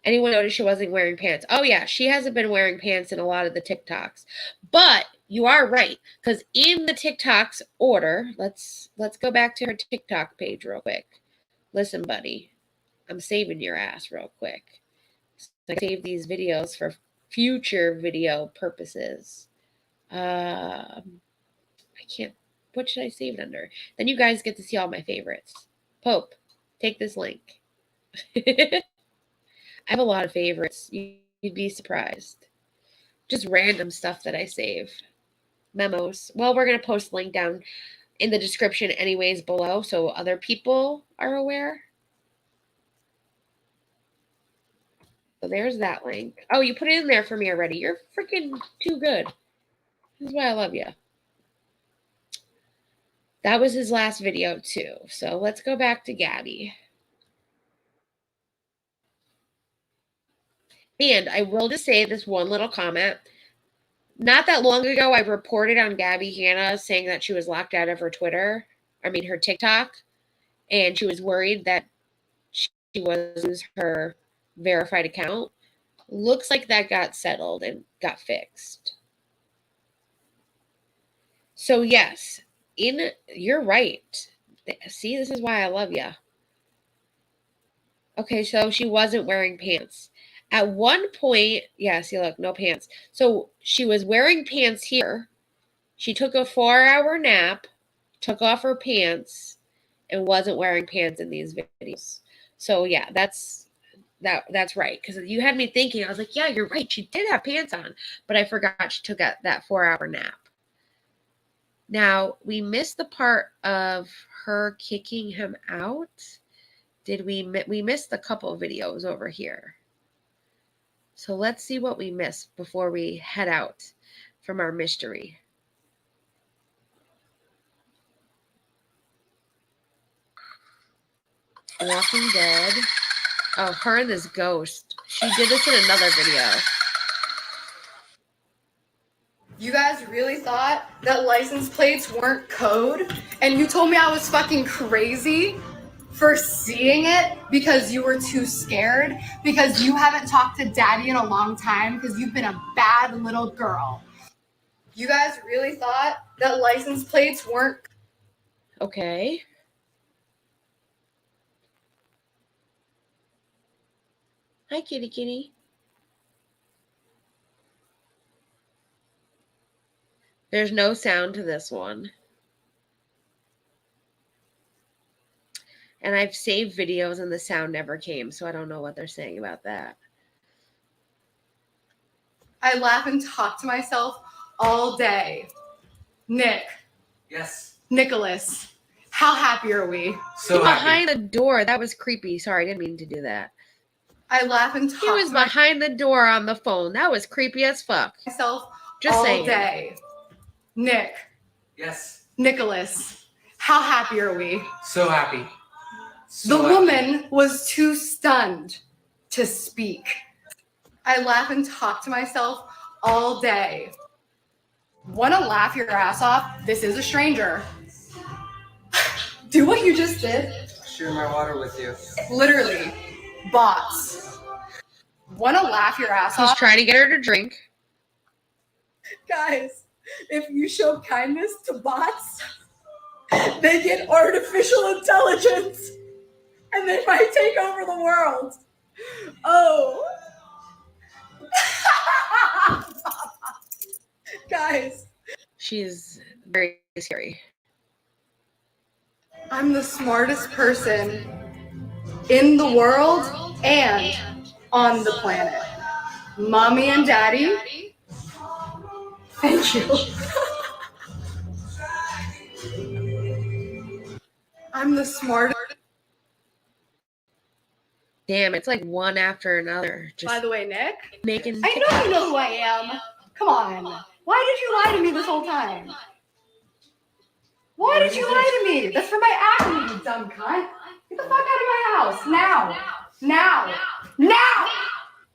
Anyone notice she wasn't wearing pants? Oh yeah, she hasn't been wearing pants in a lot of the TikToks. But you are right, because in the TikToks order, let's go back to her TikTok page real quick. Listen, buddy, I'm saving your ass real quick. So I save these videos for future video purposes. I can't. What should I save it under? Then you guys get to see all my favorites. Pope, take this link. I have a lot of favorites. You'd be surprised. Just random stuff that I save. Memos. Well, we're going to post a link down in the description anyways below so other people are aware. So there's that link. Oh, you put it in there for me already. You're freaking too good. This is why I love you. That was his last video too. So let's go back to Gabbie. And I will just say this one little comment. Not that long ago, I reported on Gabbie Hanna saying that she was locked out of her her TikTok. And she was worried that she was her verified account. Looks like that got settled and got fixed. So yes, you're right. See, this is why I love you. Okay, so she wasn't wearing pants. At one point, yeah, see, look, no pants. So she was wearing pants here. She took a 4-hour nap, took off her pants, and wasn't wearing pants in these videos. So yeah, that's right. Because you had me thinking, I was like, yeah, you're right. She did have pants on, but I forgot she took that 4-hour nap. Now, we missed the part of her kicking him out. Did we missed a couple of videos over here. So let's see what we missed before we head out from our mystery. Walking Dead. Oh, her and this ghost. She did this in another video. You guys really thought that license plates weren't code? And you told me I was fucking crazy for seeing it because you were too scared? Because you haven't talked to daddy in a long time because you've been a bad little girl. You guys really thought that license plates weren't... Okay. Hi, kitty kitty. There's no sound to this one. And I've saved videos and the sound never came, so I don't know what they're saying about that. I laugh and talk to myself all day. Nick. Yes. Nicholas. How happy are we? So behind the door. That was creepy. Sorry, I didn't mean to do that. I laugh and talk He was behind the door on the phone. That was creepy as fuck. Myself Just all saying. day. Nick. Yes. Nicholas. How happy are we? So happy. The woman was too stunned to speak. I laugh and talk to myself all day. Wanna laugh your ass off? This is a stranger. Do what you just did. Share my water with you. Literally. Bots. Wanna laugh your ass He's off? trying to get her to drink. Guys, if you show kindness to bots, they get artificial intelligence and they might take over the world. Oh. Guys. She's very scary. I'm the smartest person in the world and on the planet. Mommy and Daddy, thank you. I'm the smartest. Damn, it's like one after another. Just By the way, Nick, making. I know you know who I am. Come on. Why did you lie to me this whole time? Why did you lie to me? That's for my acne, you dumb cunt. Get the fuck out of my house. Now. Now. Now.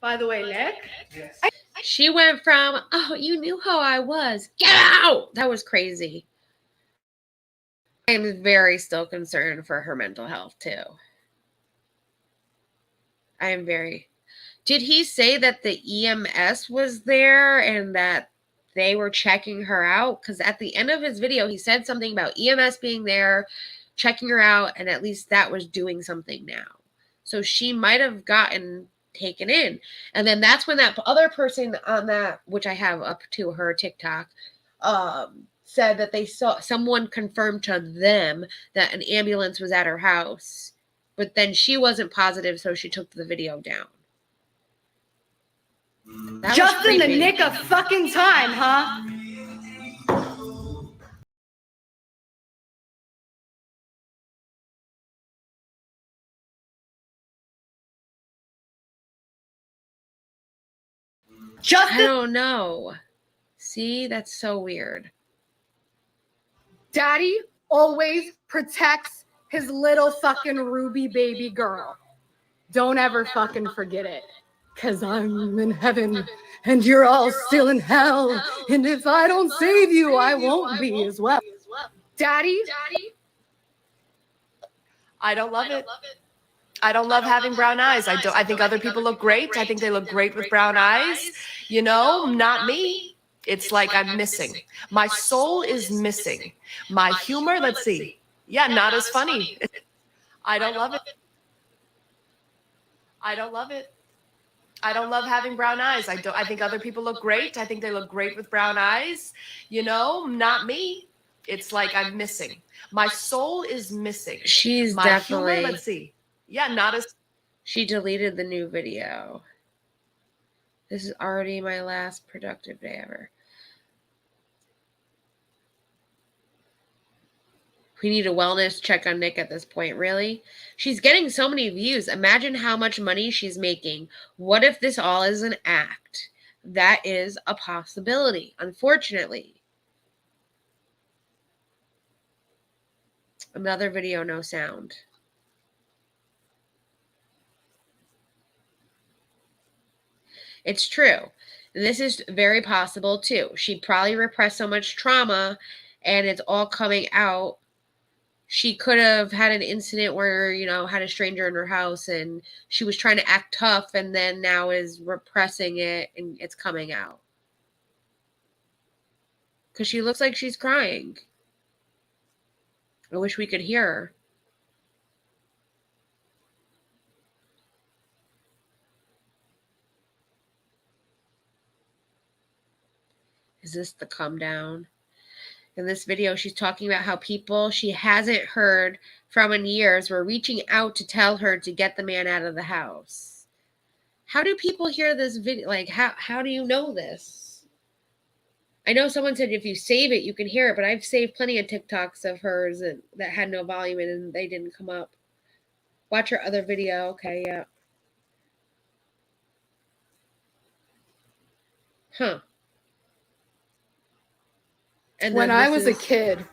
By the way, Nick. Yes. She went from, oh, you knew how I was. Get out! That was crazy. I am very still concerned for her mental health, too. I am very. Did he say that the EMS was there and that they were checking her out? Because at the end of his video, he said something about EMS being there, checking her out, and at least that was doing something now. So she might have gotten taken in. And then that's when that other person on that, which I have up to her TikTok, said that they saw someone confirmed to them that an ambulance was at her house. But then she wasn't positive, so she took the video down. That Just in the creepy. nick of fucking time, huh? I don't know. See, that's so weird. Daddy always protects his little fucking Ruby baby girl. Don't ever fucking forget it. 'Cause I'm in heaven and you're all still in hell. And if I don't save you, I won't be as well. Daddy? I don't love it. I don't love having brown eyes. I think other people look great. I think they look great with brown eyes. You know, not me. It's like I'm missing. My soul is missing. My humor, let's see. Yeah, not as funny. I don't love it. I don't love it. I don't love having brown eyes. I think other people look great. I think they look great with brown eyes. You know, not me. It's like I'm missing. My soul is missing. She's My definitely. humor, let's see. Yeah, not as. She deleted the new video. This is already my last productive day ever. We need a wellness check on Nick at this point, really? She's getting so many views. Imagine how much money she's making. What if this all is an act? That is a possibility, unfortunately. Another video, no sound. It's true. This is very possible, too. She probably repressed so much trauma, and it's all coming out. She could have had an incident where, you know, had a stranger in her house, and she was trying to act tough, and then now is repressing it, and it's coming out. Because she looks like she's crying. I wish we could hear her. Is this the come down? In this video, she's talking about how people she hasn't heard from in years were reaching out to tell her to get the man out of the house. How do people hear this video? Like, how do you know this? I know someone said if you save it, you can hear it, but I've saved plenty of TikToks of hers that had no volume in and they didn't come up. Watch her other video. Okay, yeah. Huh. And When I was a kid,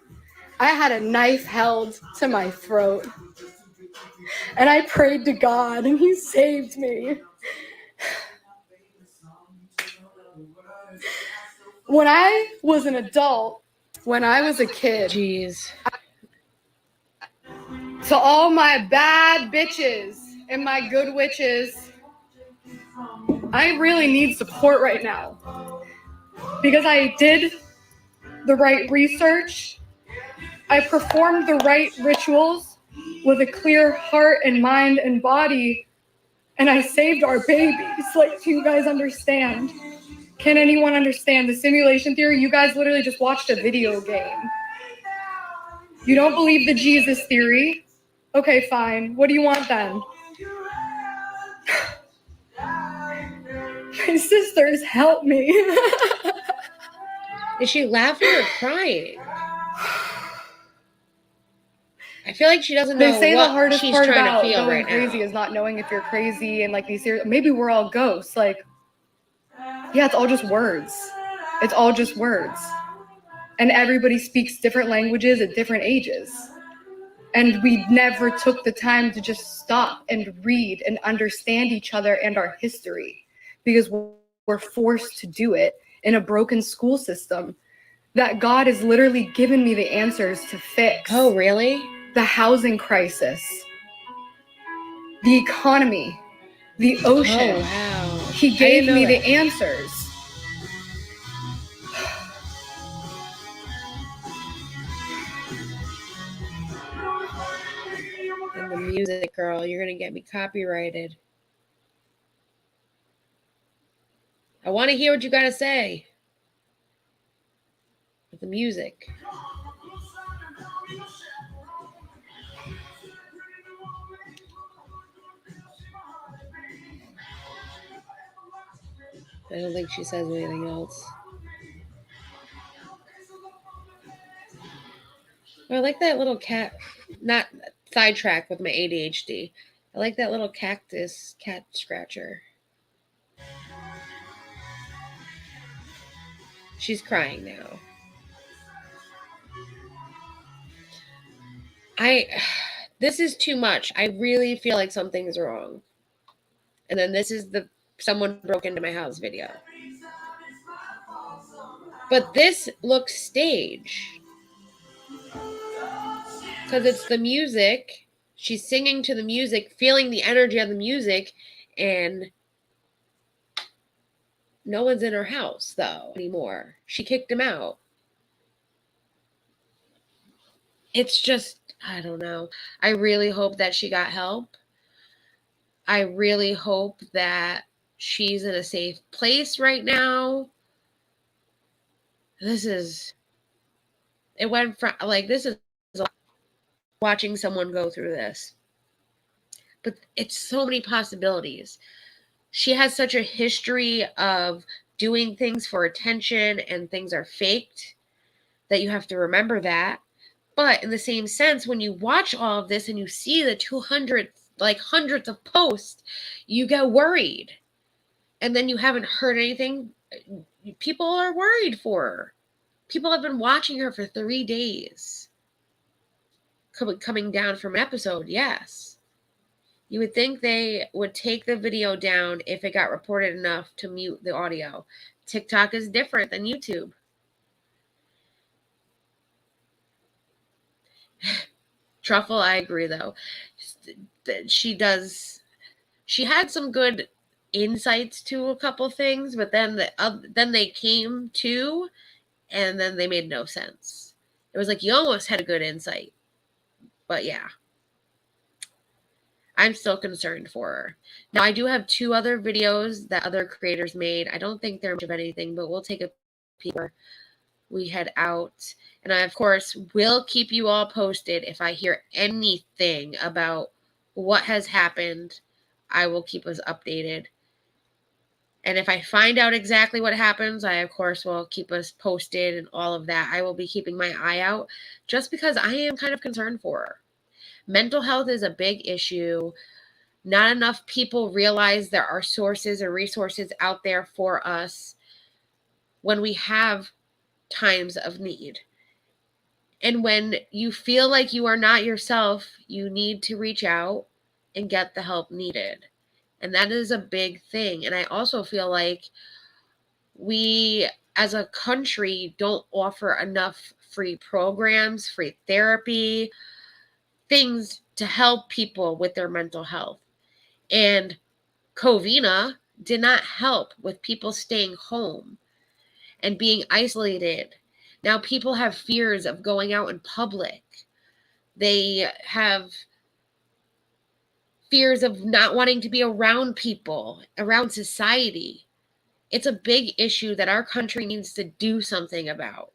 I had a knife held to my throat. And I prayed to God, and He saved me. When I was an adult, when I was a kid, jeez. To all my bad bitches and my good witches, I really need support right now. Because I did the right research, I performed the right rituals with a clear heart and mind and body, and I saved our babies. Like, do you guys understand? Can anyone understand the simulation theory? You guys literally just watched a video game. You don't believe the Jesus theory? Okay, fine. What do you want then? My sisters, help me. Is she laughing or crying? I feel like she doesn't know They say the what hardest she's part trying to about feel going right crazy now. is not knowing if you're crazy and like these serious. Maybe we're all ghosts. Like, yeah, it's all just words. It's all just words. And everybody speaks different languages at different ages. And we never took the time to just stop and read and understand each other and our history because we're forced to do it in a broken school system that God has literally given me the answers to fix. Oh, really? The housing crisis, the economy, the ocean. Oh, wow. He I gave didn't know me the that. answers. And the music, girl, you're going to get me copyrighted. I want to hear what you got to say. With the music. I don't think she says anything else. Oh, I like that little cat. Not sidetrack with my ADHD. I like that little cactus cat scratcher. She's crying now. This is too much. I really feel like something's wrong. And then this is the someone broke into my house video. But this looks staged. Because it's the music. She's singing to the music, feeling the energy of the music, and no one's in her house, though, anymore. She kicked him out. It's just, I don't know. I really hope that she got help. I really hope that she's in a safe place right now. It went from, like, this is watching someone go through this. But it's so many possibilities. She has such a history of doing things for attention and things are faked that you have to remember that. But in the same sense, when you watch all of this and you see the 200, like hundreds of posts, you get worried. And then you haven't heard anything. People are worried for her. People have been watching her for 3 days. Coming down from an episode, yes. You would think they would take the video down if it got reported enough to mute the audio. TikTok is different than YouTube. Truffle, I agree, though. She had some good insights to a couple things, but then they came to, and then they made no sense. It was like you almost had a good insight. But yeah. I'm still concerned for her. Now, I do have 2 other videos that other creators made. I don't think they're much of anything, but we'll take a peek before we head out. And I, of course, will keep you all posted. If I hear anything about what has happened, I will keep us updated. And if I find out exactly what happens, I, of course, will keep us posted and all of that. I will be keeping my eye out just because I am kind of concerned for her. Mental health is a big issue. Not enough people realize there are sources or resources out there for us when we have times of need. And when you feel like you are not yourself, you need to reach out and get the help needed. And that is a big thing. And I also feel like we as a country don't offer enough free programs, free therapy, things to help people with their mental health. And Covina did not help with people staying home and being isolated. Now people have fears of going out in public. They have fears of not wanting to be around people, around society. It's a big issue that our country needs to do something about.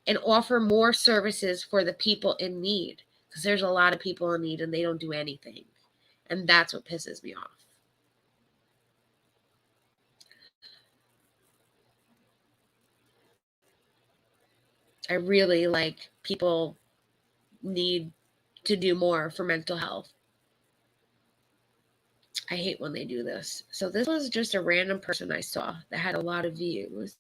and offer more services for the people in need, because there's a lot of people in need and they don't do anything. And that's what pisses me off. I really like people need to do more for mental health. I hate when they do this. So this was just a random person I saw that had a lot of views.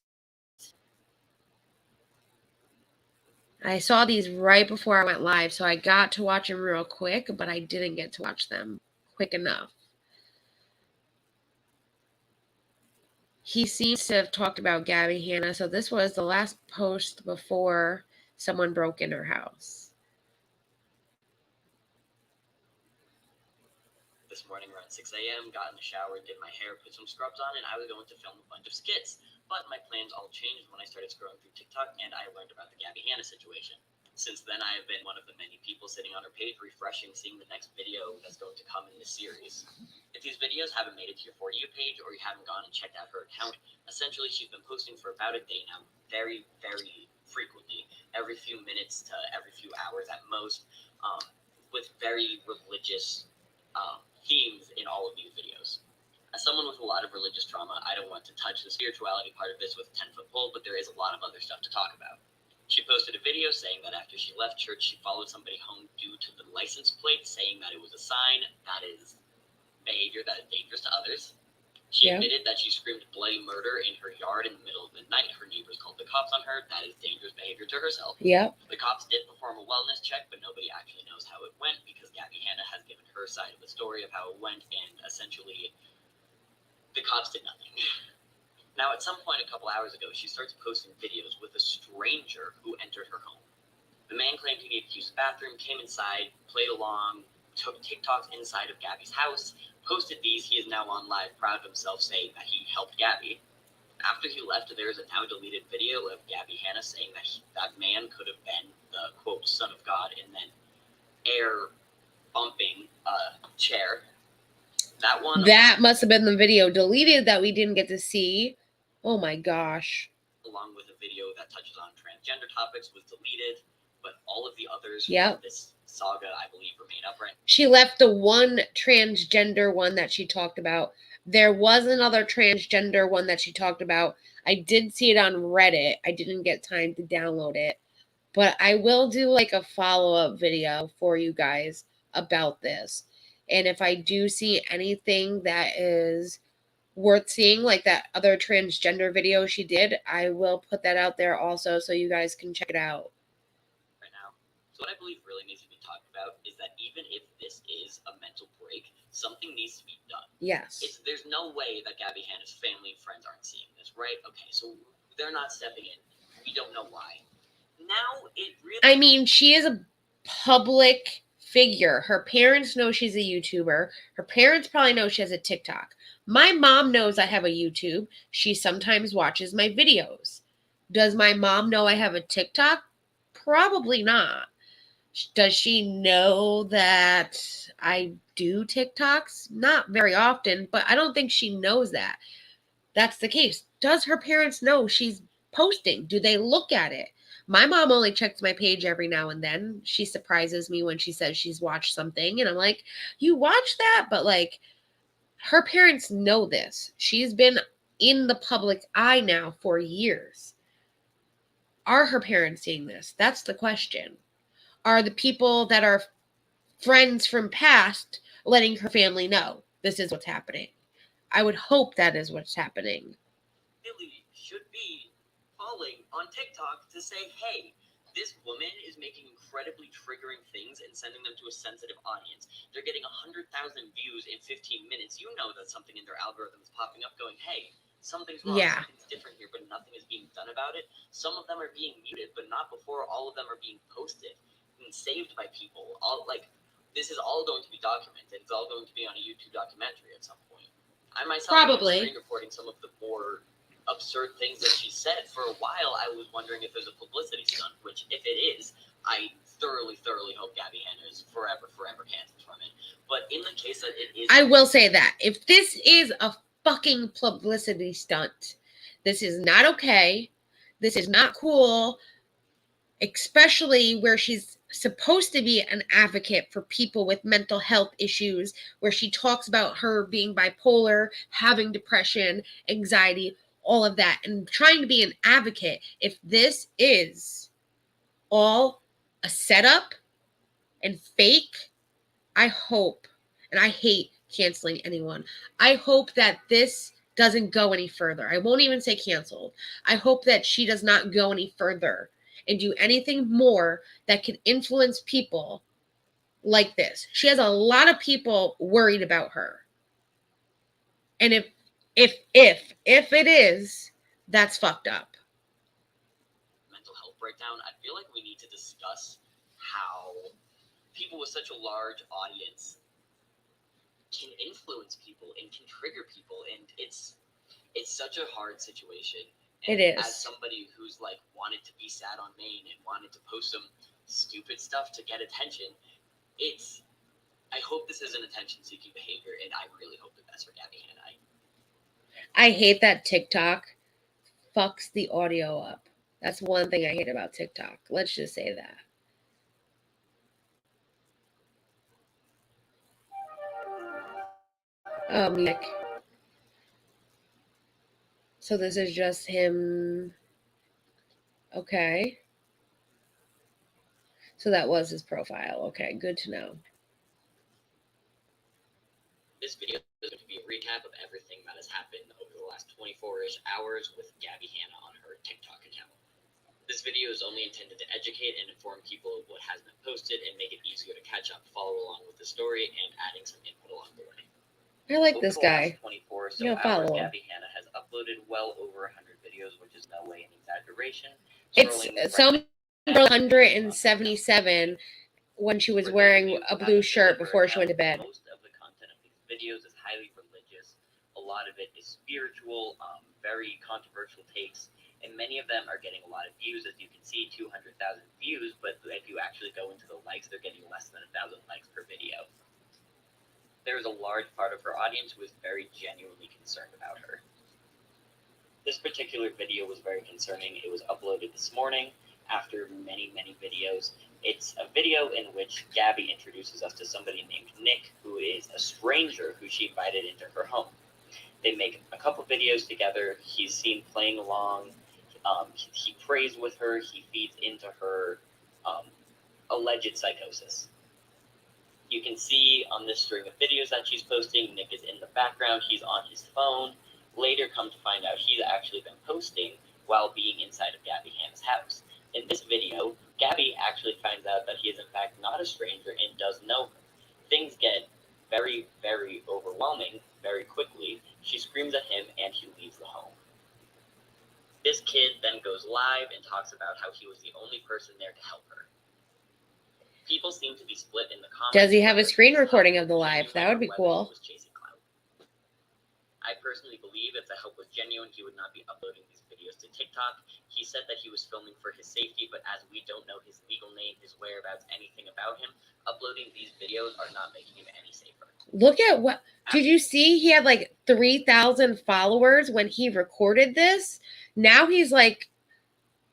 I saw these right before I went live, so I got to watch them real quick, but I didn't get to watch them quick enough. He seems to have talked about Gabbie Hanna, so this was the last post before someone broke in her house. This morning around 6 a.m., got in the shower, did my hair, put some scrubs on, and I was going to film a bunch of skits. But my plans all changed when I started scrolling through TikTok and I learned about the Gabbie Hanna situation. Since then, I have been one of the many people sitting on her page refreshing, seeing the next video that's going to come in this series. If these videos haven't made it to your For You page or you haven't gone and checked out her account, essentially she's been posting for about a day now, very, very frequently, every few minutes to every few hours at most, with very religious themes in all of these videos. As someone with a lot of religious trauma, I don't want to touch the spirituality part of this with a 10-foot pole, but there is a lot of other stuff to talk about. She posted a video saying that after she left church, she followed somebody home due to the license plate, saying that it was a sign. That is behavior that is dangerous to others. She admitted that she screamed bloody murder in her yard in the middle of the night. Her neighbors called the cops on her. That is dangerous behavior to herself. Yep. The cops did perform a wellness check, but nobody actually knows how it went because Gabbie Hanna has given her side of the story of how it went, and essentially the cops did nothing. Now, at some point a couple hours ago, she starts posting videos with a stranger who entered her home. The man claimed he needed to use the bathroom, came inside, played along, took TikToks inside of Gabbie's house, posted these. He is now on live, proud of himself, saying that he helped Gabbie. After he left, there is a now deleted video of Gabbie Hanna saying that that man could have been the, quote, son of God, and then air bumping a chair. That must have been the video deleted that we didn't get to see. Oh my gosh. Along with a video that touches on transgender topics was deleted, but all of the others from this saga, I believe, remain upright. She left the one transgender one that she talked about. There was another transgender one that she talked about. I did see it on Reddit. I didn't get time to download it, but I will do like a follow-up video for you guys about this. And if I do see anything that is worth seeing, like that other transgender video she did, I will put that out there also so you guys can check it out. Right now. So what I believe really needs to be talked about is that even if this is a mental break, something needs to be done. Yes. There's no way that Gabbie Hanna's family and friends aren't seeing this, right? Okay, so they're not stepping in. We don't know why. Now it really... I mean, she is a public figure. Her parents know she's a YouTuber. Her parents probably know she has a TikTok. My mom knows I have a YouTube. She sometimes watches my videos. Does my mom know I have a TikTok? Probably not. Does she know that I do TikToks? Not very often, but I don't think she knows that. That's the case. Does her parents know she's posting? Do they look at it? My mom only checks my page every now and then. She surprises me when she says she's watched something. And I'm like, you watched that? But like, her parents know this. She's been in the public eye now for years. Are her parents seeing this? That's the question. Are the people that are friends from past letting her family know this is what's happening? I would hope that is what's happening. Really should be calling on TikTok to say, hey, this woman is making incredibly triggering things and sending them to a sensitive audience. They're getting 100,000 views in 15 minutes. You know that something in their algorithm is popping up going, hey, something's wrong, something's different here, but nothing is being done about it. Some of them are being muted, but not before all of them are being posted and saved by people. This is all going to be documented. It's all going to be on a YouTube documentary at some point. I myself am screen recording some of the more absurd things that she said. For a while, I was wondering if there's a publicity stunt, which if it is, I thoroughly hope Gabbie Hanna is forever cancelled from it. But in the case that it is... I will say that. If this is a fucking publicity stunt, this is not okay. This is not cool. especially where she's supposed to be an advocate for people with mental health issues, where she talks about her being bipolar, having depression, anxiety, all of that, and trying to be an advocate. If this is all a setup and fake, I hope, and I hate canceling anyone, I hope that this doesn't go any further. I won't even say canceled. I hope that she does not go any further and do anything more that can influence people like this. She has a lot of people worried about her. And if it is, that's fucked up. Mental health breakdown, I feel like we need to discuss how people with such a large audience can influence people and can trigger people, and it's such a hard situation. And It is. As somebody who's like wanted to be sad on Maine and wanted to post some stupid stuff to get attention, I hope this isn't attention-seeking behavior, and I really hope the best for Gabbie Hanna. I hate that TikTok fucks the audio up. That's one thing I hate about TikTok. Let's just say that. Nick. So this is just him. Okay. So that was his profile. Okay, good to know. This video is going to be a recap of everything that has happened over the last 24-ish hours with Gabbie Hanna on her TikTok account. This video is only intended to educate and inform people of what has been posted and make it easier to catch up, follow along with the story, and adding some input along the way. I like Over this the guy. last 24 or so Yeah, hours, follow him. Gabbie Hanna has uploaded well over 100 videos, which is no way an exaggeration. It's some 177 when she was wearing a blue shirt before she went to bed. Most of the content of these videos is highly religious. A lot of it is spiritual, very controversial takes, and many of them are getting a lot of views. As you can see, 200,000 views, but if you actually go into the likes, they're getting less than 1,000 likes per video. There is a large part of her audience who is very genuinely concerned about her. This particular video was very concerning. It was uploaded this morning after many, many videos. It's a video in which Gabbie introduces us to somebody named Nick, who is a stranger who she invited into her home. They make a couple videos together. He's seen playing along. He prays with her. He feeds into her alleged psychosis. You can see on this string of videos that she's posting, Nick is in the background. He's on his phone. Later, come to find out, he's actually been posting while being inside of Gabbie Hanna's house. In this video, Gabbie actually finds out that he is in fact not a stranger and does know her. Things get very, very overwhelming very quickly. She screams at him and he leaves the home. This kid then goes live and talks about how he was the only person there to help her. People seem to be split in the comments. Does he have a screen recording of the live? That would be cool. I personally believe if the help was genuine, he would not be uploading these videos to TikTok. He said that he was filming for his safety, but as we don't know his legal name, his whereabouts, anything about him, uploading these videos are not making him any safer. Look at what, did you see? He had like 3,000 followers when he recorded this. Now he's like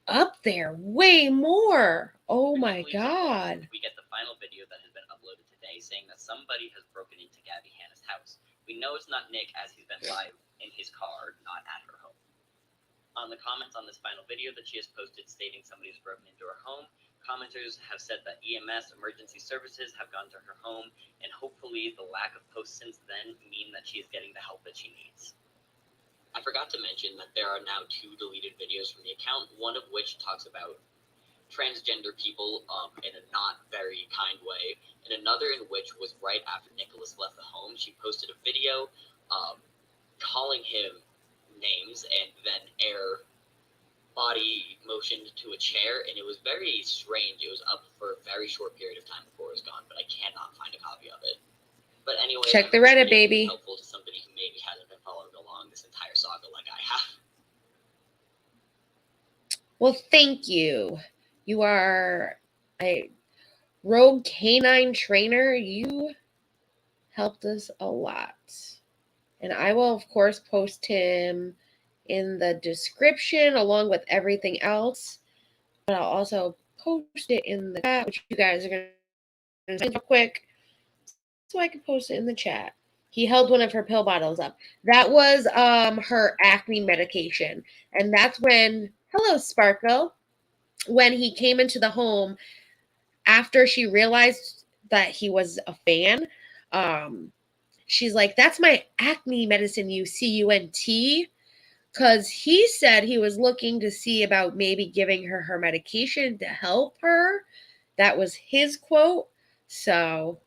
up there, way more. Oh my God. We get the final video that has been uploaded today saying that somebody has broken into Gabbie Hanna's house. We know it's not Nick as he's been live in his car, not at her home. On the comments on this final video that she has posted stating somebody has broken into her home, commenters have said that EMS, emergency services, have gone to her home, and hopefully the lack of posts since then mean that she is getting the help that she needs. I forgot to mention that there are now 2 deleted videos from the account, one of which talks about transgender people in a not very kind way, and another in which was right after Nicholas left the home. She posted a video calling him names and then body motioned to a chair, and it was very strange. It was up for a very short period of time before it was gone, but I cannot find a copy of it. But anyway, check the Reddit, baby. Helpful to somebody who maybe hasn't been following along this entire saga like I have. Well, thank you. You are a rogue canine trainer. You helped us a lot. And I will, of course, post him in the description along with everything else. But I'll also post it in the chat, which you guys are going to say real quick so I can post it in the chat. He held one of her pill bottles up. That was her acne medication. And that's when, hello, Sparkle, when he came into the home after she realized that he was a fan. She's like, that's my acne medicine, CUNT. Because he said he was looking to see about maybe giving her medication to help her. That was his quote. So,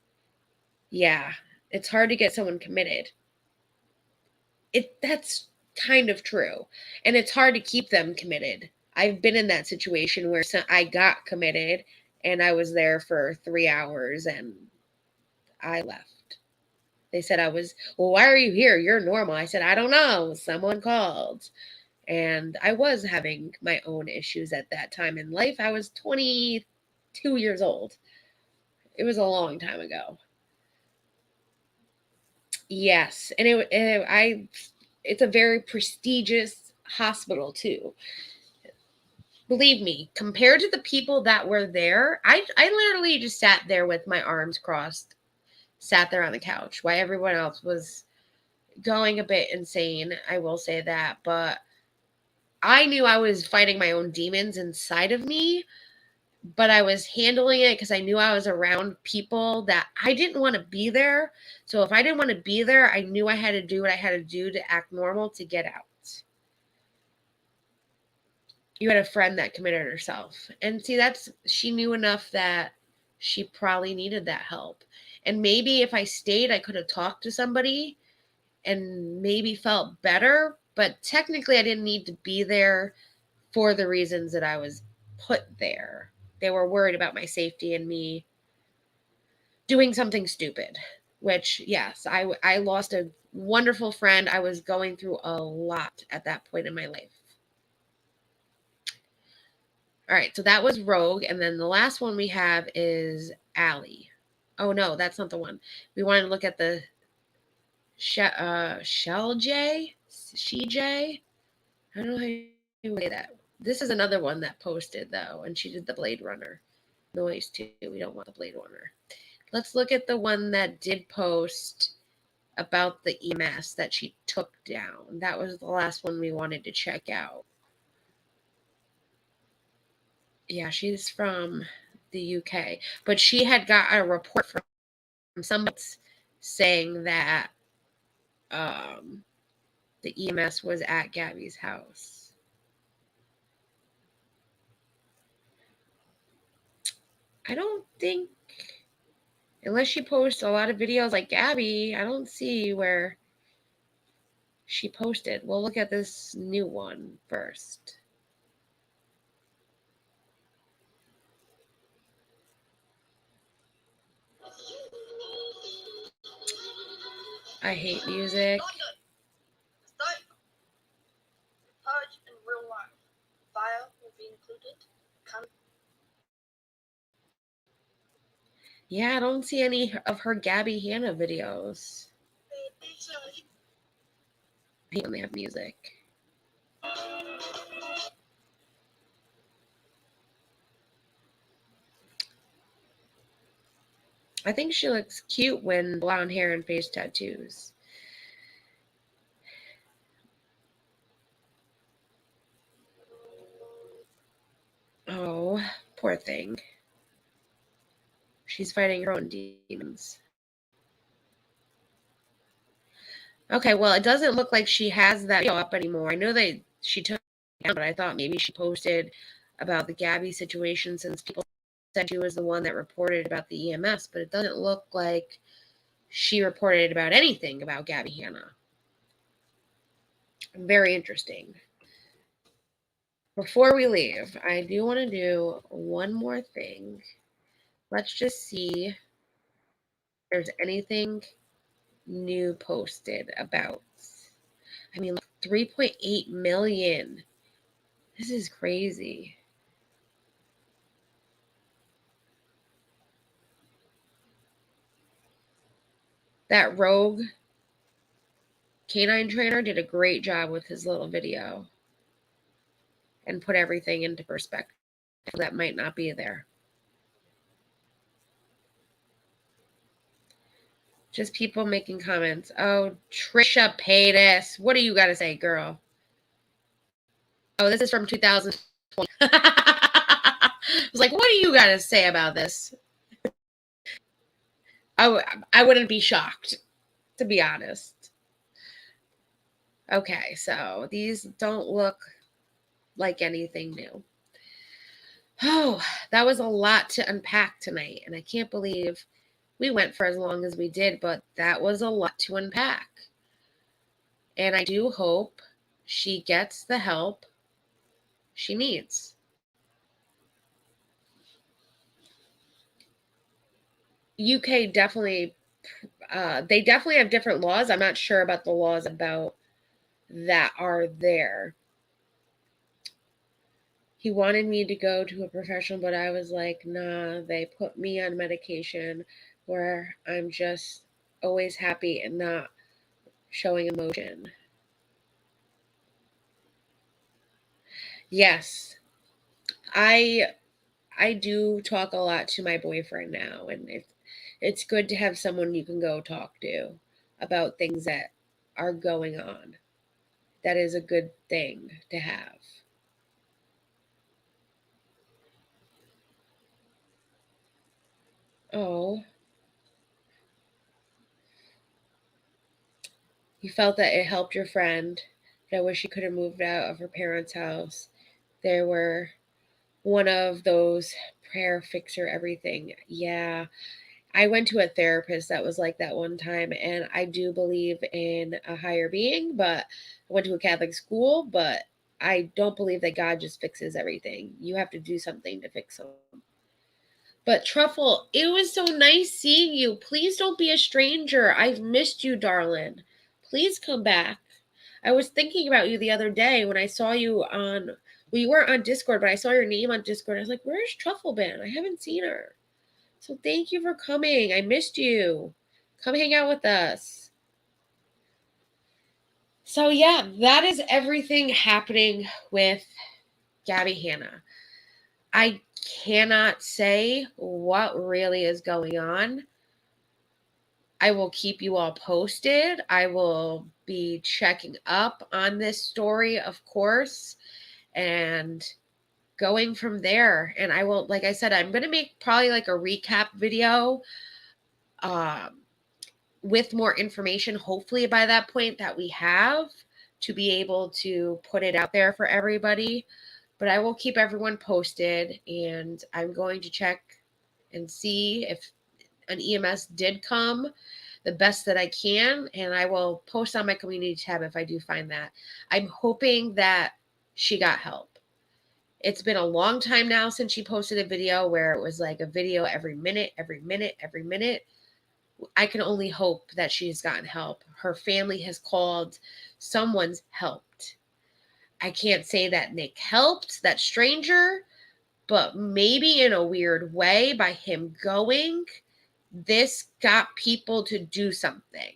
yeah, it's hard to get someone committed. That's kind of true. And it's hard to keep them committed. I've been in that situation where I got committed and I was there for 3 hours and I left. They said well, why are you here? You're normal. I said, I don't know. Someone called. And I was having my own issues at that time in life. I was 22 years old. It was a long time ago. Yes. And it's a very prestigious hospital too. Believe me, compared to the people that were there, I literally just sat there with my arms crossed, sat there on the couch while everyone else was going a bit insane. I will say that, but I knew I was fighting my own demons inside of me, but I was handling it because I knew I was around people that I didn't want to be there. So if I didn't want to be there, I knew I had to do what I had to do to act normal to get out. You had a friend that committed herself. And see, she knew enough that she probably needed that help. And maybe if I stayed, I could have talked to somebody and maybe felt better. But technically, I didn't need to be there for the reasons that I was put there. They were worried about my safety and me doing something stupid, which, yes, I lost a wonderful friend. I was going through a lot at that point in my life. All right, so that was Rogue, and then the last one we have is Allie. Oh, no, that's not the one. We wanted to look at the Fxllxng? She-J? I don't know how you say that. This is another one that posted, though, and she did the Blade Runner noise, too. We don't want the Blade Runner. Let's look at the one that did post about the EMS that she took down. That was the last one we wanted to check out. Yeah, she's from the UK. But she had got a report from somebody saying that the EMS was at Gabbie's house. I don't think, unless she posts a lot of videos like Gabbie, I don't see where she posted. We'll look at this new one first. I hate music. Purge in real life. File will be included. Yeah, I don't see any of her Gabbie Hanna videos. I hate when they have music. I think she looks cute when blonde hair and face tattoos. Oh, poor thing. She's fighting her own demons. Okay, well, it doesn't look like she has that video up anymore. I know she took it down, but I thought maybe she posted about the Gabbie situation since people said she was the one that reported about the EMS, but it doesn't look like she reported about anything about Gabbie Hanna. Very interesting. Before we leave, I do want to do one more thing. Let's just see if there's anything new posted about. I mean, 3.8 million. This is crazy. That Rogue canine trainer did a great job with his little video and put everything into perspective. that might not be there. Just people making comments. Oh, Trisha Paytas. What do you got to say, girl? Oh, this is from 2020. I was like, what do you got to say about this? I wouldn't be shocked, to be honest. Okay, so these don't look like anything new. Oh, that was a lot to unpack tonight, and I can't believe we went for as long as we did, but that was a lot to unpack. And I do hope she gets the help she needs. UK definitely, they definitely have different laws. I'm not sure about the laws about that are there. He wanted me to go to a professional, but I was like, nah, they put me on medication where I'm just always happy and not showing emotion. Yes, I do talk a lot to my boyfriend now, and it's good to have someone you can go talk to about things that are going on. That is a good thing to have. Oh, you felt that it helped your friend. I wish she could have moved out of her parents' house. There were one of those prayer fixer everything. Yeah. I went to a therapist that was like that one time, and I do believe in a higher being, but I went to a Catholic school, but I don't believe that God just fixes everything. You have to do something to fix them. But Truffle, it was so nice seeing you. Please don't be a stranger. I've missed you, darling. Please come back. I was thinking about you the other day when I saw you on, well, you weren't on Discord, but I saw your name on Discord. I was like, where's Truffle been? I haven't seen her. So thank you for coming. I missed you. Come hang out with us. So yeah, that is everything happening with Gabbie Hanna. I cannot say what really is going on. I will keep you all posted. I will be checking up on this story, of course, and going from there. And I will, like I said, I'm going to make probably like a recap video with more information, hopefully by that point that we have to be able to put it out there for everybody. But I will keep everyone posted, and I'm going to check and see if an EMS did come the best that I can, and I will post on my community tab if I do find that. I'm hoping that she got help. It's been a long time now since she posted a video where it was like a video every minute, every minute, every minute. I can only hope that she's gotten help. Her family has called. Someone's helped. I can't say that Nick helped, that stranger, but maybe in a weird way by him going, this got people to do something.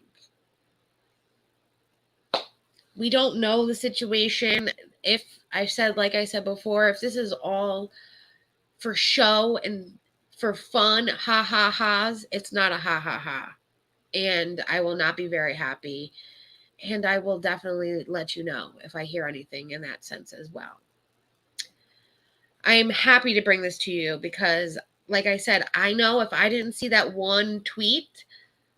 We don't know the situation. If like I said before, if this is all for show and for fun, ha ha ha's, it's not a ha ha ha. And I will not be very happy. And I will definitely let you know if I hear anything in that sense as well. I'm happy to bring this to you because, like I said, I know if I didn't see that one tweet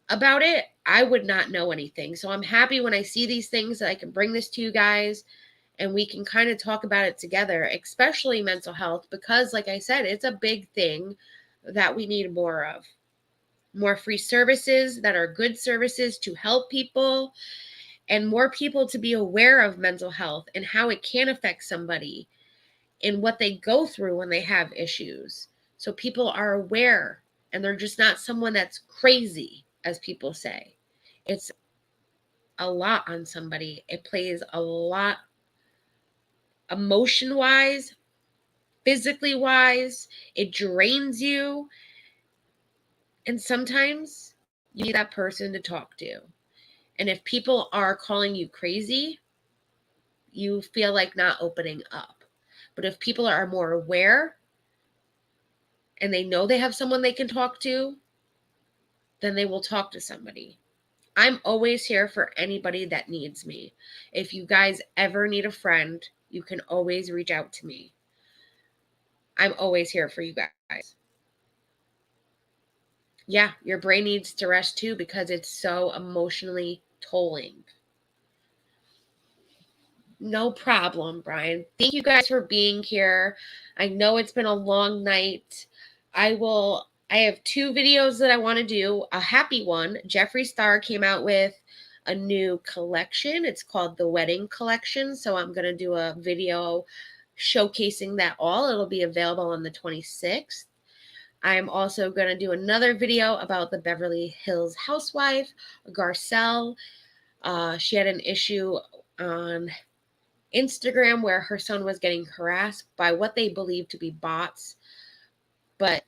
about it, I would not know anything. So I'm happy when I see these things that I can bring this to you guys and we can kind of talk about it together, especially mental health, because like I said, it's a big thing that we need more of. More free services that are good services to help people, and more people to be aware of mental health and how it can affect somebody and what they go through when they have issues. So people are aware and they're just not someone that's crazy, as people say. It's a lot on somebody. It plays a lot emotion-wise, physically wise. It drains you. And sometimes you need that person to talk to. And if people are calling you crazy, you feel like not opening up. But if people are more aware and they know they have someone they can talk to, then they will talk to somebody. I'm always here for anybody that needs me. If you guys ever need a friend, you can always reach out to me. I'm always here for you guys. Yeah, your brain needs to rest too because it's so emotionally tolling. No problem, Brian. Thank you guys for being here. I know it's been a long night. I have 2 videos that I want to do. A happy one. Jeffree Star came out with a new collection. It's called the Wedding Collection. So I'm going to do a video showcasing that all. It'll be available on the 26th. I'm also going to do another video about the Beverly Hills housewife, Garcelle. She had an issue on Instagram where her son was getting harassed by what they believe to be bots, but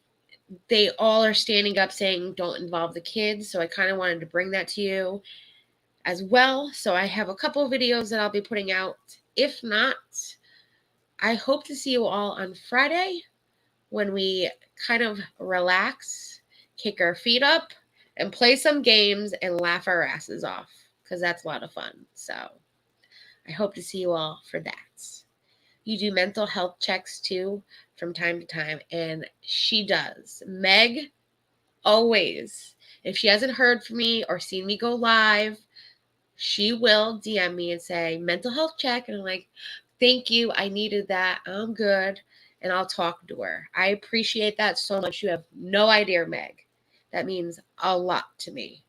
they all are standing up saying don't involve the kids. So I kind of wanted to bring that to you as well. So I have a couple of videos that I'll be putting out. If not, I hope to see you all on Friday when we kind of relax, kick our feet up, and play some games and laugh our asses off because that's a lot of fun. So I hope to see you all for that. You do mental health checks too from time to time, and she does. Meg, always. If she hasn't heard from me or seen me go live, she will DM me and say, mental health check. And I'm like, thank you. I needed that. I'm good. And I'll talk to her. I appreciate that so much. You have no idea, Meg. That means a lot to me.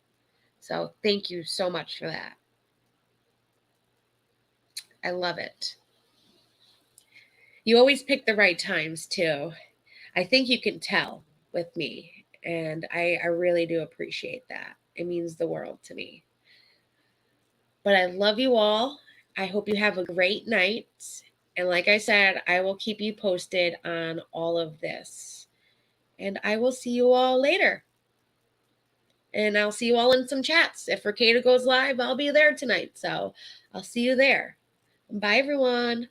So thank you so much for that. I love it. You always pick the right times too. I think you can tell with me. And I really do appreciate that. It means the world to me. But I love you all. I hope you have a great night. And like I said, I will keep you posted on all of this. And I will see you all later. And I'll see you all in some chats. If Ricada goes live, I'll be there tonight. So I'll see you there. Bye, everyone.